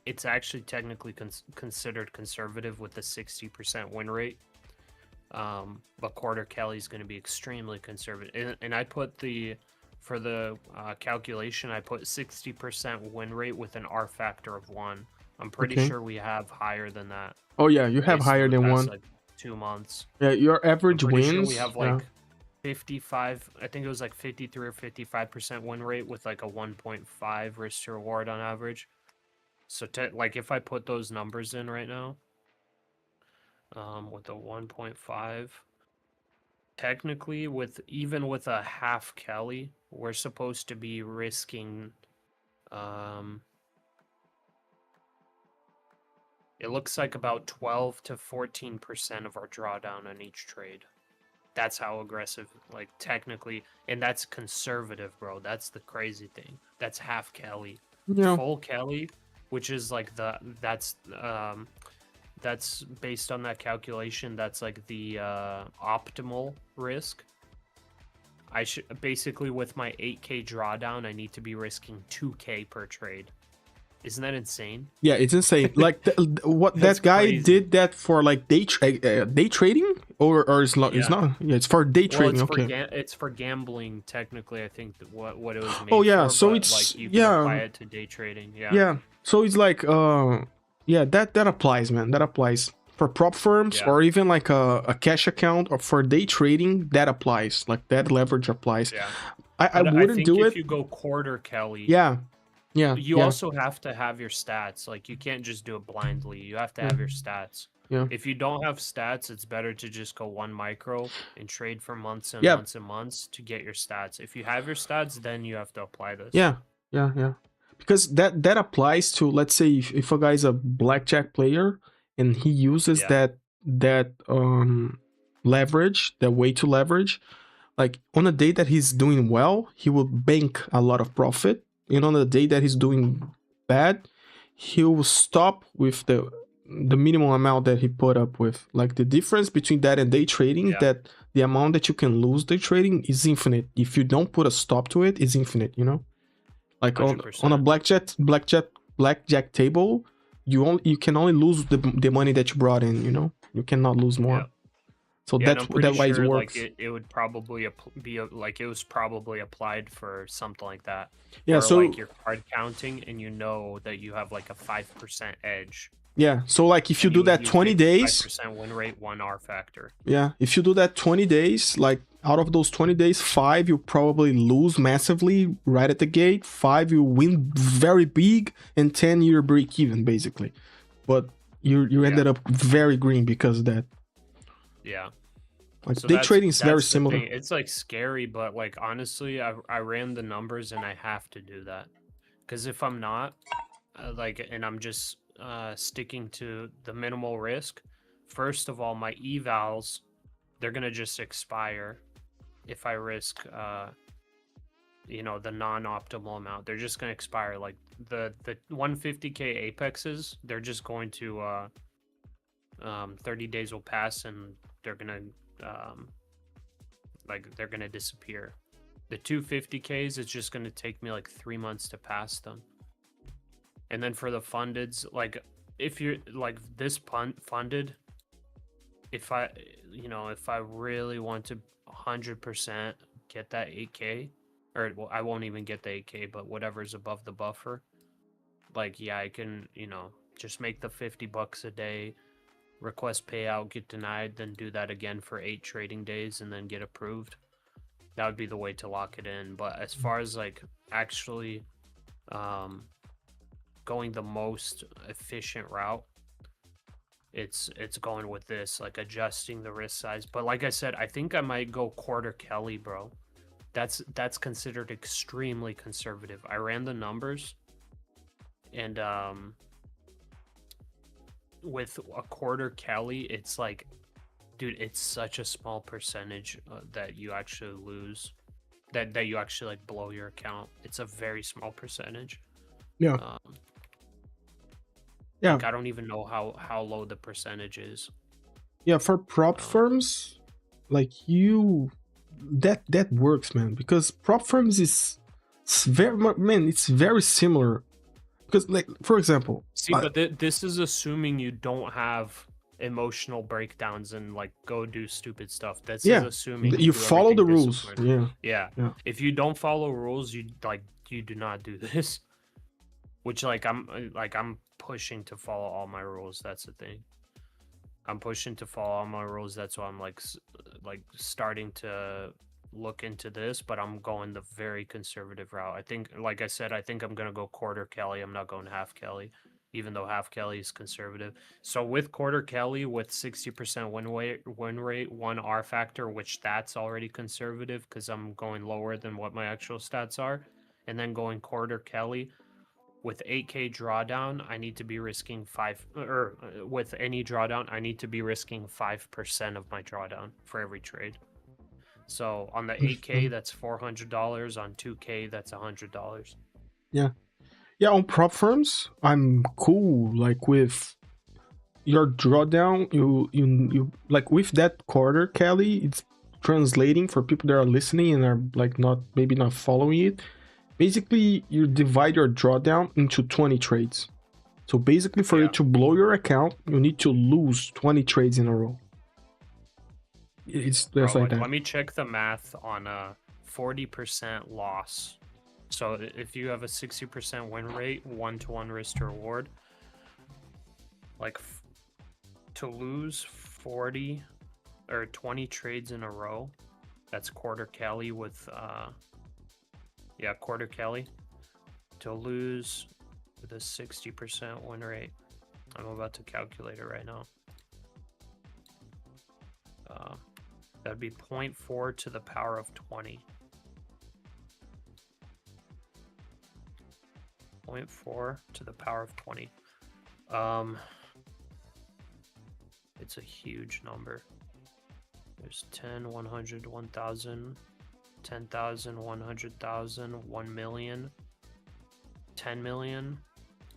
it's actually technically considered conservative with the 60% win rate. But quarter Kelly is going to be extremely conservative, and I put for the calculation, I put 60% win rate with an R factor of 1. I'm pretty Okay. sure we have higher than that. Oh yeah, you have Based on higher the than past, 1. like 2 months. Yeah, your I'm average pretty sure wins. we have Yeah. like 55. I think it was like 53 or 55% win rate with like a 1.5 risk to reward on average. So like if I put those numbers in right now, with a 1.5. Technically, even with a half Kelly, we're supposed to be risking. It looks like about 12 to 14% of our drawdown on each trade. That's how aggressive, like technically, and that's conservative, bro. That's the crazy thing. That's half Kelly. Yeah. Full Kelly, which is like that's based on that calculation. That's like the optimal risk. I should basically, with my 8K drawdown, I need to be risking 2K per trade. Isn't that insane? Yeah, it's insane. Like what That's that guy crazy. did that for like day trading or it's not. It's Yeah. not. Yeah, it's for day Well, trading. it's for Okay. it's for gambling technically. I think that what it was made Oh yeah, for, so but it's like you can apply yeah, it to day trading. Yeah. yeah. So it's like yeah, that applies, man. That applies for prop firms Yeah. or even like a cash account or for day trading. That applies. Like that leverage applies. Yeah. I But wouldn't think do if it. you go quarter Kelly, Yeah, yeah, you yeah, also have to have your stats. Like you can't just do it blindly. You have to yeah, have your stats. yeah. If you don't have stats, it's better to just go one micro and trade for months and Yeah. months and months to get your stats. If you have your stats, then you have to apply this. Yeah, yeah. Because that applies to, let's say, if a guy's a blackjack player and he uses Yeah. that leverage, that way to leverage, like on a day that he's doing well, he will bank a lot of profit, and on the day that he's doing bad, he will stop with the minimum amount that he put up with. Like the difference between that and day trading, Yeah. that the amount that you can lose day trading is infinite. If you don't put a stop to it, it's infinite, you know? Like on a 100%. blackjack table, you can only lose the money that you brought in, you know? You cannot lose more. Yeah. So Yeah, and that's I'm pretty that why it sure works. like it would probably like it was probably applied for something like that. Yeah, where, so like you're card counting and you know that you have like a 5% edge. yeah, so like if you and do would that use 20 days, 5% win rate, 1 R factor. yeah, if you do that 20 days, like out of those 20 days, 5 you probably lose massively right at the gate, 5 you win very big, and 10 you're break even basically. But you ended up very green because of that. Yeah. Like So day trading is very the similar. thing. It's like scary, but like honestly, I ran the numbers and I have to do that. Because if I'm not, like, and I'm just sticking to the minimal risk, first of all, my evals, they're gonna just expire if I risk you know, the non-optimal amount. They're just gonna expire. Like the 150k apexes, they're just going to 30 days will pass and they're gonna like they're gonna disappear. The 250ks, it's just gonna take me like 3 months to pass them. And then for the fundeds, like if you're like this funded, if I really want to 100% get that 8k, or well, I won't even get the 8k, but whatever's above the buffer, like yeah, I can, you know, just make the $50 a day, request payout, get denied, then do that again for 8 trading days and then get approved. That would be the way to lock it in. But as far as like actually going the most efficient route, it's going with this, like adjusting the risk size. But like I said, I think I might go quarter Kelly, bro. That's considered extremely conservative. I ran the numbers, and with a quarter Kelly, it's like Dude, it's such a small percentage that you actually lose. That you actually like blow your account. It's a very small percentage. Yeah. Yeah. Like, I don't even know how low the percentage is. Yeah, for prop firms, like that works, man, because prop firms is it's very similar. Because, like, for example, See, but this is assuming you don't have emotional breakdowns and like go do stupid stuff. That's yeah, assuming you do follow the everything rules. disciplined. Yeah. Yeah. If you don't follow rules, you do not do this. Which I'm pushing to follow all my rules. That's the thing. I'm pushing to follow all my rules. That's why I'm like starting to look into this, but I'm going the very conservative route. I think, like I said, I think I'm gonna go quarter Kelly. I'm not going half Kelly, even though half Kelly is conservative. So with quarter Kelly, with 60% win rate, 1 R factor, which that's already conservative because I'm going lower than what my actual stats are, and then going quarter Kelly. With 8K drawdown, I need to be risking with any drawdown, I need to be risking 5% of my drawdown for every trade. So on the 8K, that's $400. On 2K, that's $100. Yeah. On prop firms, I'm cool. Like with your drawdown, you like with that quarter, Kelly. It's translating for people that are listening and are like maybe not following it. Basically, you divide your drawdown into 20 trades. So basically, for you to blow your account, you need to lose 20 trades in a row. It's just like that. Let me check the math on a 40% loss. So if you have a 60% win rate, 1-to-1 risk to reward, like to lose 40 or 20 trades in a row, that's quarter Kelly with quarter Kelly, to lose with a 60% win rate. I'm about to calculate it right now. That'd be 0.4 to the power of 20. 0.4 to the power of 20. It's a huge number. There's 10, 100, 1,000, 10,000, 100,000, 1 million, 10 million,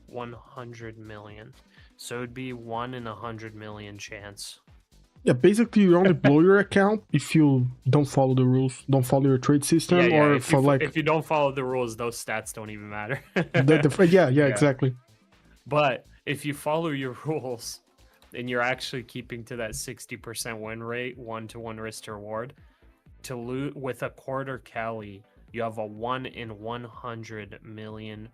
100 million. So it'd be 1 in 100 million chance. Yeah, basically you only blow your account if you don't follow the rules, don't follow your trade system, or if you don't follow the rules, those stats don't even matter. Exactly. But if you follow your rules and you're actually keeping to that 60% win rate, 1-to-1 risk to reward, to lose with a quarter Kelly, you have a 1 in 100 million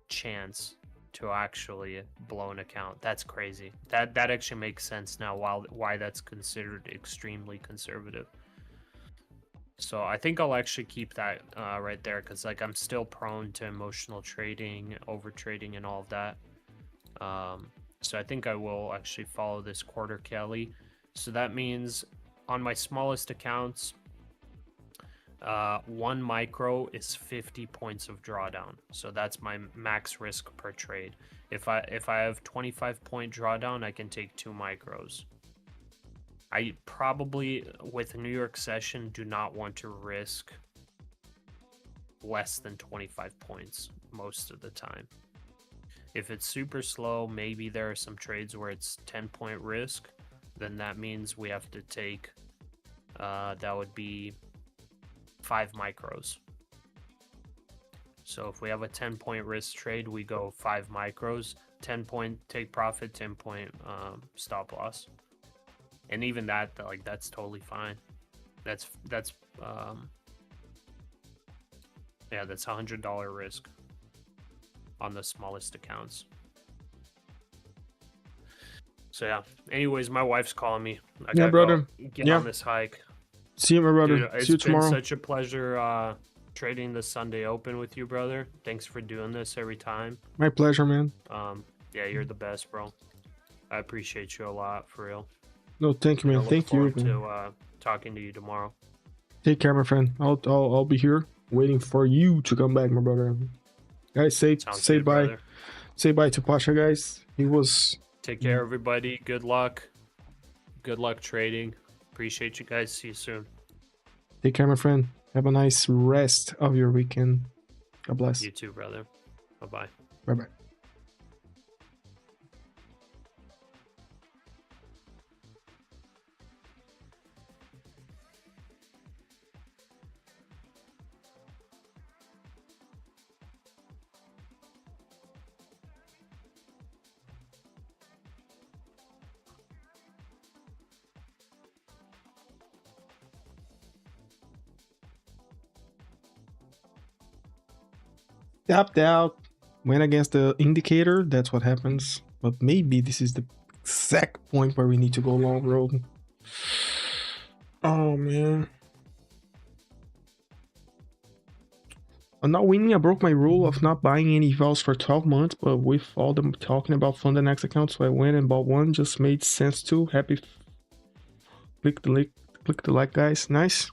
chance to actually blow an account. That's crazy. That actually makes sense now why that's considered extremely conservative. So I think I'll actually keep that right there, because like I'm still prone to emotional trading, over trading, and all of that. So I think I will actually follow this quarter Kelly. So that means on my smallest accounts, 1 micro is 50 points of drawdown. So that's my max risk per trade. If I have 25-point drawdown, I can take 2 micros. I probably, with New York session, do not want to risk less than 25 points most of the time. If it's super slow, maybe there are some trades where it's 10-point risk. Then that means we have to take, that would be 5 micros. So if we have a 10-point risk trade, we go 5 micros, 10-point take profit, 10-point stop loss. And even that, like, that's totally fine. That's $100 risk on the smallest accounts. So yeah. Anyways, my wife's calling me. I gotta brother. Get on this hike. See you, my brother. Dude, See you tomorrow. It's been such a pleasure trading the Sunday Open with you, brother. Thanks for doing this every time. My pleasure, man. Yeah, you're the best, bro. I appreciate you a lot, for real. No, thank you, man. Thank you. To talking to you tomorrow. Take care, my friend. I'll be here waiting for you to come back, my brother. Guys, say good, bye. Brother. Say bye to Pasha, guys. He was. Take care, everybody. Good luck. Good luck trading. Appreciate you guys. See you soon. Take care, my friend. Have a nice rest of your weekend. God bless. You too, brother. Bye-bye. Bye-bye. Tapped out, went against the indicator. That's what happens. But maybe this is the exact point where we need to go long road. Oh man. I'm not winning. I broke my rule of not buying any evals for 12 months, but with all them talking about fund the next account, so I went and bought one. Just made sense too. Happy. Click the like, guys. Nice.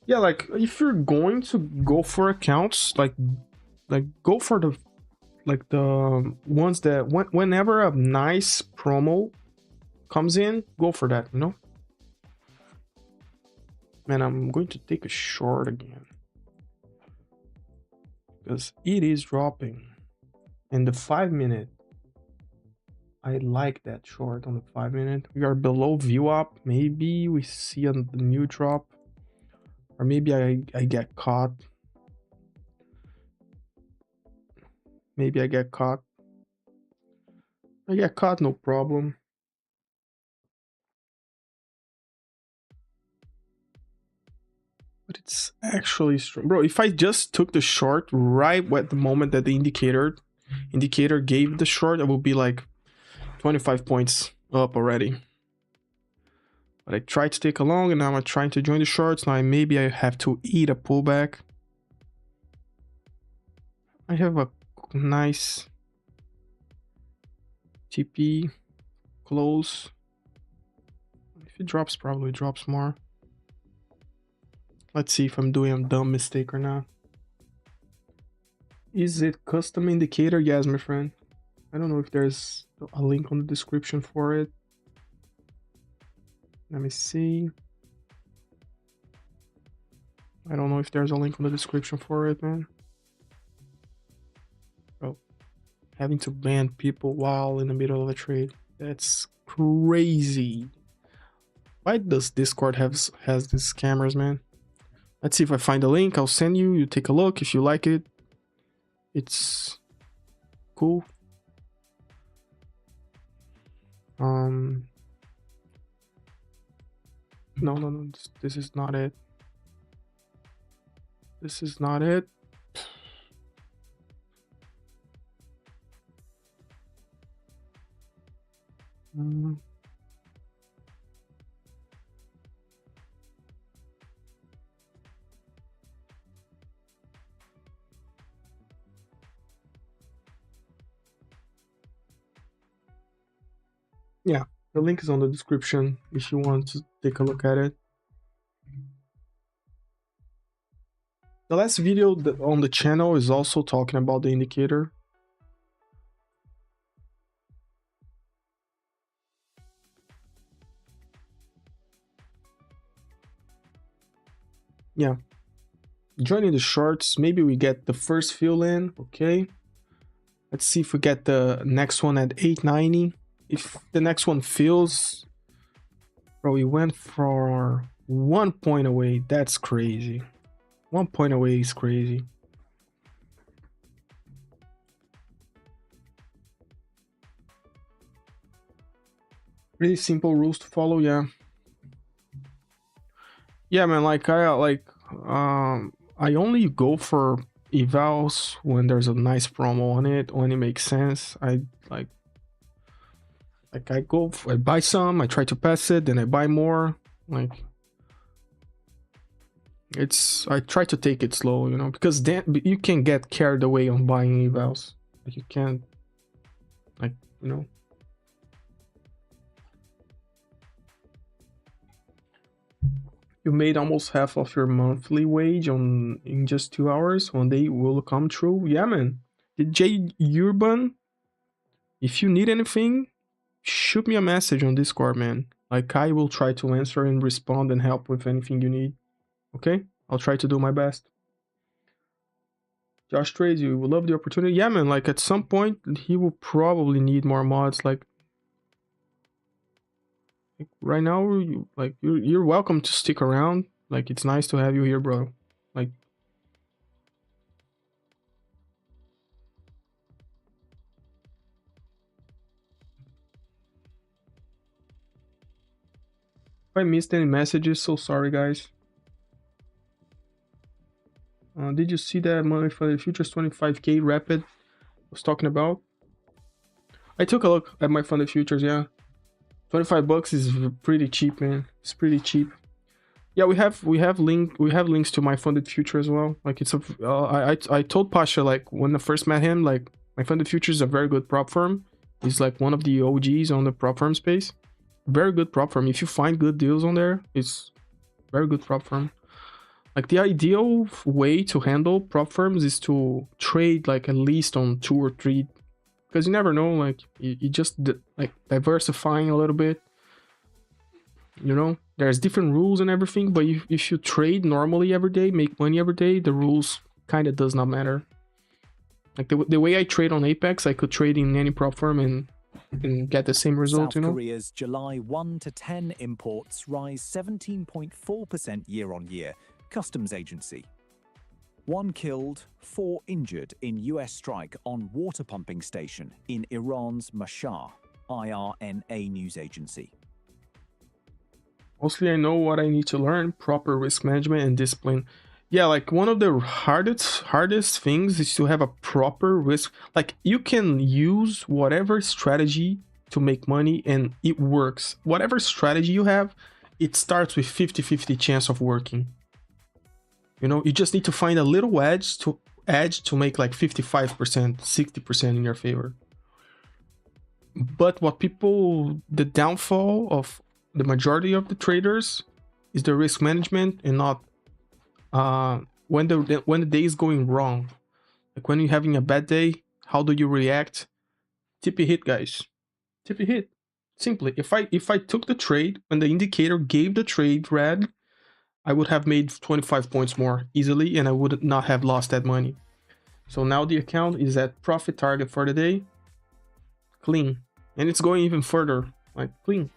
Yeah, like if you're going to go for accounts, like go for the ones that whenever a nice promo comes in, go for that, you know. Man, I'm going to take a short again because it is dropping. And the 5-minute, I like that short on the 5-minute. We are below view up. Maybe we see a new drop, or maybe I get caught. Maybe I get caught. I get caught, no problem. But it's actually strong. Bro, if I just took the short right at the moment that the indicator gave the short, I would be like 25 points up already. But I tried to take a long, and now I'm trying to join the shorts. Now maybe I have to eat a pullback. I have a nice TP close. If it drops, probably drops more. Let's see if I'm doing a dumb mistake or not. Is it custom indicator? Yes, my friend. I don't know if there's a link on the description for it. Let me see. I don't know if there's a link on the description for it, man. Oh, having to ban people while in the middle of a trade. That's crazy. Why does Discord has these scammers, man? Let's see if I find a link. I'll send you. You take a look. If you like it, it's cool. No. This is not it. This is not it. Yeah, the link is on the description if you want to take a look at it. The last video on the channel is also talking about the indicator. Yeah, joining the shorts. Maybe we get the first fill in. Okay, let's see if we get the next one at 890. If the next one fills, bro, we went for 1 point away. That's crazy. 1 point away is crazy. Really simple rules to follow. Yeah, man, like I only go for evals when there's a nice promo on it, when it makes sense. I buy some, I try to pass it, then I buy more. Like, I try to take it slow, you know, because then you can get carried away on buying evals. Like, you can't, like, you know. You made almost half of your monthly wage in just 2 hours. One day will come true. Yeah, man. J Urban, if you need anything, shoot me a message on Discord, man. Like, I will try to answer and respond and help with anything you need. Okay? I'll try to do my best. Josh Trades, you will love the opportunity. Yeah, man, like at some point he will probably need more mods. Like right now, you're welcome to stick around. Like, it's nice to have you here, bro. Like, if I missed any messages, so sorry, guys. Did you see that money for the futures 25k rapid I was talking about? I took a look at my funded futures. Yeah, 25 bucks is pretty cheap, man. It's pretty cheap. Yeah, we have links to my funded future as well. Like, it's a I told Pasha, like, when I first met him, like, my funded future is a very good prop firm. He's like one of the OGs on the prop firm space. Very good prop firm. If you find good deals on there, it's very good prop firm. Like, the ideal way to handle prop firms is to trade like at least on 2 or 3, because you never know. Like, you just like diversifying a little bit. You know, there's different rules and everything, but if you trade normally every day, make money every day, the rules kind of does not matter. Like, the way I trade on Apex, I could trade in any prop firm and get the same result. South You know. Korea's July 1 to 10 imports rise 17.4% year-on-year. Customs agency. 1 killed, 4 injured in US strike on water pumping station in Iran's Mashhad, IRNA news agency. Mostly I know what I need to learn: proper risk management and discipline. Yeah, like, one of the hardest things is to have a proper risk. Like, you can use whatever strategy to make money and it works. Whatever strategy you have, it starts with 50-50 chance of working. You know, you just need to find a little edge to make like 55%, 60% in your favor. But the downfall of the majority of the traders is the risk management, and not when the day is going wrong. Like, when you're having a bad day, how do you react? TP hit, guys. TP hit. Simply, if I took the trade when the indicator gave the trade red, I would have made 25 points more easily, and I would not have lost that money. So now the account is at profit target for the day. Clean. And it's going even further. Like, clean.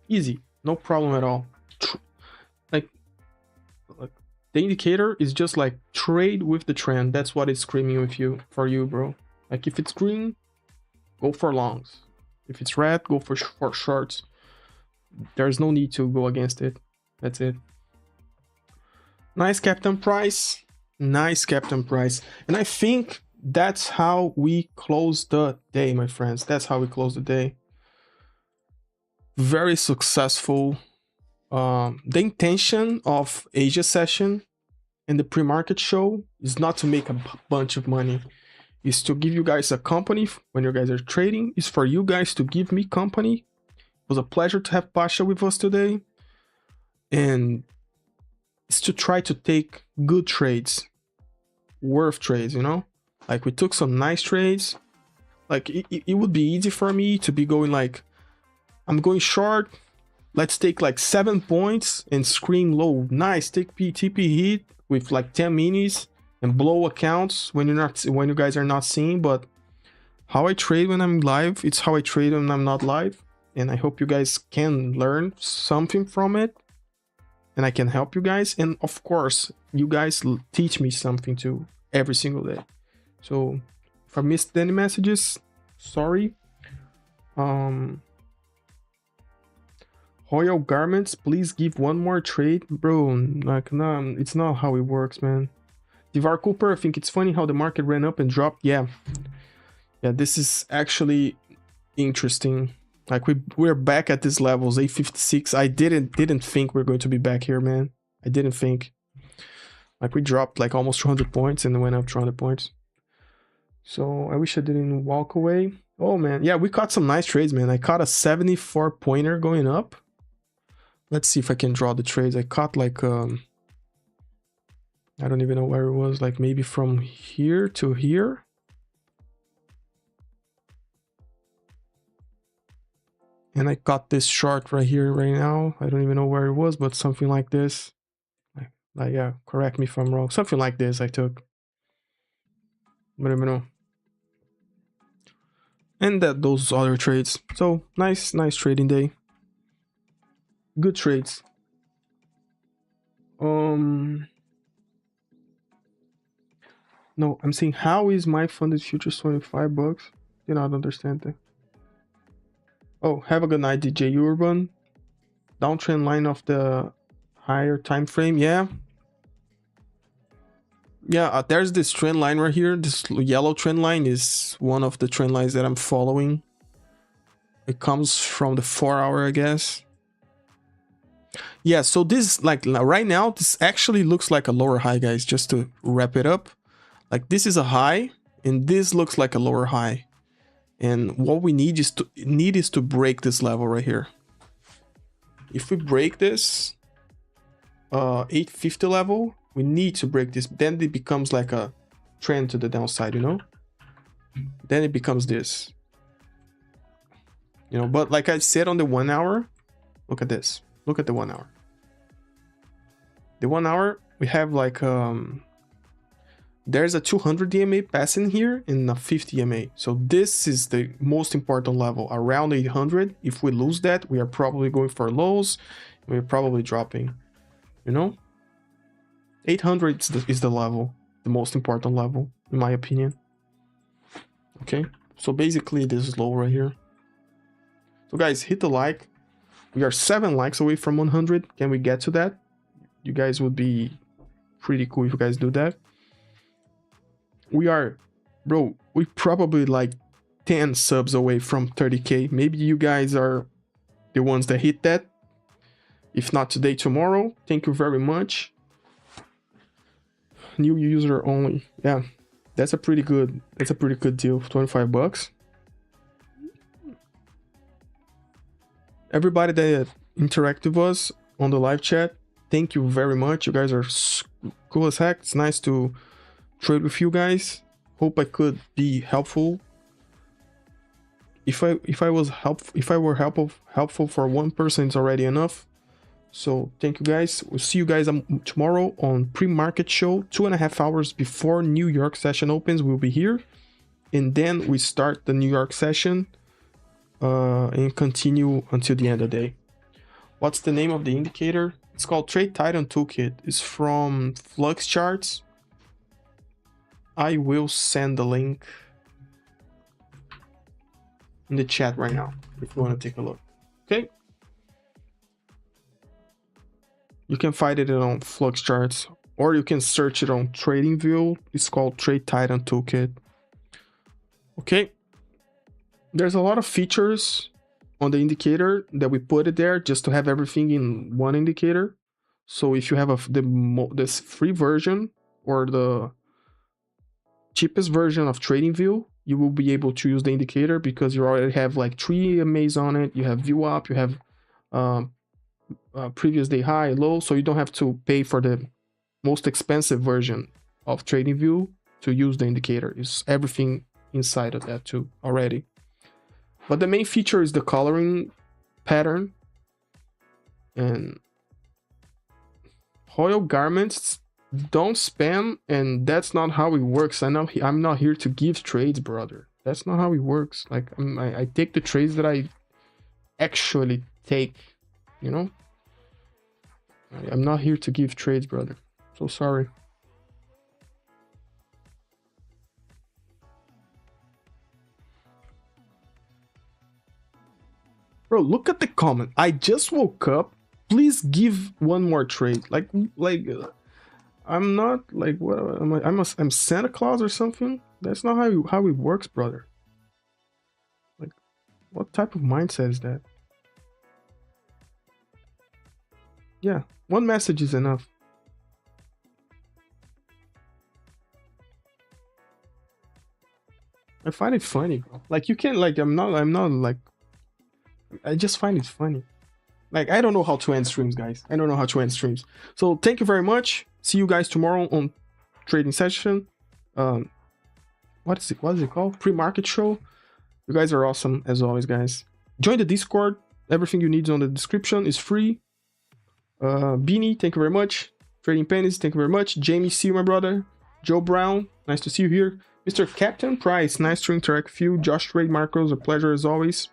Easy. No problem at all. Like, the indicator is just like, trade with the trend. That's what it's screaming for you, bro. Like, if it's green, go for longs. If it's red, go for shorts. There's no need to go against it. That's it. Nice Captain Price. Nice Captain Price. And I think that's how we close the day, my friends. That's how we close the day. Very successful. The intention of Asia session and the pre-market show is not to make a bunch of money. It's to give you guys a company when you guys are trading. It's for you guys to give me company. It was a pleasure to have Pasha with us today. And it's to try to take good trades, worth trades, you know? Like, we took some nice trades. Like, it would be easy for me to be going like, I'm going short, let's take like 7 points and scream low. Nice, take TP hit with like 10 minis and blow accounts when you guys are not seeing. But how I trade when I'm live, it's how I trade when I'm not live. And I hope you guys can learn something from it, and I can help you guys. And of course, you guys teach me something too every single day. So if I missed any messages, sorry. Royal Garments, please give one more trade. Bro, like, no, it's not how it works, man. Divar Cooper, I think it's funny how the market ran up and dropped. Yeah, this is actually interesting. Like, we're back at these levels, 856. I didn't think we're going to be back here, man. I didn't think. Like, we dropped like almost 200 points and then went up 200 points. So I wish I didn't walk away. Oh man, yeah, we caught some nice trades, man. I caught a 74 pointer going up. Let's see if I can draw the trades. I caught like I don't even know where it was, like maybe from here to here. And I got this short right here, right now. I don't even know where it was, but something like this. Like yeah, correct me if I'm wrong. Something like this I took. But I don't know. And those other trades. So nice trading day. Good trades. No, I'm saying how is my funded futures $25? Do not understand that. Oh, have a good night, DJ Urban. Downtrend line of the higher time frame. Yeah. There's this trend line right here. This yellow trend line is one of the trend lines that I'm following. It comes from the 4-hour, I guess. Yeah, so this, like right now, this actually looks like a lower high, guys, just to wrap it up. Like this is a high and this looks like a lower high. And what we need is to break this level right here. If we break this 850 level, we need to break this. Then it becomes like a trend to the downside, you know? Then it becomes this. You know, but like I said on the 1 hour, look at this. Look at the 1 hour. The 1 hour, we have like there's a 200 EMA passing here and a 50 EMA. So this is the most important level, around 800. If we lose that, we are probably going for lows. We're probably dropping, you know? 800 is the level, the most important level, in my opinion. Okay, so basically this is low right here. So guys, hit the like. We are 7 likes away from 100. Can we get to that? You guys would be pretty cool if you guys do that. We are, bro, we probably like 10 subs away from 30K. Maybe you guys are the ones that hit that. If not today, tomorrow. Thank you very much. New user only. Yeah, that's a pretty good deal. $25. Everybody that interact with us on the live chat, thank you very much. You guys are cool as heck. It's nice to trade with you guys. Hope I could be helpful. If I were helpful for one person, it's already enough. So thank you guys. We'll see you guys tomorrow on pre-market show, 2.5 hours before New York session opens. We'll be here, and then we start the New York session and continue until the end of the day. What's the name of the indicator? It's called Trade Titan Toolkit. It's from Flux Charts. I will send the link in the chat right now if you want to take a look. Okay. You can find it on Flux Charts, or you can search it on TradingView. It's called Trade Titan Toolkit. Okay. There's a lot of features on the indicator that we put it there just to have everything in one indicator. So if you have this free version or the cheapest version of TradingView, you will be able to use the indicator because you already have like 3 EMAs on it. You have view up, you have previous day high, low, so you don't have to pay for the most expensive version of TradingView to use the indicator. It's everything inside of that too already. But the main feature is the coloring pattern. And Royal Garments, don't spam, and that's not how it works. I'm not here to give trades, brother. That's not how it works. Like I take the trades that I actually take, you know? I'm not here to give trades, brother. So sorry. Bro, look at the comment. I just woke up. Please give one more trade. Like I'm not like, what am I? I'm Santa Claus or something. That's not how it works, brother. Like, what type of mindset is that? Yeah, one message is enough. I find it funny, bro. Like you can't like I'm not like, I just find it funny. Like I don't know how to end streams, guys. I don't know how to end streams. So thank you very much. See you guys tomorrow on trading session. What is it called? Pre-market show. You guys are awesome as always, guys. Join the Discord. Everything you need is on the description. It's free. Beanie, thank you very much. Trading Pennies, thank you very much. Jamie, see you, my brother. Joe Brown, nice to see you here. Mr. Captain Price, nice to interact with you. Josh Trade Marcos, a pleasure as always.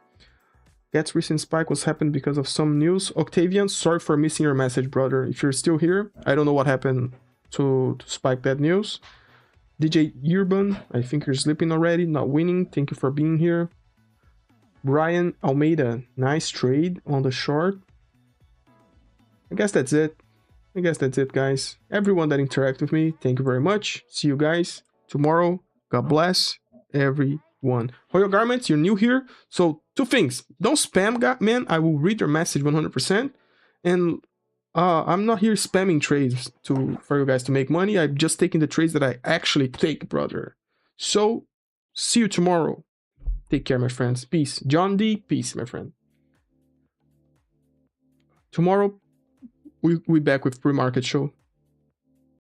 Get's recent spike was happened because of some news. Octavian, sorry for missing your message, brother. If you're still here, I don't know what happened to spike that news. DJ Urban, I think you're sleeping already, not winning. Thank you for being here. Brian Almeida, nice trade on the short. I guess that's it. Guys. Everyone that interacted with me, thank you very much. See you guys tomorrow. God bless everyone. Royal Garments, you're new here. So, two things. Don't spam, man. I will read your message 100%. And I'm not here spamming trades for you guys to make money. I'm just taking the trades that I actually take, brother. So, see you tomorrow. Take care, my friends. Peace. John D, peace, my friend. Tomorrow, we'll be back with pre-market show.